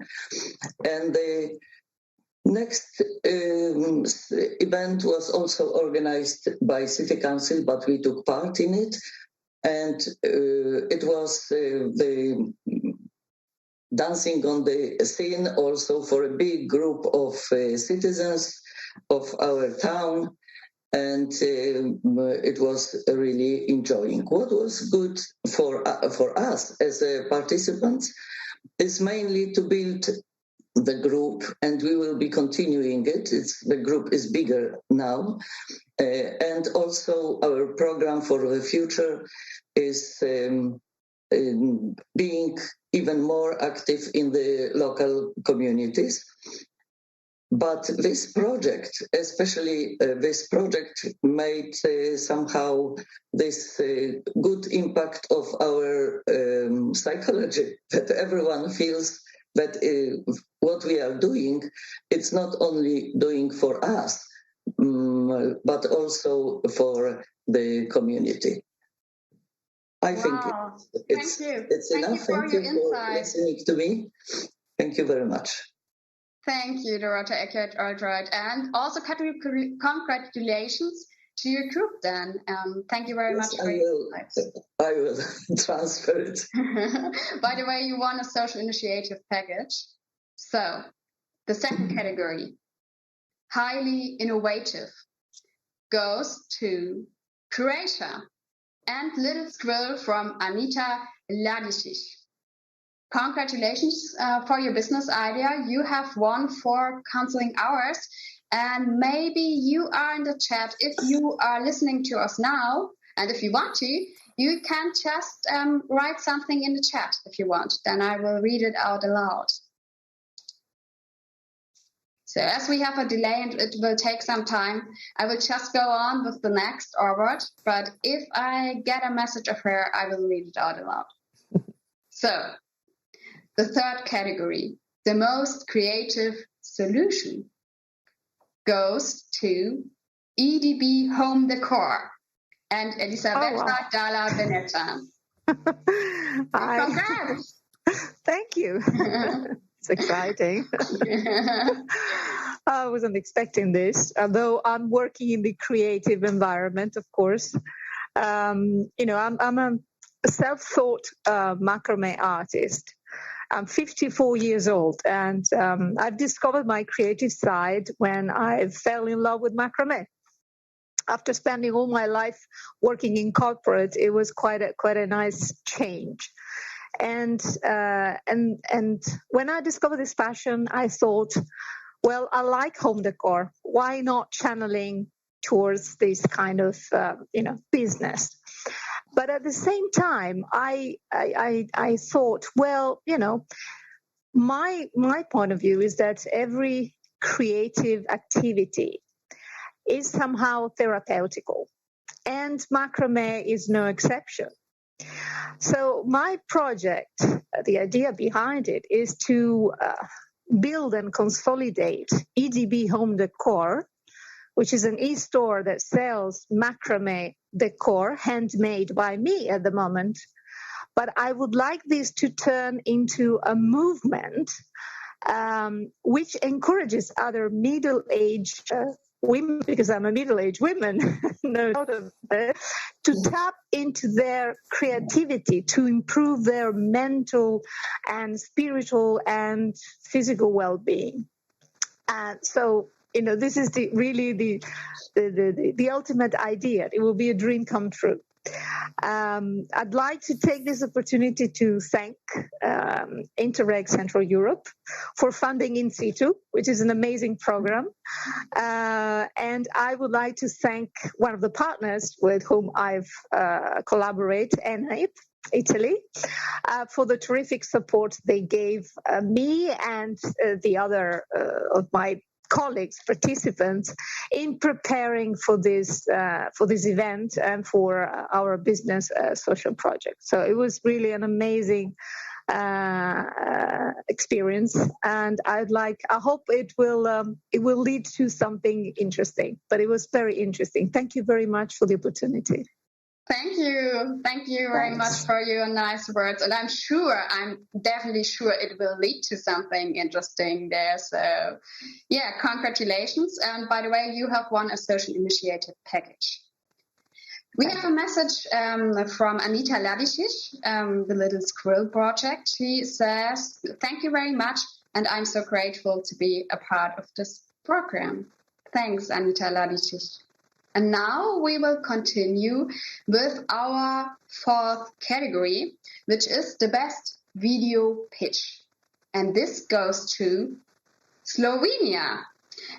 And the next event was also organized by City Council, but we took part in it. And it was the dancing on the scene also for a big group of citizens of our town. And it was really enjoying. What was good for us as participants is mainly to build the group, and we will be continuing it. The group is bigger now. And also our program for the future is being even more active in the local communities. But this project, especially this project, made somehow this good impact of our psychology, that everyone feels that what we are doing, it's not only doing for us, but also for the community. I think Wow. it's Thank you. it's Thank enough. you for Thank your you for insights. listening to me. Thank you very much. Thank you, Dorota Eckert, Altright. And also congratulations to your group then. Thank you very much for your insights. I will transfer it. By the way, you won a social initiative package. So, the second category, highly innovative, goes to Croatia and Little Squirrel from Anita Ladicic. Congratulations for your business idea. You have won 4 counseling hours, and maybe you are in the chat. If you are listening to us now, and if you want to, you can just write something in the chat if you want. Then I will read it out aloud. So as we have a delay and it will take some time, I will just go on with the next award. But if I get a message of her, I will read it out aloud. So, the third category, the most creative solution, goes to EDB Home Decor and Elisabetta Dalla Veneta. Congrats! Thank you. It's exciting. I wasn't expecting this, although I'm working in the creative environment, of course. I'm a self-taught macrame artist. I'm 54 years old, and I've discovered my creative side when I fell in love with macrame. After spending all my life working in corporate, it was quite a nice change. And when I discovered this passion, I thought, well, I like home decor. Why not channeling towards this kind of business? But at the same time, I thought, well, my point of view is that every creative activity is somehow therapeutical, and macrame is no exception. So my project, the idea behind it, is to build and consolidate EDB Home Decor, which is an e-store that sells macrame decor, handmade by me at the moment. But I would like this to turn into a movement which encourages other middle-aged women, because I'm a middle-aged woman, no doubt of it, to tap into their creativity, to improve their mental and spiritual and physical well-being. So, this is really the ultimate idea. It will be a dream come true. I'd like to take this opportunity to thank Interreg Central Europe for funding In Situ, which is an amazing program. And I would like to thank one of the partners with whom I've collaborated, ENAIP, Italy, for the terrific support they gave me and the other of my colleagues, participants, in preparing for this event and for our business social project. So it was really an amazing experience, and I hope it will lead to something interesting. But it was very interesting. Thank you very much for the opportunity. Thank you very much for your nice words, and I'm definitely sure it will lead to something interesting there. So yeah, congratulations. And by the way, you have won a social initiative package. We have a message from Anita Ladicic, the Little Squirrel Project. She says, thank you very much, and I'm so grateful to be a part of this program. Thanks, Anita Ladicic. And now we will continue with our fourth category, which is the best video pitch. And this goes to Slovenia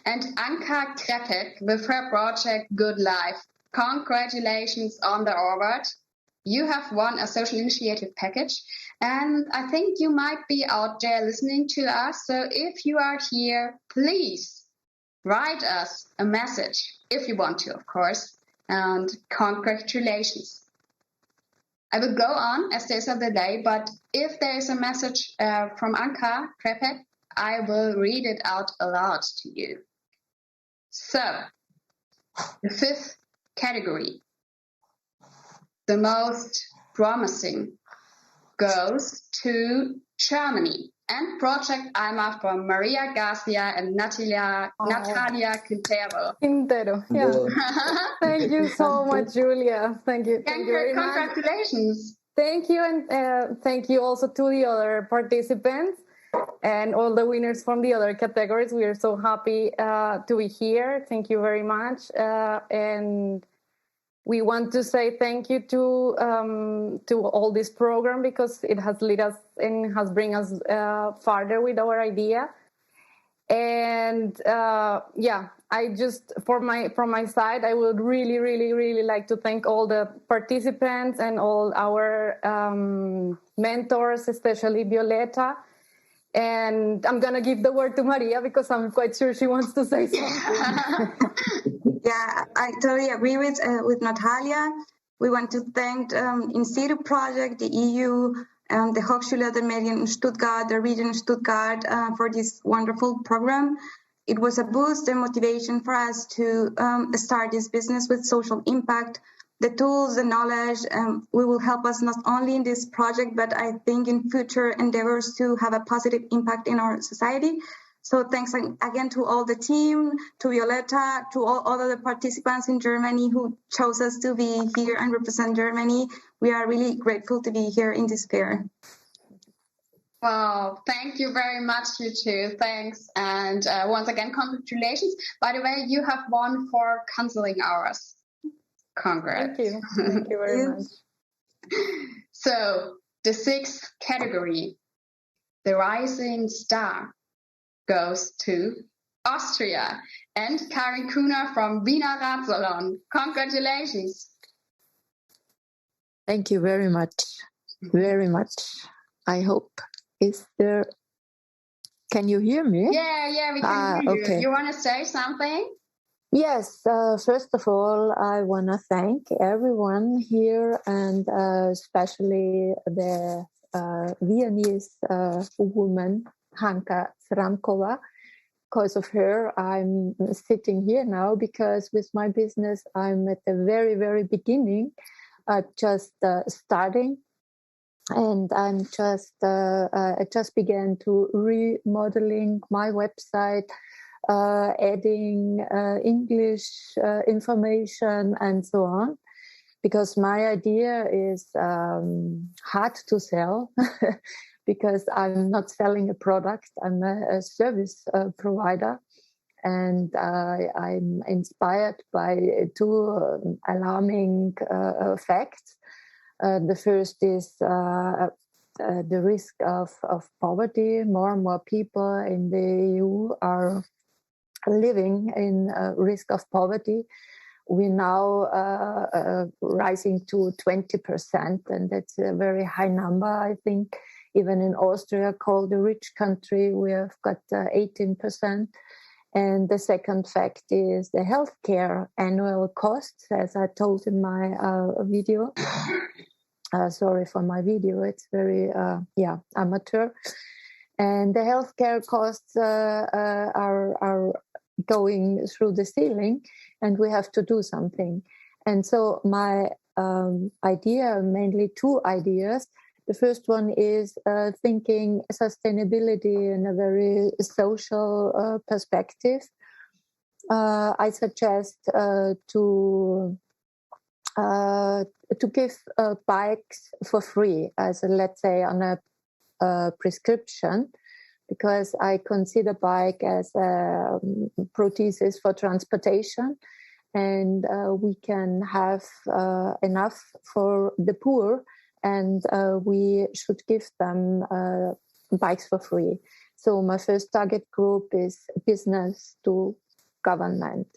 and Anka Krepek with her project Good Life. Congratulations on the award. You have won a social initiative package, and I think you might be out there listening to us. So if you are here, please write us a message, if you want to, of course, and congratulations. I will go on as there's a delay, but if there is a message from Anka Krepek, I will read it out aloud to you. So, the fifth category, the most promising goes to Germany. And Project Alma from Maria Garcia and Natalia Quintero. Yeah. Thank you so much, Julia. Thank you. Thank you very much. Congratulations. Thank you, and thank you also to the other participants and all the winners from the other categories. We are so happy to be here. Thank you very much. And we want to say thank you to all this program, because it has led us and has bring us farther with our idea. And I just from my side, I would really like to thank all the participants and all our mentors, especially Violeta. And I'm gonna give the word to Maria, because I'm quite sure she wants to say something. Yeah, I totally agree with Natalia. We want to thank SITU Project, the EU, the Hochschule der Medien in Stuttgart, the region Stuttgart, for this wonderful program. It was a boost and motivation for us to start this business with social impact. The tools, the knowledge, we will help us not only in this project, but I think in future endeavors to have a positive impact in our society. So thanks again to all the team, to Violeta, to all other participants in Germany who chose us to be here and represent Germany. We are really grateful to be here in this fair. Well, thank you very much, you two. Thanks. And once again, congratulations. By the way, you have won 4 counseling hours. Congrats. Thank you. Thank you very much. So the 6th category, the rising star, goes to Austria and Karin Kuhner from Wiener Radsalon. Congratulations. Thank you very much. Very much. I hope. Is there... Can you hear me? Yeah, we can hear you. Okay. You want to say something? Yes, first of all, I want to thank everyone here, and especially the Viennese woman, Hanka Sramkova. Because of her, I'm sitting here now, because with my business, I'm at the very, very beginning, just starting. And I'm just, I just began to remodeling my website, adding English information and so on, because my idea is hard to sell because I'm not selling a product, I'm a service provider. And I'm inspired by 2 alarming facts. The first is the risk of poverty. More and more people in the EU are living in risk of poverty. We're now rising to 20%, and that's a very high number. I think even in Austria, called the rich country, we have got 18%. And the second fact is the healthcare annual costs, as I told in my video. Sorry for my video, it's very amateur. And the healthcare costs are going through the ceiling, and we have to do something. And so my idea, mainly 2 ideas. The first one is thinking sustainability in a very social perspective. I suggest to give bikes for free, as let's say on a prescription, because I consider bike as a prosthesis for transportation, and we can have enough for the poor, and we should give them bikes for free. So my first target group is business to government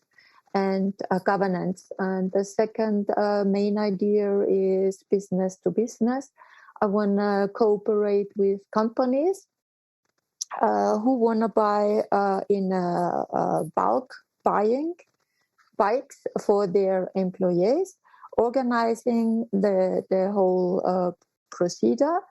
and governance. And the second main idea is business to business. I want to cooperate with companies who want to buy in bulk buying bikes for their employees, organizing the whole procedure,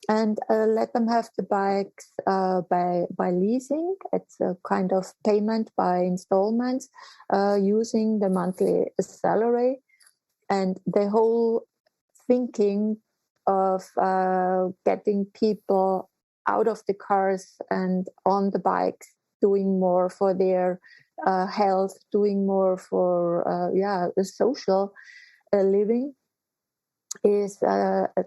and let them have the bikes by leasing. It's a kind of payment by installments, using the monthly salary. And the whole thinking of getting people out of the cars and on the bikes, doing more for their health, doing more for the social living, is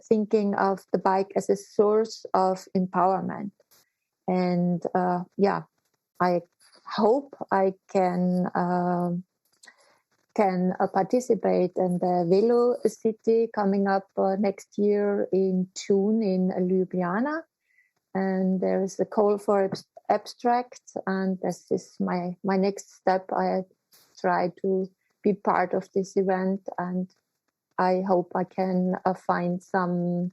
thinking of the bike as a source of empowerment. And I hope I can participate in the Velo City coming up next year in June in Ljubljana. And there is a call for abstract, and this is my next step. I try to be part of this event, and I hope I can find some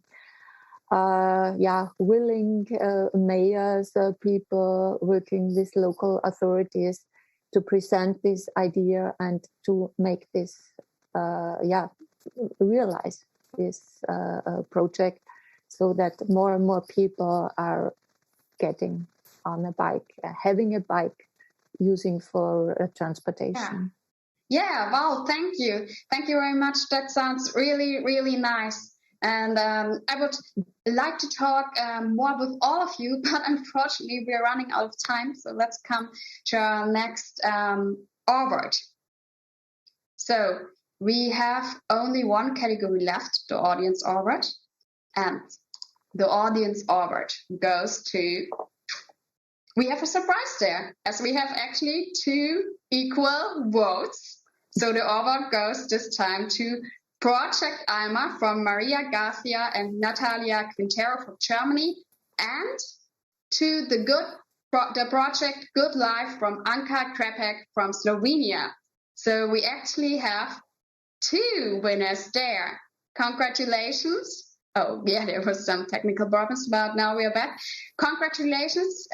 willing mayors, people working with local authorities to present this idea and to make this realize this project, so that more and more people are getting on a bike, having a bike, using for transportation. Yeah, wow, thank you. Thank you very much. That sounds really, really nice. And I would like to talk more with all of you, but unfortunately we're running out of time. So let's come to our next award. So we have only one category left, the audience award. And the audience award goes to... We have a surprise there, as we have actually 2 equal votes. So the award goes this time to Project Alma from Maria Garcia and Natalia Quintero from Germany, and to the project Good Life from Anka Krepek from Slovenia. So we actually have 2 winners there. Congratulations. Oh, yeah, there was some technical problems, but now we are back. Congratulations,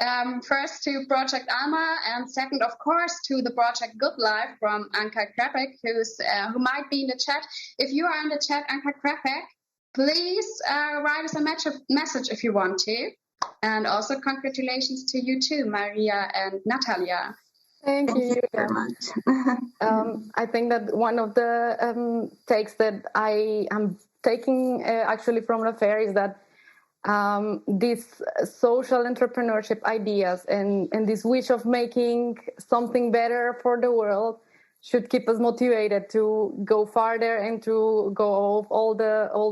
first to Project Alma, and second, of course, to the Project Good Life from Anka Krepek, who might be in the chat. If you are in the chat, Anka Krepek, please write us a message if you want to. And also congratulations to you too, Maria and Natalia. Thank you very much. I think that one of the takes that I am taking actually from the fair is that these social entrepreneurship ideas and this wish of making something better for the world should keep us motivated to go farther and to go off all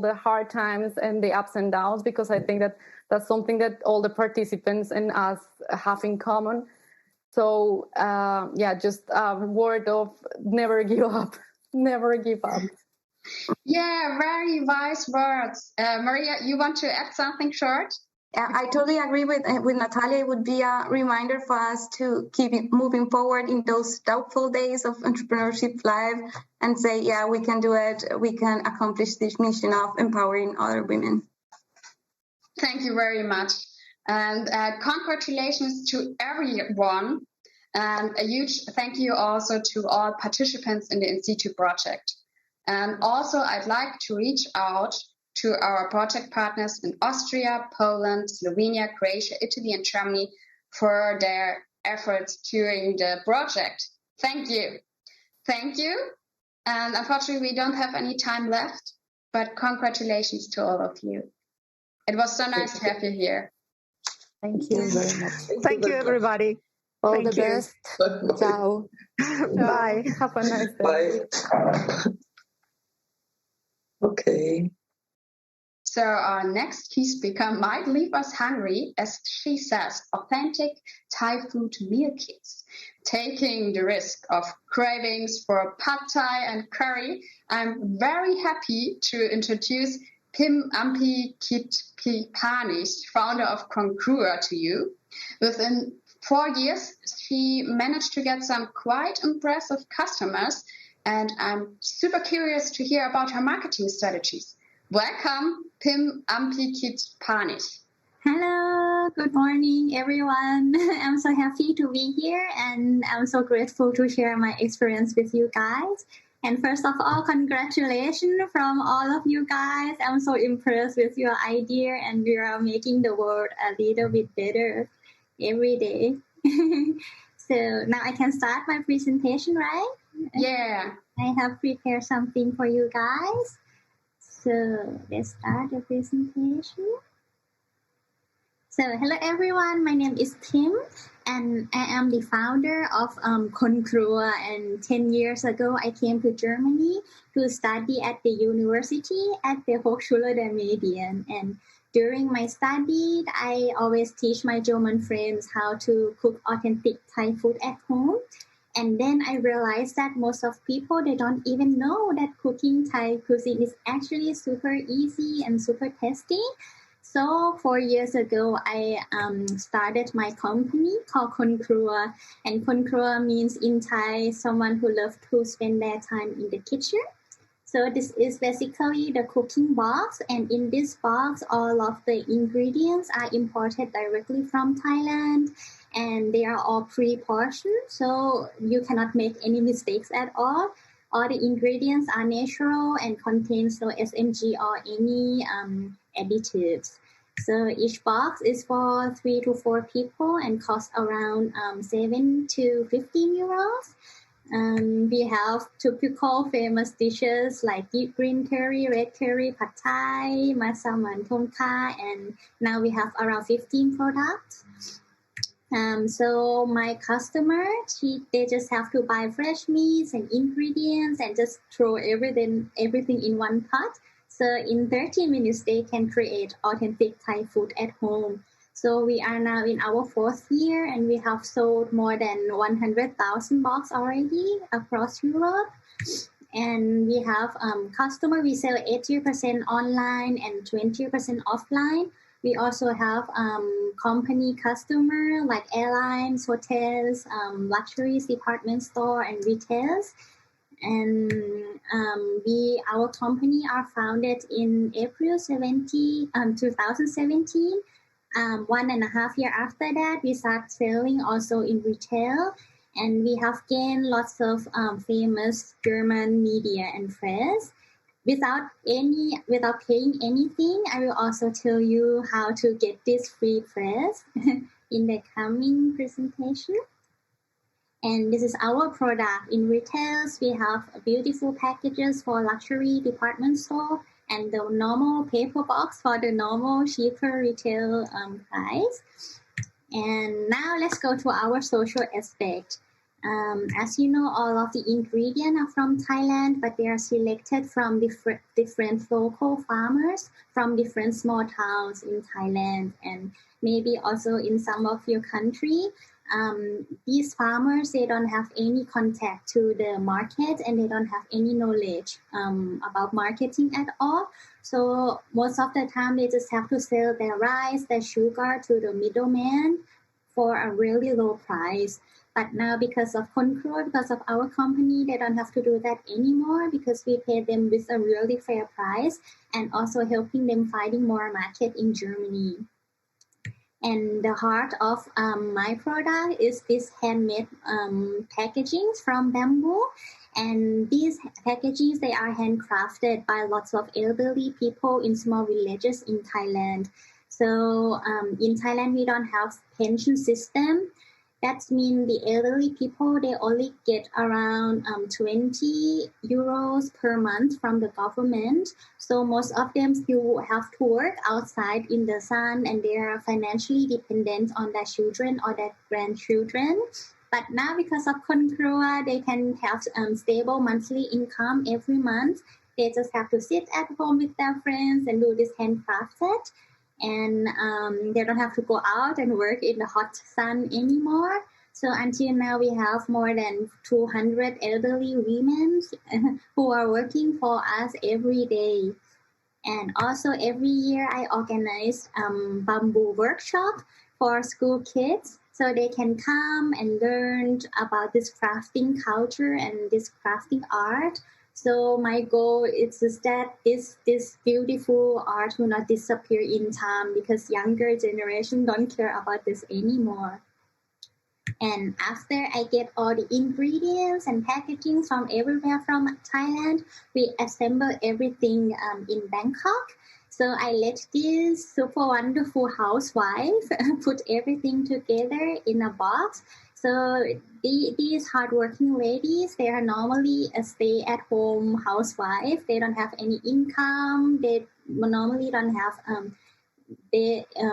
the hard times and the ups and downs, because I think that that's something that all the participants and us have in common. So just a word of never give up. Never give up. Yeah, very wise words. Maria, you want to add something short? Yeah, I totally agree with Natalia. It would be a reminder for us to keep moving forward in those doubtful days of entrepreneurship life and say, yeah, we can do it. We can accomplish this mission of empowering other women. Thank you very much. And congratulations to everyone. And a huge thank you also to all participants in the SITU project. And also, I'd like to reach out to our project partners in Austria, Poland, Slovenia, Croatia, Italy, and Germany for their efforts during the project. Thank you. Thank you. And unfortunately, we don't have any time left, but congratulations to all of you. It was so nice to have you here. Thank you very much. Thank you, everybody. All the best. Ciao. Bye. Have a nice day. Bye. Okay. So our next key speaker might leave us hungry, as she says, authentic Thai food meal kits. Taking the risk of cravings for pad Thai and curry, I'm very happy to introduce Pim Ampi Kitpanish, founder of Congrua, to you. Within 4 years, she managed to get some quite impressive customers, and I'm super curious to hear about her marketing strategies. Welcome, Pim Ampi Kitpanish. Hello, good morning, everyone. I'm so happy to be here, and I'm so grateful to share my experience with you guys. And first of all, congratulations from all of you guys. I'm so impressed with your idea, and we are making the world a little bit better every day. So now I can start my presentation, right? Yeah. I have prepared something for you guys. So let's start the presentation. So hello everyone, my name is Tim and I am the founder of Kon Krua, and 10 years ago I came to Germany to study at the university at the Hochschule der Medien, and during my study I always teach my German friends how to cook authentic Thai food at home. And then I realized that most of people, they don't even know that cooking Thai cuisine is actually super easy and super tasty. So 4 years ago, I started my company called Kon Krua. And Kon Krua means in Thai, someone who loves to spend their time in the kitchen. So this is basically the cooking box. And in this box, all of the ingredients are imported directly from Thailand. And they are all pre-portioned, so you cannot make any mistakes at all. All the ingredients are natural and contain no SMG or any additives. So each box is for 3 to 4 people and costs around 7 to 15 euros. We have typical famous dishes like deep green curry, red curry, pad thai, masaman tom kha, and now we have around 15 products. So my customer, they just have to buy fresh meats and ingredients and just throw everything in one pot. So in 30 minutes, they can create authentic Thai food at home. So we are now in our 4th year and we have sold more than 100,000 boxes already across Europe. And we have customer, we sell 80% online and 20% offline. We also have company customer like airlines, hotels, luxuries, department store, and retails. And our company are founded in April 2017. 1.5 years after that, we start selling also in retail. And we have gained lots of famous German media and press. Without paying anything, I will also tell you how to get this free press in the coming presentation. And this is our product. In retails, we have beautiful packages for luxury department store and the normal paper box for the normal cheaper retail price. And now let's go to our social aspect. As you know, all of the ingredients are from Thailand, but they are selected from different local farmers from different small towns in Thailand and maybe also in some of your country. These farmers, they don't have any contact to the market and they don't have any knowledge about marketing at all. So most of the time, they just have to sell their rice, their sugar to the middleman for a really low price. But now because of Kon Krua, because of our company, they don't have to do that anymore because we pay them with a really fair price and also helping them finding more market in Germany. And the heart of my product is this handmade packaging from bamboo. And these packagings, they are handcrafted by lots of elderly people in small villages in Thailand. So in Thailand, we don't have pension system. That means the elderly people, they only get around 20 euros per month from the government. So most of them still have to work outside in the sun and they are financially dependent on their children or their grandchildren. But now because of Kon Krua, they can have stable monthly income every month. They just have to sit at home with their friends and do this handcrafted. And they don't have to go out and work in the hot sun anymore. So until now, we have more than 200 elderly women who are working for us every day. And also every year, I organize bamboo workshop for school kids so they can come and learn about this crafting culture and this crafting art. So my goal is just that this beautiful art will not disappear in time because younger generation don't care about this anymore. And after I get all the ingredients and packaging from everywhere from Thailand, we assemble everything in Bangkok. So I let this super wonderful housewife put everything together in a box. So these hardworking ladies, they are normally a stay-at-home housewife. They don't have any income. They normally don't have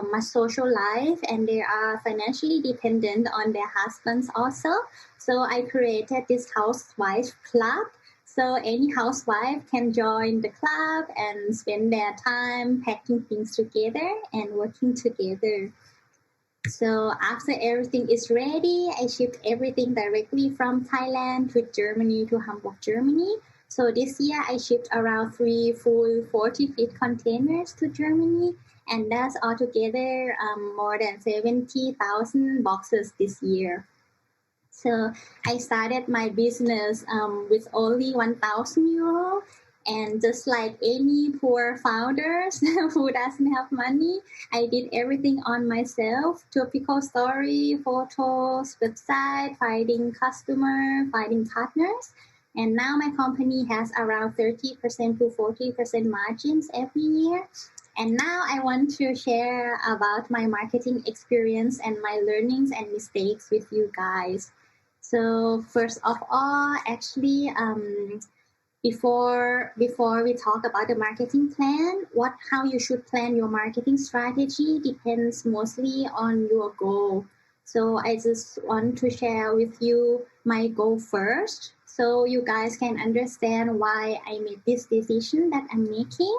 much social life, and they are financially dependent on their husbands also. So I created this housewife club. So any housewife can join the club and spend their time packing things together and working together. So after everything is ready, I shipped everything directly from Thailand to Germany, to Hamburg, Germany. So this year I shipped around 3 full 40-feet containers to Germany, and that's altogether more than 70,000 boxes this year. So I started my business with only 1,000 euro. And just like any poor founders who doesn't have money, I did everything on myself: typical story, photos, website, finding customer, finding partners. And now my company has around 30% to 40% margins every year. And now I want to share about my marketing experience and my learnings and mistakes with you guys. So first of all, actually, before we talk about the marketing plan, how you should plan your marketing strategy depends mostly on your goal. So I just want to share with you my goal first, so you guys can understand why I made this decision that I'm making.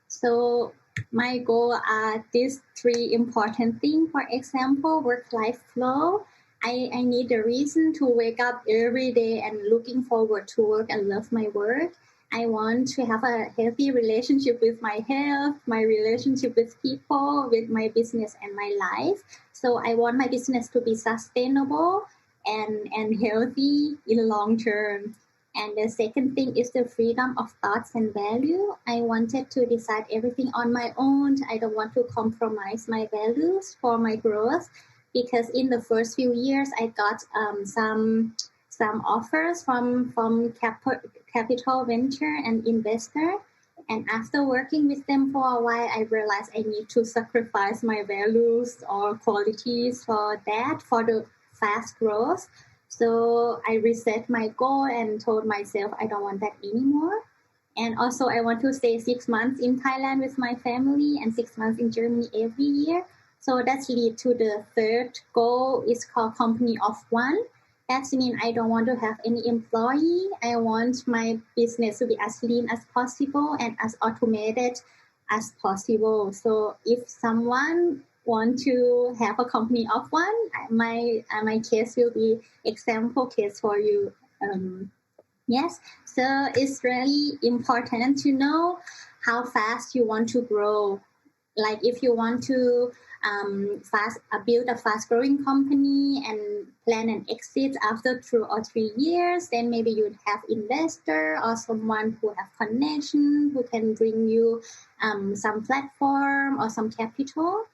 So my goal are these 3 important things. For example, work-life flow. I need a reason to wake up every day and looking forward to work and love my work. I want to have a healthy relationship with my health, my relationship with people, with my business and my life. So I want my business to be sustainable and healthy in long term. And the second thing is the freedom of thoughts and value. I wanted to decide everything on my own. I don't want to compromise my values for my growth, because in the first few years I got some offers from capital venture and investor, and after working with them for a while, I realized I need to sacrifice my values or qualities for the fast growth. So I reset my goal and told myself I don't want that anymore. And also I want to stay 6 months in Thailand with my family and 6 months in Germany every year. So that leads to the third goal. Is called company of one. That means I don't want to have any employee. I want my business to be as lean as possible and as automated as possible. So if someone want to have a company of one, my case will be example case for you. Yes, so it's really important to know how fast you want to grow. Like if you want to build a fast-growing company and plan an exit after 2 or 3 years, then maybe you'd have investor or someone who have connection who can bring you some platform or some capital.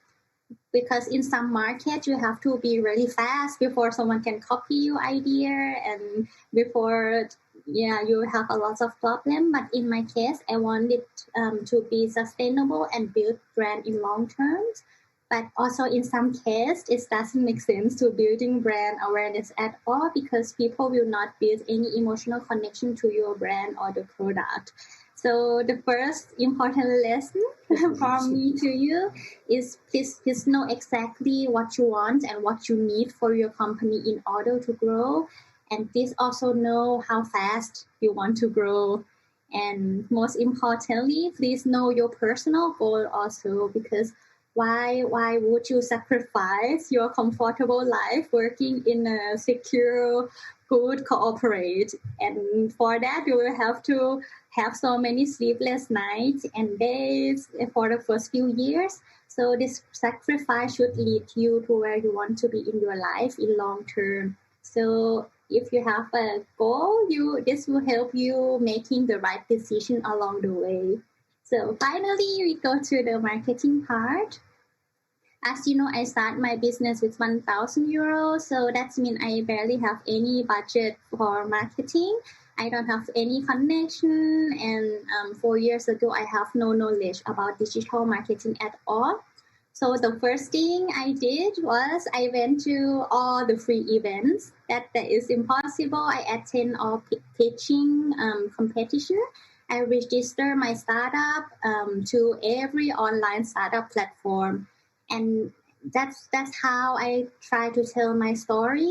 Because in some market you have to be really fast before someone can copy your idea, and before you have a lot of problem. But in my case, I want it to be sustainable and build brand in long terms. But also in some case, it doesn't make sense to building brand awareness at all, because people will not build any emotional connection to your brand or the product. So the first important lesson from me to you is please know exactly what you want and what you need for your company in order to grow. And please also know how fast you want to grow. And most importantly, please know your personal goal also, because why would you sacrifice your comfortable life working in a secure, good corporate? And for that, you will have to have so many sleepless nights and days for the first few years. So this sacrifice should lead you to where you want to be in your life in long term. So if you have a goal, this will help you making the right decision along the way. So finally, we go to the marketing part. As you know, I start my business with 1,000 euros. So that means I barely have any budget for marketing. I don't have any connection. And 4 years ago, I have no knowledge about digital marketing at all. So the first thing I did was I went to all the free events that is impossible. I attend all pitching competition. I register my startup to every online startup platform, and that's how I try to tell my story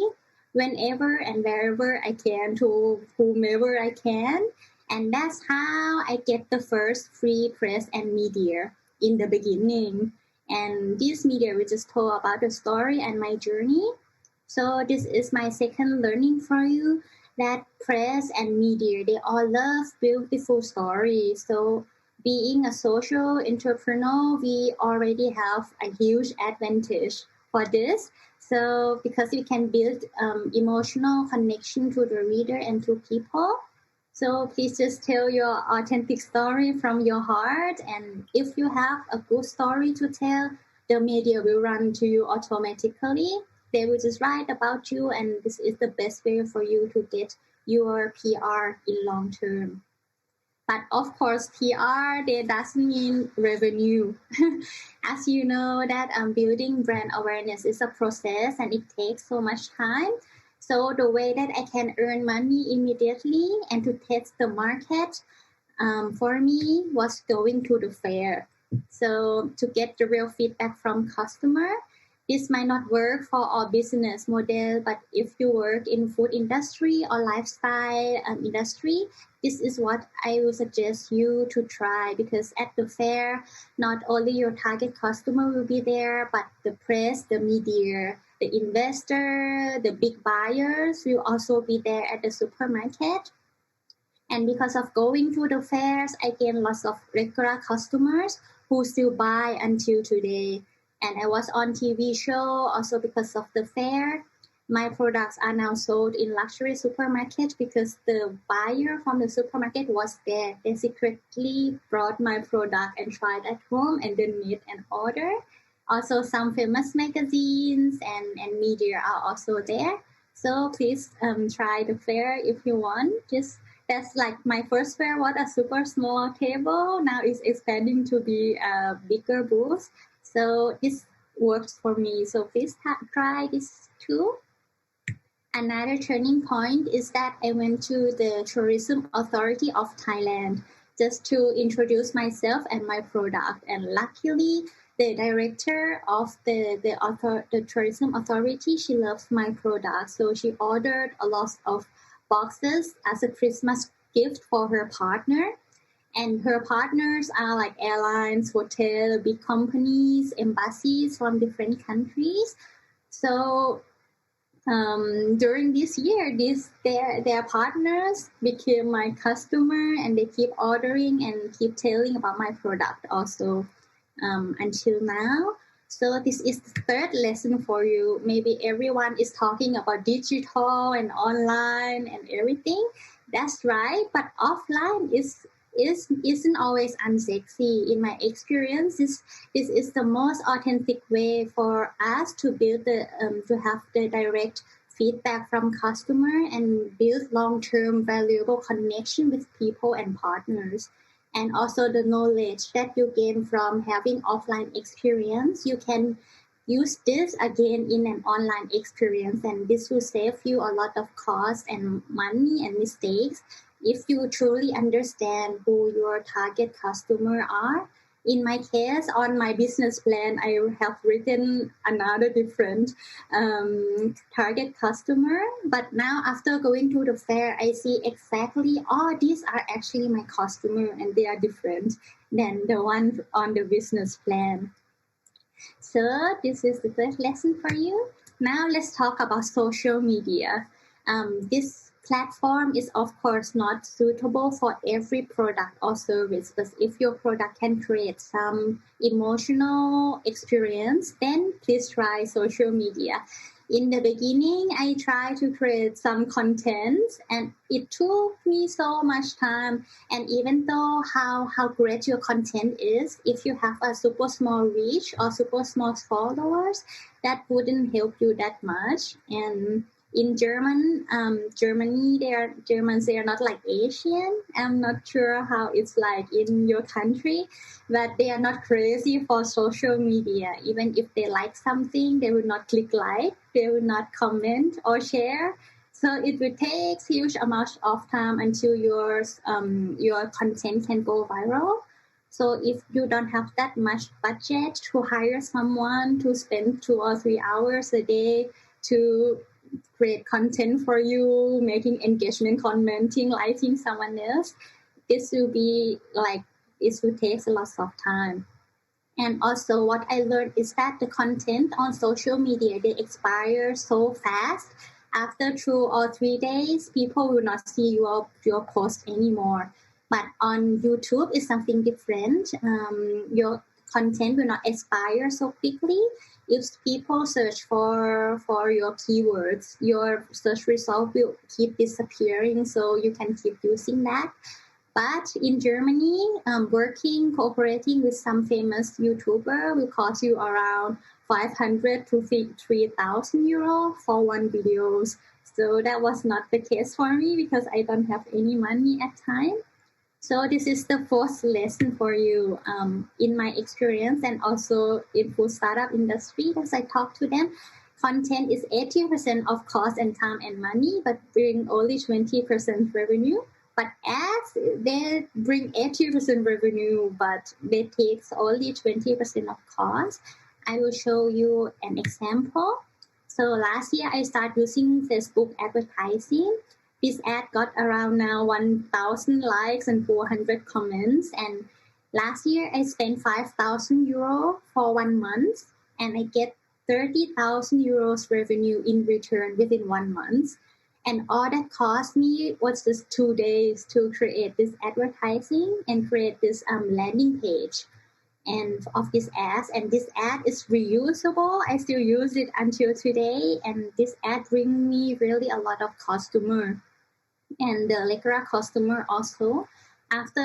whenever and wherever I can to whomever I can, and that's how I get the first free press and media in the beginning. And this media will just told about the story and my journey. So this is my second learning for you, that press and media, they all love beautiful stories. So being a social entrepreneur, we already have a huge advantage for this. So because we can build emotional connection to the reader and to people. So please just tell your authentic story from your heart. And if you have a good story to tell, the media will run to you automatically. They will just write about you, and this is the best way for you to get your PR in long term. But of course, PR, that doesn't mean revenue. As you know, that building brand awareness is a process and it takes so much time. So the way that I can earn money immediately and to test the market for me was going to the fair. So to get the real feedback from customer. This might not work for our business model, but if you work in food industry or lifestyle industry, this is what I will suggest you to try, because at the fair, not only your target customer will be there, but the press, the media, the investor, the big buyers will also be there at the supermarket. And because of going to the fairs, I gained lots of regular customers who still buy until today. And I was on TV show also because of the fair. My products are now sold in luxury supermarket because the buyer from the supermarket was there. They secretly brought my product and tried at home and then made an order. Also, some famous magazines and media are also there. So please try the fair if you want. That's like my first fair was a super small table. Now it's expanding to be a bigger booth. So this works for me. So please try this too. Another turning point is that I went to the Tourism Authority of Thailand just to introduce myself and my product. And luckily, the director of the Tourism Authority, she loves my product. So she ordered a lot of boxes as a Christmas gift for her partner. And her partners are like airlines, hotel, big companies, embassies from different countries. So during this year, their partners became my customer, and they keep ordering and keep telling about my product also until now. So this is the third lesson for you. Maybe everyone is talking about digital and online and everything. That's right, but offline isn't always unsexy. In my experience, this is the most authentic way for us to build to have the direct feedback from customer and build long-term valuable connection with people and partners. And also the knowledge that you gain from having offline experience, you can use this again in an online experience, and this will save you a lot of cost and money and mistakes if you truly understand who your target customer are. In my case, on my business plan, I have written another different target customer. But now after going to the fair, I see exactly, these are actually my customer and they are different than the one on the business plan. So this is the first lesson for you. Now let's talk about social media. This platform is of course not suitable for every product or service, but if your product can create some emotional experience, then please try social media. In the beginning, I tried to create some content, and it took me so much time. And even though how great your content is, if you have a super small reach or super small followers, that wouldn't help you that much. And in Germany, Germans, they are not like Asian. I'm not sure how it's like in your country, but they are not crazy for social media. Even if they like something, they will not click like, they will not comment or share. So it will take huge amounts of time until your content can go viral. So if you don't have that much budget to hire someone to spend 2 or 3 hours a day to create content for you, making engagement, commenting, liking someone else, this will be like, it will take a lot of time. And also what I learned is that the content on social media, they expire so fast. After 2 or 3 days, people will not see your post anymore. But on YouTube, it's something different. Your content will not expire so quickly. If people search for your keywords, your search result will keep disappearing, so you can keep using that. But in Germany, cooperating with some famous YouTuber will cost you around 500 to 3,000 euro for one video. So that was not the case for me because I don't have any money at time. So this is the first lesson for you in my experience and also in food startup industry. As I talk to them, content is 80% of cost and time and money, but bring only 20% revenue. But ads, they bring 80% revenue, but they take only 20% of cost. I will show you an example. So last year I started using Facebook advertising. This ad got around now 1,000 likes and 400 comments. And last year I spent 5,000 euro for 1 month, and I get 30,000 euros revenue in return within 1 month. And all that cost me was just 2 days to create this advertising and create this landing page and of this ad. And this ad is reusable. I still use it until today. And this ad brings me really a lot of customer and the regular customer also. After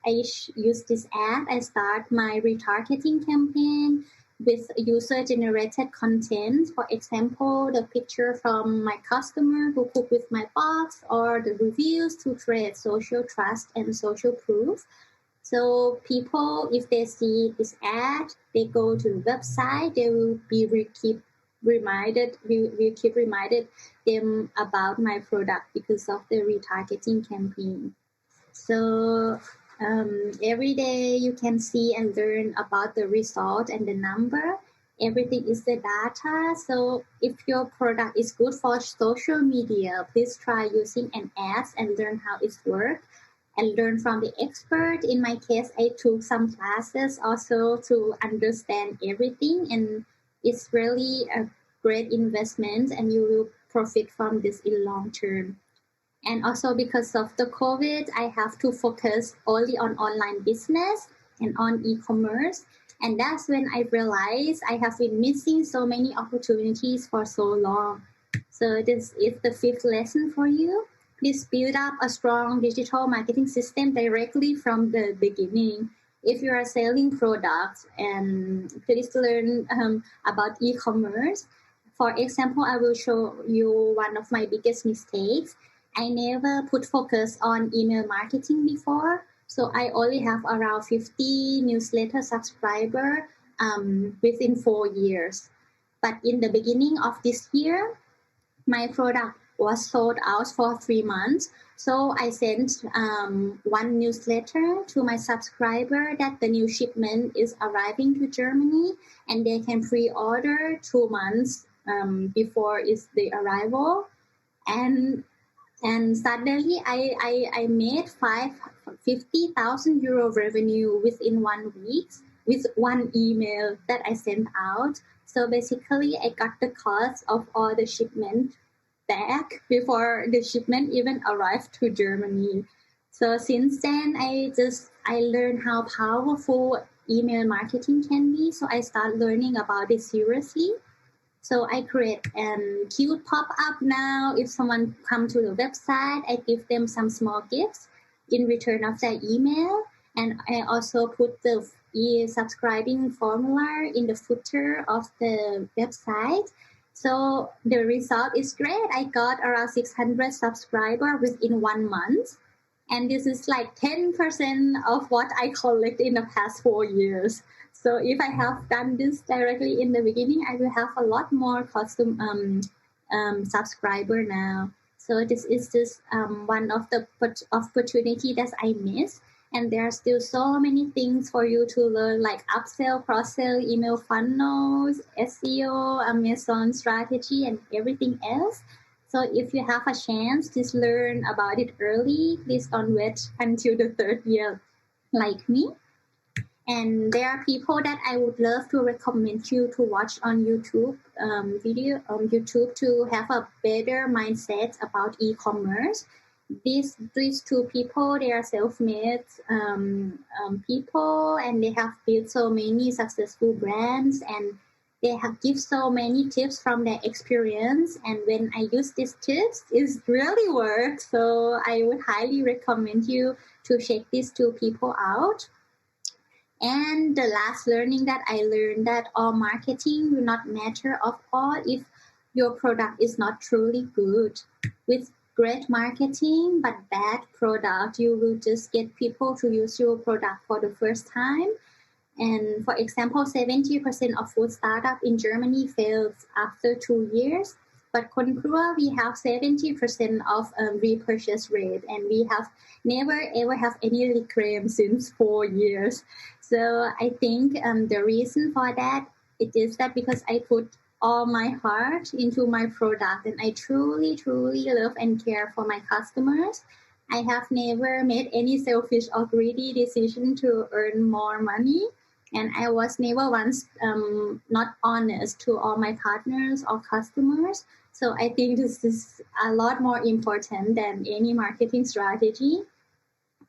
I use this ad, I start my retargeting campaign with user-generated content. For example, the picture from my customer who cook with my box or the reviews to create social trust and social proof. So people, if they see this ad, they go to the website, they will keep reminded them about my product because of the retargeting campaign. So every day you can see and learn about the result and the number. Everything is the data. So if your product is good for social media, please try using an ads and learn how it works and learn from the expert. In my case, I took some classes also to understand everything, and it's really a great investment and you will profit from this in long term. And also because of the COVID, I have to focus only on online business and on e-commerce. And that's when I realized I have been missing so many opportunities for so long. So this is the 5th lesson for you. Please build up a strong digital marketing system directly from the beginning. If you are selling products, and please learn about e-commerce. For example, I will show you one of my biggest mistakes. I never put focus on email marketing before. So I only have around 50 newsletter subscribers within 4 years. But in the beginning of this year, my product was sold out for 3 months. So I sent one newsletter to my subscriber that the new shipment is arriving to Germany and they can pre-order 2 months before is the arrival. And suddenly I made 50,000 euro revenue within 1 week with one email that I sent out. So basically I got the cost of all the shipment back before the shipment even arrived to Germany. So since then I learned how powerful email marketing can be. So I started learning about it seriously. So I create a cute pop-up now. If someone comes to the website, I give them some small gifts in return of their email. And I also put the subscribing formula in the footer of the website. So the result is great. I got around 600 subscribers within 1 month. And this is like 10% of what I collect in the past 4 years. So if I have done this directly in the beginning, I will have a lot more custom subscriber now. So this is just one of the opportunity that I miss. And there are still so many things for you to learn, like upsell, cross-sell, email funnels, SEO, Amazon strategy, and everything else. So if you have a chance to learn about it early, please don't wait until the 3rd year like me. And there are people that I would love to recommend you to watch on YouTube video on YouTube to have a better mindset about e-commerce. These 2 people, they are self-made people, and they have built so many successful brands, and they have give so many tips from their experience. And when I use these tips, it really works. So I would highly recommend you to check these 2 people out. And the last learning that I learned that all marketing will not matter of all if your product is not truly good. With great marketing but bad product, you will just get people to use your product for the first time. And for example, 70% of food startup in Germany fails after 2 years. But Concrua, we have 70% of repurchase rate, and we have never ever have any reclaim since 4 years. So I think the reason for that, it is that because I put all my heart into my product, and I truly, truly love and care for my customers. I have never made any selfish or greedy decision to earn more money. And I was never once not honest to all my partners or customers. So I think this is a lot more important than any marketing strategy.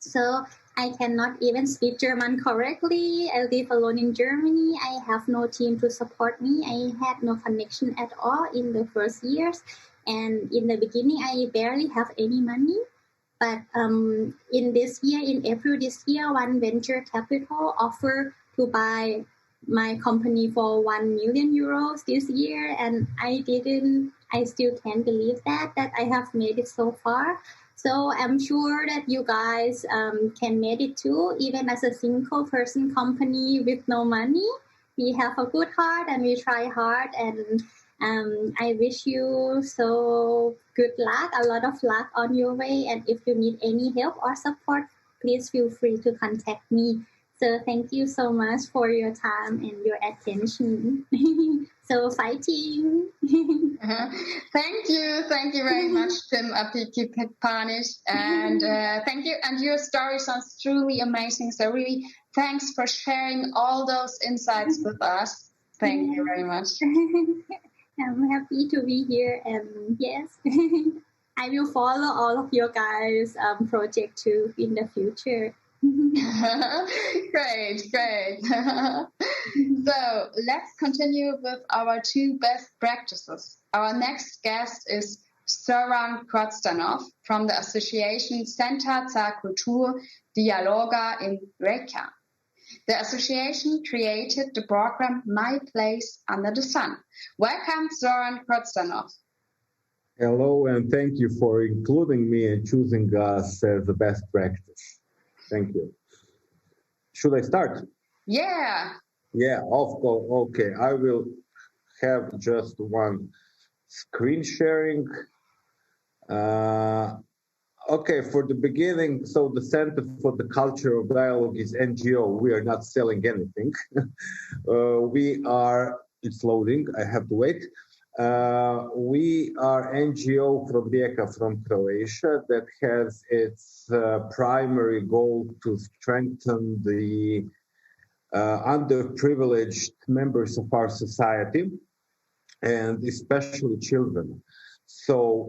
So I cannot even speak German correctly. I live alone in Germany. I have no team to support me. I had no connection at all in the first years. And in the beginning, I barely have any money. But in this year, in April this year, one venture capital offered to buy my company for 1 million euros this year. And I still can't believe that I have made it so far. So I'm sure that you guys can make it too, even as a single person company with no money. We have a good heart and we try hard, and I wish you so good luck, a lot of luck on your way. And if you need any help or support, please feel free to contact me. So thank you so much for your time and your attention. So fighting. Thank you very much, Tim Apiki-Panish, and thank you. And your story sounds truly amazing. So really, thanks for sharing all those insights with us. Thank you very much. I'm happy to be here, and yes, I will follow all of your guys' project too in the future. Great. So let's continue with our 2 best practices. Our next guest is Zoran Kotstanov from the association Center za Kultur Dialoga in Rijeka. The association created the program My Place Under the Sun. Welcome, Zoran Kotstanov. Hello, and thank you for including me and choosing us as the best practice. Thank you. Should I start? Yeah. Yeah, of course. Okay, I will have just one screen sharing. Okay, for the beginning, so the Center for the Culture of Dialogue is NGO. We are not selling anything. It's loading, I have to wait. We are NGO from Rijeka, from Croatia, that has its primary goal to strengthen the underprivileged members of our society, and especially children. So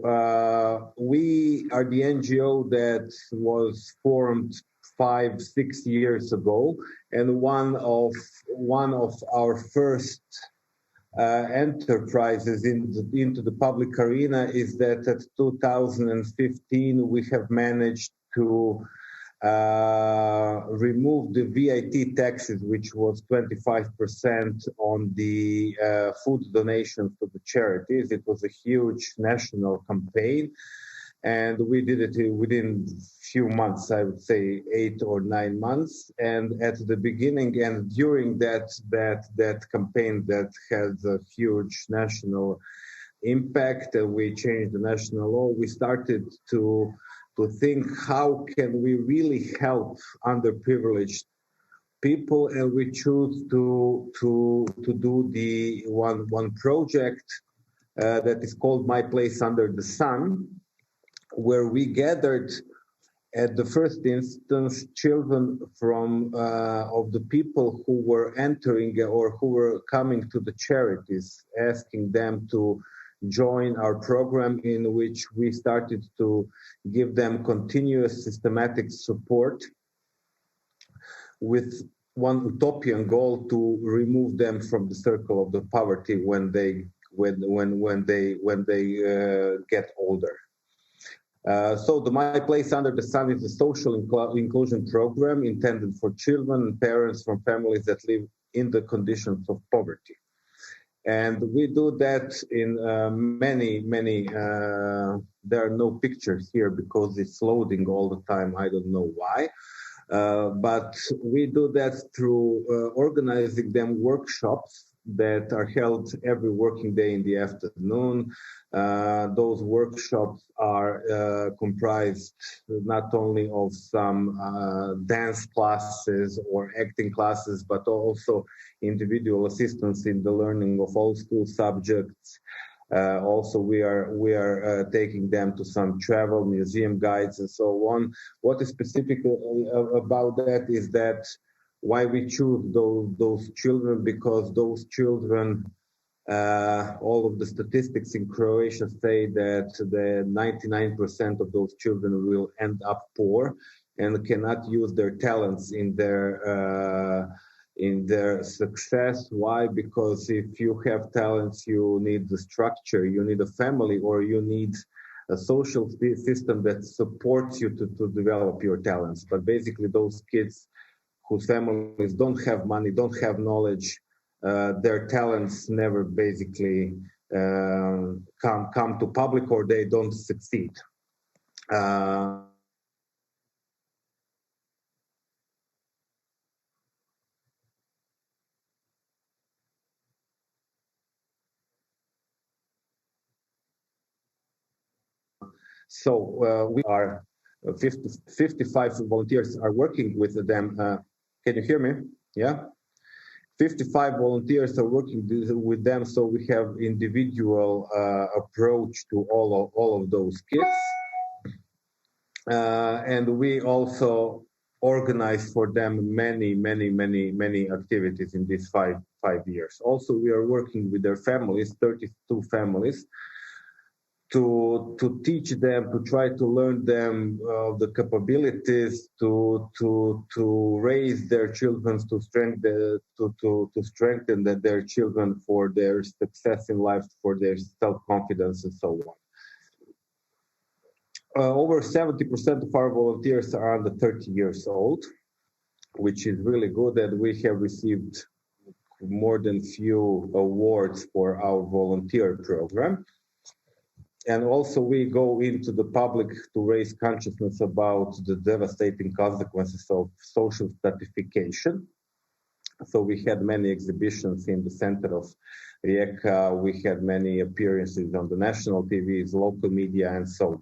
we are the NGO that was formed 5-6 years ago, and one of our first enterprises into the public arena is that at 2015 we have managed to removed the VAT taxes, which was 25% on the food donations to the charities. It was a huge national campaign, and we did it within few months, I would say 8 or 9 months. And at the beginning and during that campaign that has a huge national impact, we changed the national law. We started to think, how can we really help underprivileged people, and we choose to do the one project that is called My Place Under the Sun, where we gathered at the first instance children from of the people who were entering or who were coming to the charities, asking them to join our program, in which we started to give them continuous systematic support with one utopian goal to remove them from the circle of the poverty when they get older. So the My Place Under the Sun is a social inclusion program intended for children and parents from families that live in the conditions of poverty. And we do that in many, there are no pictures here because it's loading all the time. I don't know why. But we do that through organizing them workshops that are held every working day in the afternoon. Those workshops are comprised not only of some dance classes or acting classes, but also individual assistance in the learning of all school subjects. Also, we are taking them to some travel, museum guides, and so on. What is specific about that is that why we choose those children, because those children, all of the statistics in Croatia say that the 99% of those children will end up poor and cannot use their talents in their success. Why? Because if you have talents, you need the structure, you need a family, or you need a social system that supports you to develop your talents. But basically those kids whose families don't have money, don't have knowledge, their talents never basically come to public, or they don't succeed. So we are 55 volunteers are working with them. Can you hear me? Yeah. 55 volunteers are working with them, so we have individual approach to all of those kids, and we also organize for them many activities in these five years. Also, we are working with their families, 32 families, to teach them, to try to learn them the capabilities to raise their children, to strengthen their children for their success in life, for their self-confidence, and so on. Over 70% of our volunteers are under 30 years old, which is really good, and we have received more than few awards for our volunteer program. And also we go into the public to raise consciousness about the devastating consequences of social stratification. So we had many exhibitions in the center of Rijeka. We had many appearances on the national TVs, local media, and so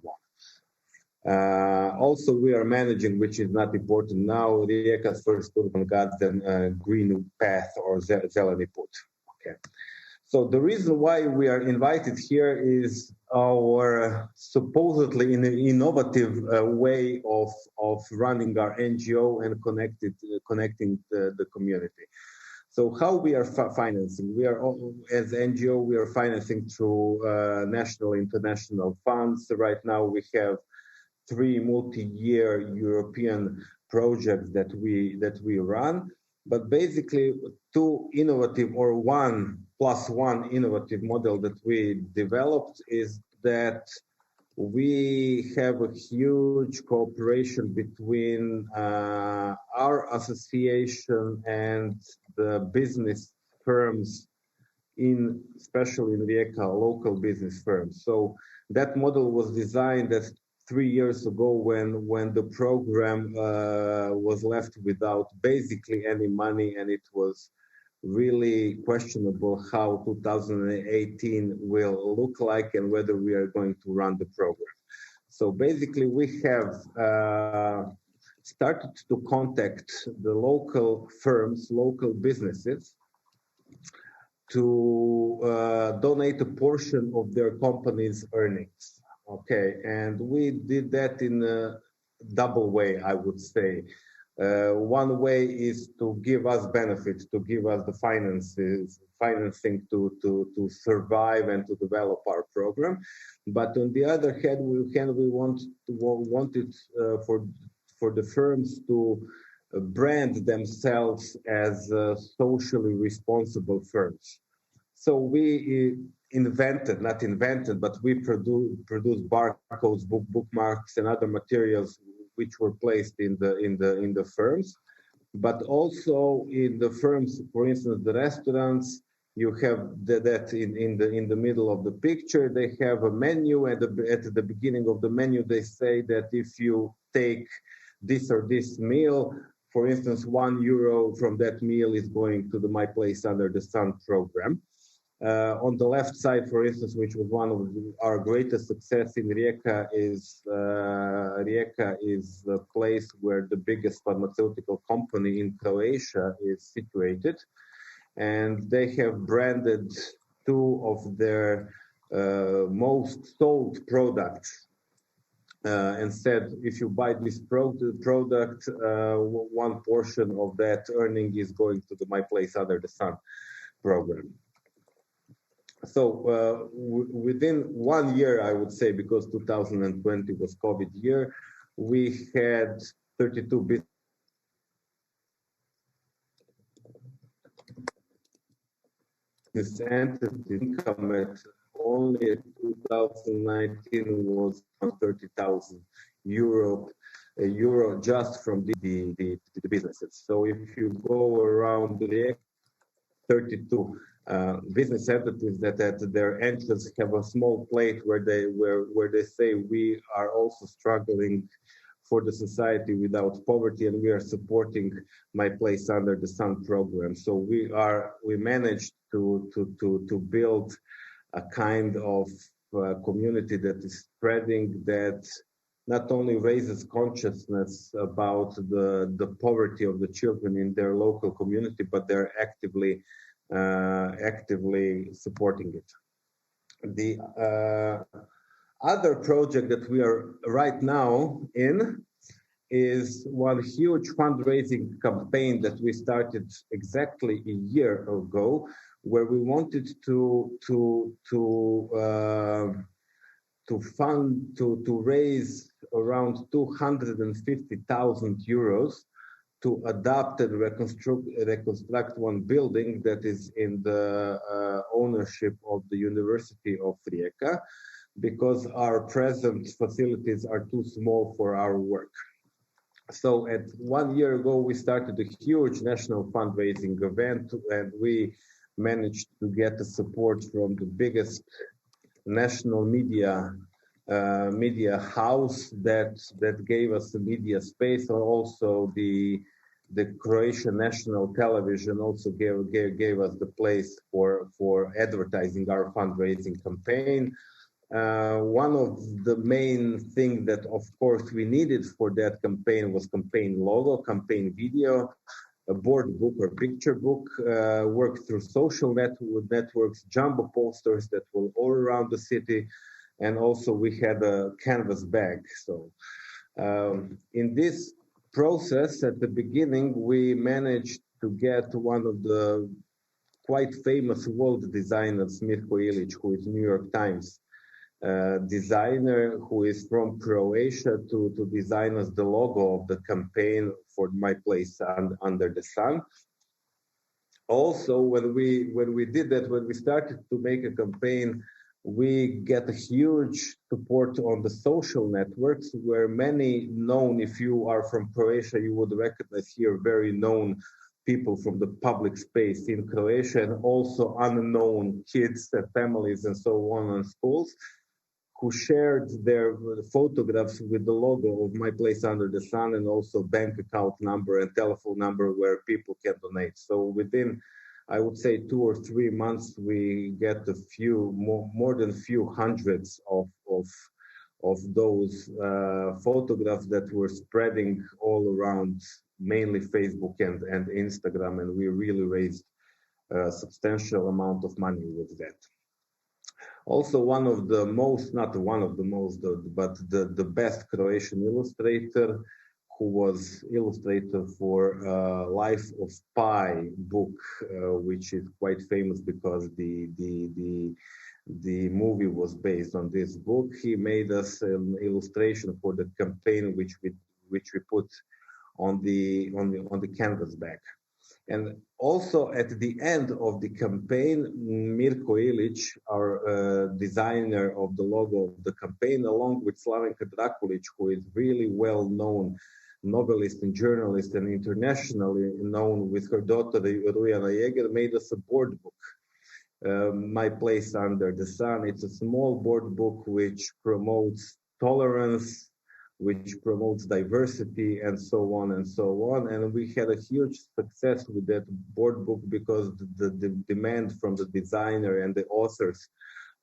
on. Also, we are managing, which is not important now, Rijeka's first urban garden green path, or Zeleni Put. Okay. So the reason why we are invited here is our supposedly innovative way of running our NGO and connecting the community. So how we are financing? We are, as NGO, we are financing through national, international funds. Right now we have 3 multi-year European projects that we run. But basically, 2 innovative, or 1+1 innovative model that we developed is that We have a huge cooperation between our association and the business firms, especially in Rijeka, local business firms. So that model was designed 3 years ago when the program was left without basically any money, and it was really questionable how 2018 will look like and whether we are going to run the program. So basically we have started to contact the local firms, local businesses, to donate a portion of their company's earnings. Okay, and we did that in a double way, I would say. One way is to give us benefits, to give us the financing to survive and to develop our program. But on the other hand, we wanted for the firms to brand themselves as socially responsible firms. So we but we produced barcodes, bookmarks, and other materials which were placed in the firms. But also in the firms, for instance, the restaurants, you have that in the middle of the picture. They have a menu, and at the beginning of the menu, they say that if you take this or this meal, for instance, €1 from that meal is going to the My Place Under the Sun program. On the left side, for instance, which was one of our greatest success in Rijeka, is the place where the biggest pharmaceutical company in Croatia is situated. And they have branded 2 of their most sold products and said, if you buy this product, one portion of that earning is going to the My Place Under the Sun program. So within 1 year, I would say, because 2020 was COVID year, we had 32 business entities. Income at only 2019 was 30,000 euro just from the businesses. So if you go around the 32 business entities that at their entrance have a small plate where they say we are also struggling for the society without poverty, and we are supporting My Place Under the Sun program. So we managed to build a kind of community that is spreading, that not only raises consciousness about the poverty of the children in their local community, but they're actively supporting it. The other project that we are right now in is one huge fundraising campaign that we started exactly a year ago, where we wanted to raise around 250,000 euros to adapt and reconstruct one building that is in the ownership of the University of Rijeka, because our present facilities are too small for our work. So 1 year ago, we started a huge national fundraising event, and we managed to get the support from the biggest national media house that gave us the media space, and also the Croatian national television also gave us the place for advertising our fundraising campaign. One of the main things that, of course, we needed for that campaign was campaign logo, campaign video, a board book or picture book, work through social networks, jumbo posters that were all around the city, and also we had a canvas bag. So in this process, at the beginning, we managed to get one of the quite famous world designers, Mirko Ilić, who is New York Times designer, who is from Croatia, to design us the logo of the campaign for My Place Under the Sun. Also, when we did that, when we started to make a campaign We get a huge support on the social networks, where many known, if you are from Croatia, you would recognize here very known people from the public space in Croatia, and also unknown kids and families and so on and schools, who shared their photographs with the logo of My Place Under the Sun, and also bank account number and telephone number where people can donate. So within, I would say, 2 or 3 months, we get a few more than a few hundreds of those photographs that were spreading all around, mainly Facebook and Instagram, and we really raised a substantial amount of money with that. Also, one of the most, not one of the most, but the best Croatian illustrator, who was illustrator for Life of Pi book, which is quite famous because the movie was based on this book. He made us an illustration for the campaign, which we put on the canvas back. And also at the end of the campaign, Mirko Ilic, our designer of the logo of the campaign, along with Slavenka Drakulic, who is really well-known novelist and journalist and internationally known with her daughter Rujana Jeger, made us a board book, My Place Under the Sun. It's a small board book which promotes tolerance, which promotes diversity, and so on and so on. And we had a huge success with that board book because the demand from the designer and the authors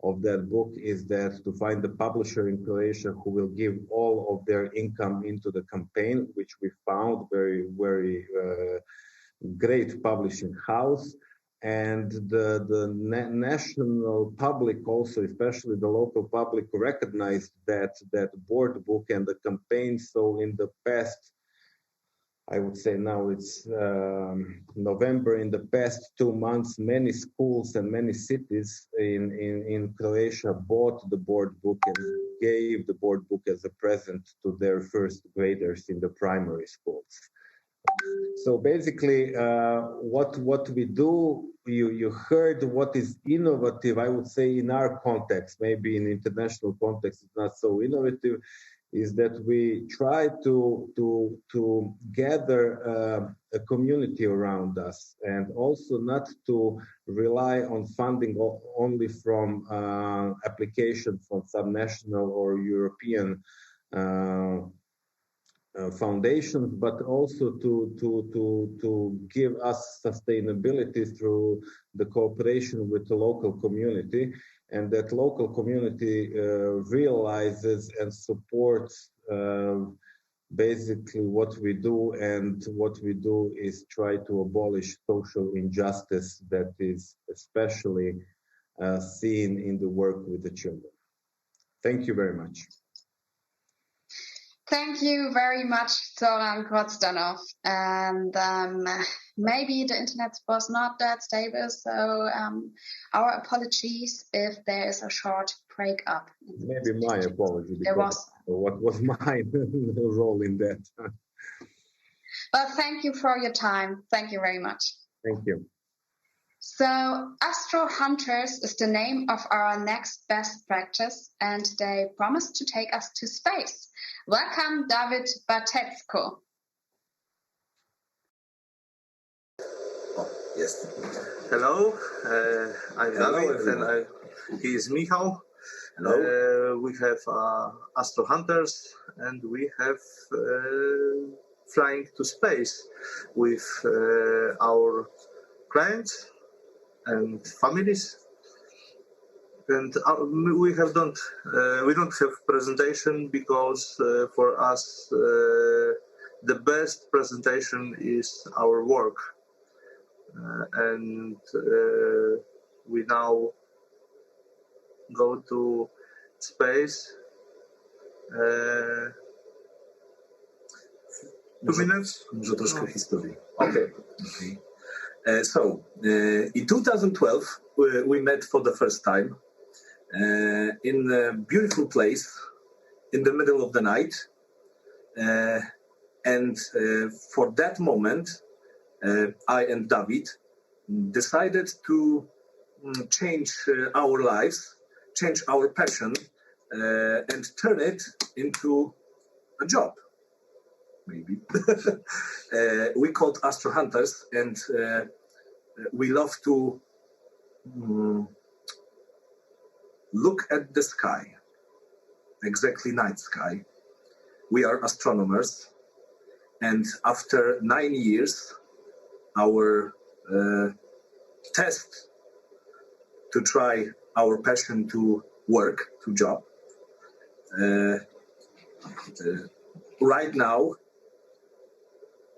of that book is that to find a publisher in Croatia who will give all of their income into the campaign, which we found very, very great publishing house. And the national public also, especially the local public, recognized that board book and the campaign. So in the past, I would say now it's November, in the past 2 months, many schools and many cities in Croatia bought the board book and gave the board book as a present to their first graders in the primary schools. So basically, what we do, you heard what is innovative, I would say in our context, maybe in international context it's not so innovative, is that we try to gather a community around us, and also not to rely on funding only from application from subnational or European foundations, but also to give us sustainability through the cooperation with the local community, and that local community realizes and supports basically what we do. And what we do is try to abolish social injustice that is especially seen in the work with the children. Thank you very much. Thank you very much, Zoran Grozdanov. And maybe the internet was not that stable, so our apologies if there is a short break up. Maybe my apology. There was. What was my role in that? Well, thank you for your time. Thank you very much. Thank you. So Astro Hunters is the name of our next best practice, and they promised to take us to space. Welcome, David Bartetsko. Yes. Hello, I'm David, and he is Michał. Hello. We have Astro Hunters, and we have flying to space with our clients and families. And we don't have presentation because for us the best presentation is our work, and we now go to space. 2 minutes? Może troszkę historii. Okay. So in 2012 we met for the first time. In a beautiful place in the middle of the night, and for that moment I and David decided to change our lives change our passion and turn it into a job, maybe. We called Astro Hunters, and we love to look at the sky, exactly night sky. We are astronomers, and after 9 years, our test to try our passion to work, to job. Right now,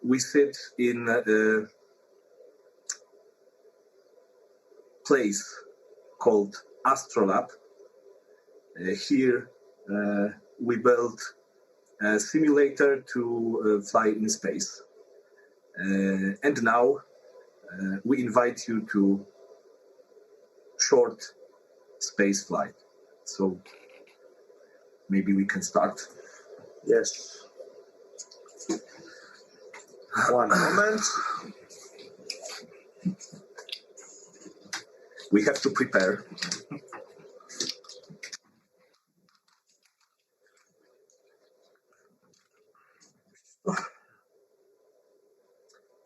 we sit in a place called Astrolab. Here, we built a simulator to fly in space. And now, we invite you to short space flight. So maybe we can start. Yes. One moment. We have to prepare.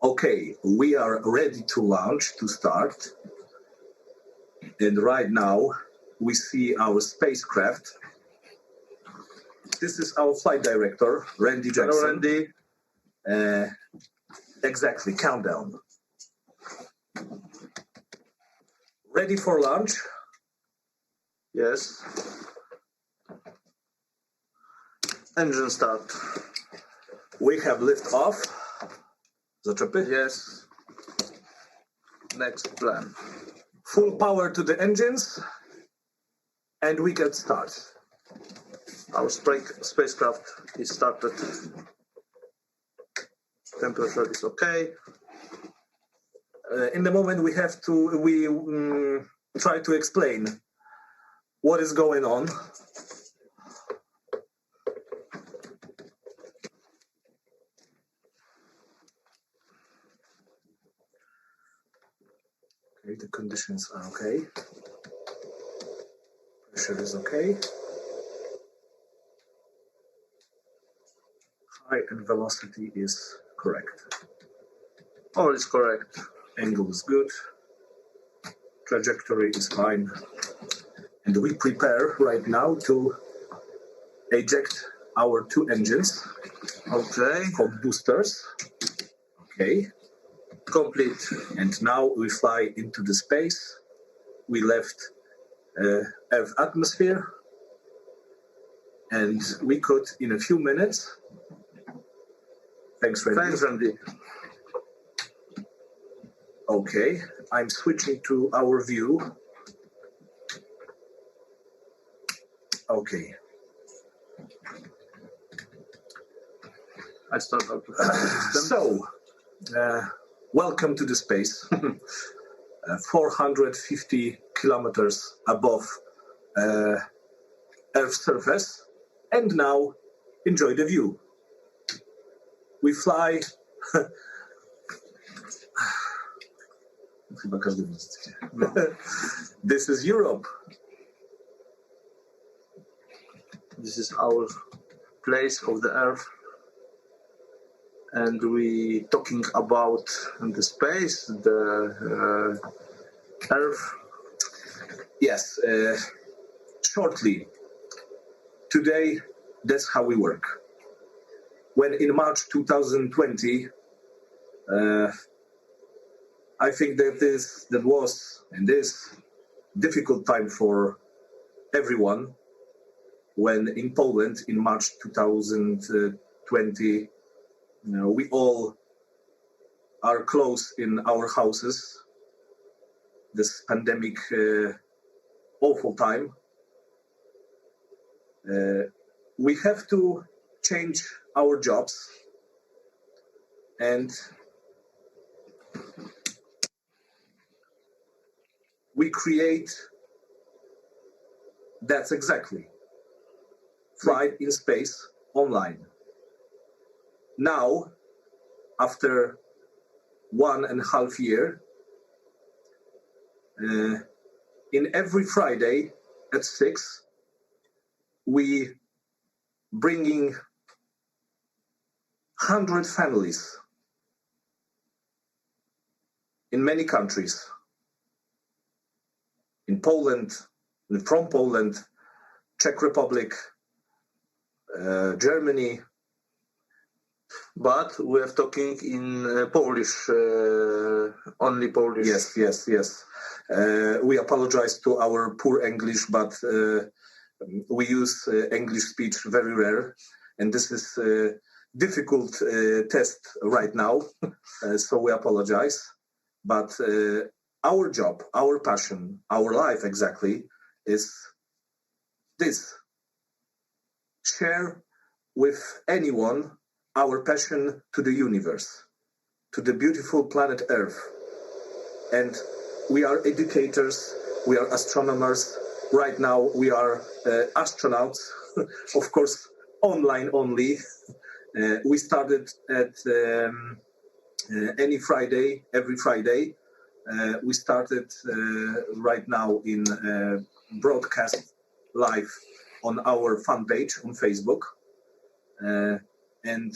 Okay, we are ready to launch, to start. And right now, we see our spacecraft. This is our flight director, Randy Jackson. Hello, Randy. Exactly, countdown. Ready for launch? Yes. Engine start. We have lift off. Zaczepy? Yes. Next plan. Full power to the engines, and we can start. Our spacecraft is started. Temperature is okay. In the moment, we try to explain what is going on. Okay, the conditions are okay. Pressure is okay. Height and velocity is correct. All is correct. Angle is good. Trajectory is fine. And we prepare right now to eject our two engines. Okay. Called boosters. Okay. Complete. And now we fly into the space. We left Earth atmosphere. And we could, in a few minutes. Thanks, Randy. Thanks, Randy. Okay, I'm switching to our view. Okay. I start out. So, welcome to the space. 450 kilometers above Earth's surface. And now, enjoy the view. We fly. This is Europe. This is our place of the Earth. And we talking about the space, the Earth. Yes, shortly. Today, that's how we work. When in March 2020, I think that was and is difficult time for everyone. When in Poland in March 2020, we all are close in our houses. This pandemic, awful time. We have to change our jobs, and we create. That's exactly flight in space online. Now, after 1.5 years, in every Friday, at 6, we bringing 100 families in many countries, in Poland, from Poland, Czech Republic, Germany. But we are talking in Polish, only Polish. Yes. We apologize to our poor English, but we use English speech very rare, and this is a difficult test right now, so we apologize. But our job, our passion, our life exactly is this. Share with anyone our passion to the universe, to the beautiful planet Earth. And we are educators, we are astronomers. Right now we are astronauts, of course, online only. We started at every Friday. We started right now in broadcast live on our fan page on Facebook. And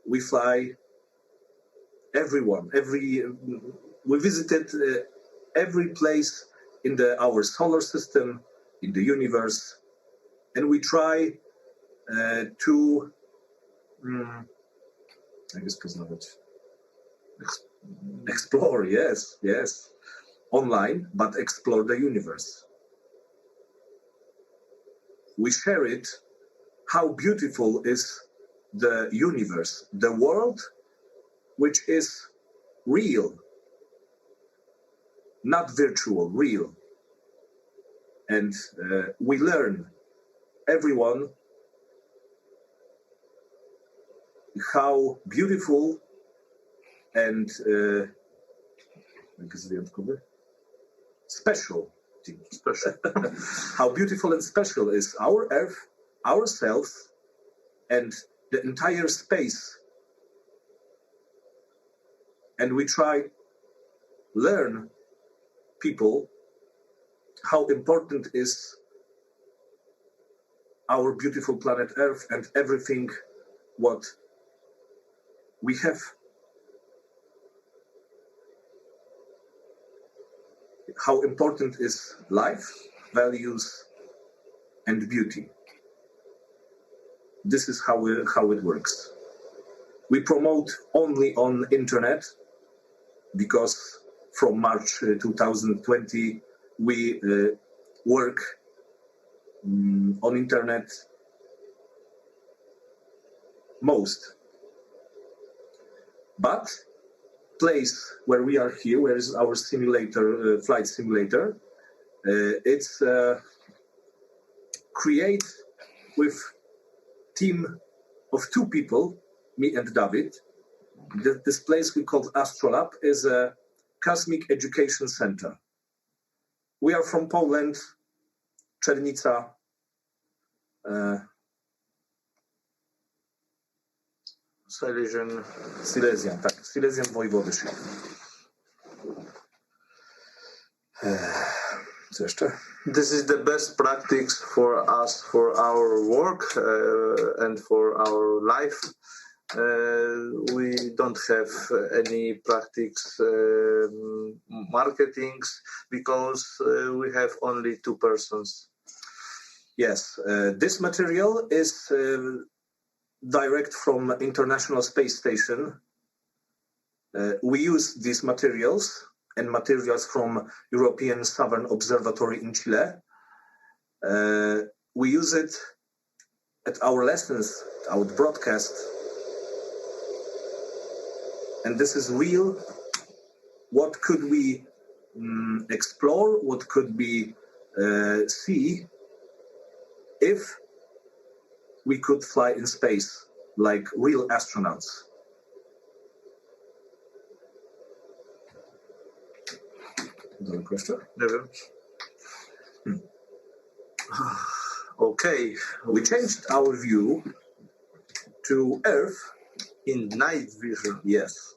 we fly everyone. We visited every place in our solar system, in the universe, and we try to explore, yes, online, but explore the universe. We share it, how beautiful is the universe, the world, which is real, not virtual, real. And we learn, everyone, how beautiful and special, how beautiful and special is our Earth, ourselves, and the entire space. And we try learn people how important is our beautiful planet Earth and everything what we have. How important is life, values, and beauty. This is how it works. We promote only on internet because from March 2020 we work on internet most. But place where we are here, where is our simulator, flight simulator, it's create with team of 2 people, me and David. This place we call Astrolab is a cosmic education center. We are from Poland, Czernica, Silesian Voivodeship. Co jeszcze? This is the best practice for us, for our work and for our life. We don't have any practice marketings because we have only 2 persons. Yes, this material is direct from International Space Station. We use these materials and materials from European Southern Observatory in Chile. We use it at our lessons, our broadcast. And this is real. What could we explore? What could we see if we could fly in space like real astronauts? Another question? Never. Okay, we changed our view to Earth in night vision. Yes.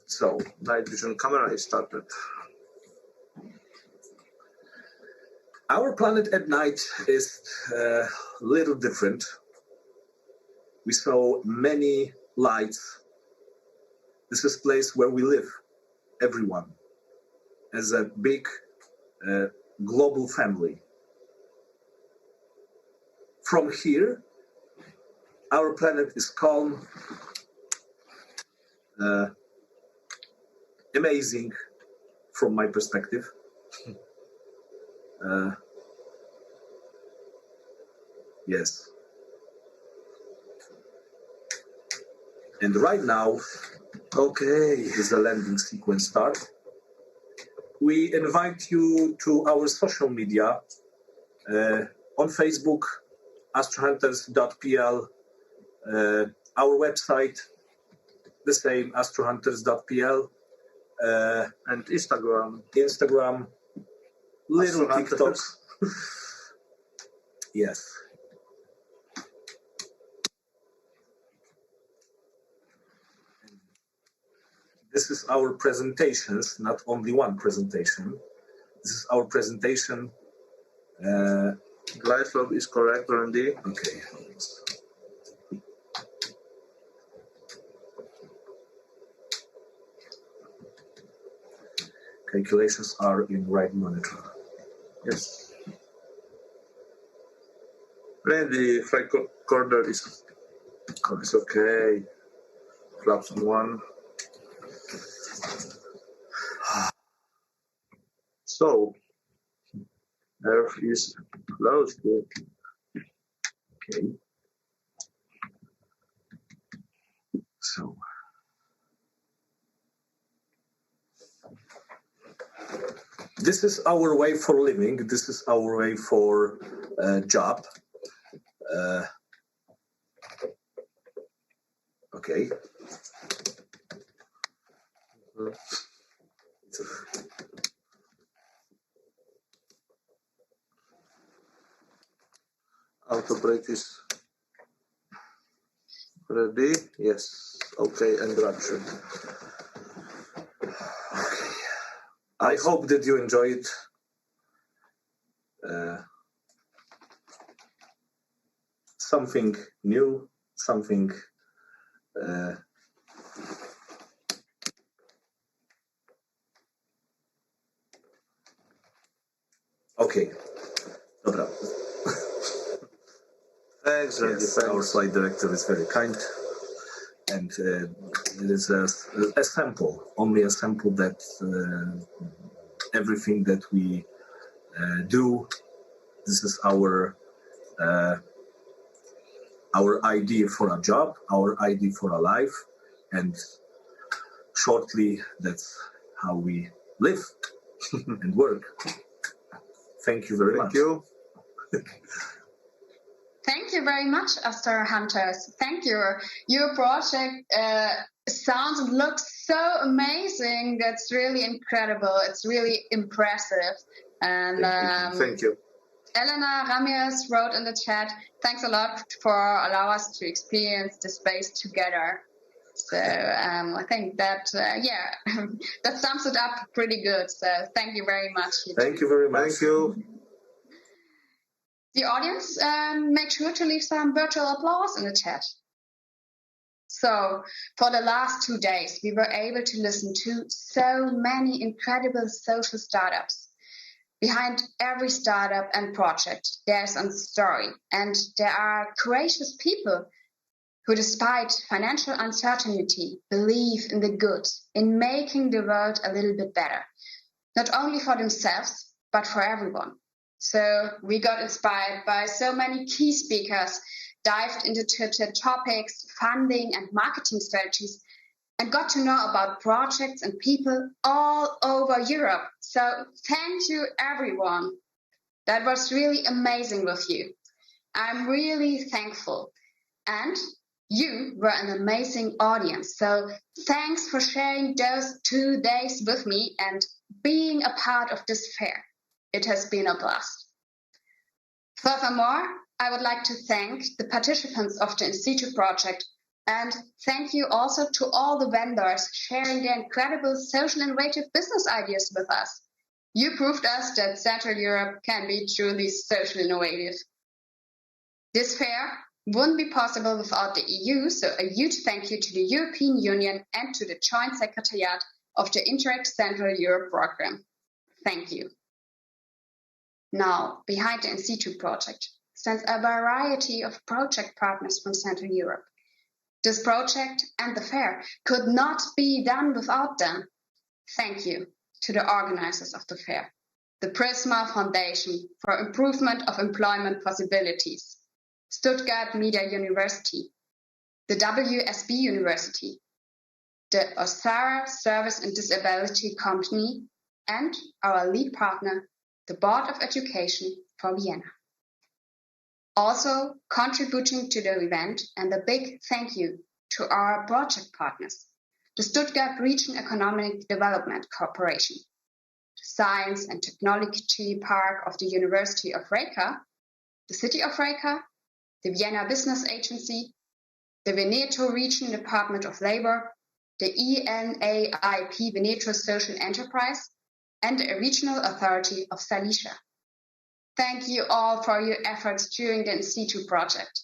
So night vision camera is started. Our planet at night is a little different. We saw many lights. This is a place where we live, everyone, as a big global family. From here, our planet is calm, amazing from my perspective. Yes. And right now, is the landing sequence start. We invite you to our social media on Facebook, astrohunters.pl, our website, the same, astrohunters.pl, and Instagram, little TikToks. Yes. This is our presentations, not only one presentation. This is our presentation. Glyphlob is correct, R&D. Okay. Calculations are in right monitor. Yes. And the flight recorder is okay. Flaps on one. So, Earth is close to it. Okay. So, this is our way for living. This is our way for job. Okay. Auto brake is ready. Yes. Okay, and ruptured. Okay. I hope that you enjoy it. Something new, something okay. Dobra. Thanks, yes, our slide director is very kind, and it is a sample, only a sample that everything that we do. This is our idea for a job, our idea for a life, and shortly, that's how we live and work. Thank you very much. Thank you. Thank you very much, Astro Hunters. Thank you. Your project sounds and looks so amazing. That's really incredible. It's really impressive. And Thank you. Elena Ramirez wrote in the chat, thanks a lot for allowing us to experience the space together. So I think that, that sums it up pretty good. So thank you very much. Thank you very much. Thank you. The audience, make sure to leave some virtual applause in the chat. So for the last 2 days, we were able to listen to so many incredible social startups. Behind every startup and project, there's a story, and there are courageous people who, despite financial uncertainty, believe in the good, in making the world a little bit better, not only for themselves, but for everyone. So we got inspired by so many key speakers, dived into topics, funding and marketing strategies, and got to know about projects and people all over Europe. So thank you, everyone. That was really amazing with you. I'm really thankful. And you were an amazing audience. So thanks for sharing those 2 days with me and being a part of this fair. It has been a blast. Furthermore, I would like to thank the participants of the SITU Project, and thank you also to all the vendors sharing their incredible social innovative business ideas with us. You proved us that Central Europe can be truly socially innovative. This fair wouldn't be possible without the EU, so a huge thank you to the European Union and to the Joint Secretariat of the Interreg Central Europe program. Thank you. Now, behind the SITU project stands a variety of project partners from Central Europe. This project and the fair could not be done without them. Thank you to the organizers of the fair, the Prisma Foundation for Improvement of Employment Possibilities, Stuttgart Media University, the WSB University, the Osara Service and Disability Company, and our lead partner, the Board of Education for Vienna. Also contributing to the event, and a big thank you to our project partners, the Stuttgart Region Economic Development Corporation, the Science and Technology Park of the University of Rijeka, the City of Rijeka, the Vienna Business Agency, the Veneto Region Department of Labor, the ENAIP Veneto Social Enterprise, and the Regional Authority of Silesia. Thank you all for your efforts during the SITU project.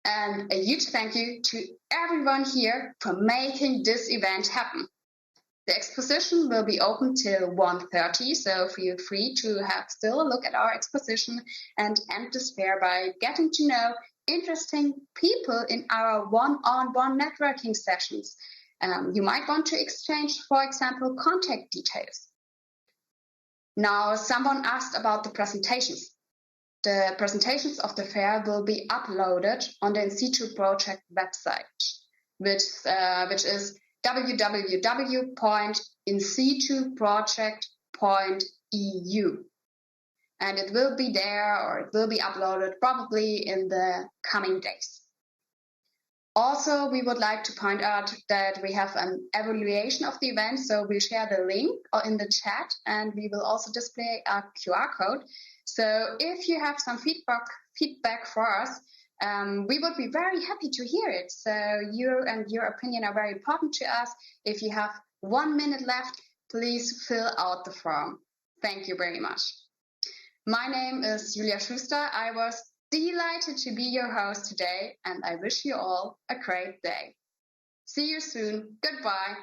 And a huge thank you to everyone here for making this event happen. The exposition will be open till 1:30, so feel free to have still a look at our exposition and end this fair by getting to know interesting people in our one-on-one networking sessions. You might want to exchange, for example, contact details. Now, someone asked about the presentations. The presentations of the fair will be uploaded on the SITU Project website, which is www.insituproject.eu. And it will be there, or it will be uploaded probably in the coming days. Also, we would like to point out that we have an evaluation of the event, so we'll share the link in the chat, and we will also display a QR code. So if you have some feedback for us, we would be very happy to hear it. So your opinion are very important to us. If you have 1 minute left, please fill out the form. Thank you very much. My name is Julia Schuster. I was delighted to be your host today, and I wish you all a great day. See you soon. Goodbye.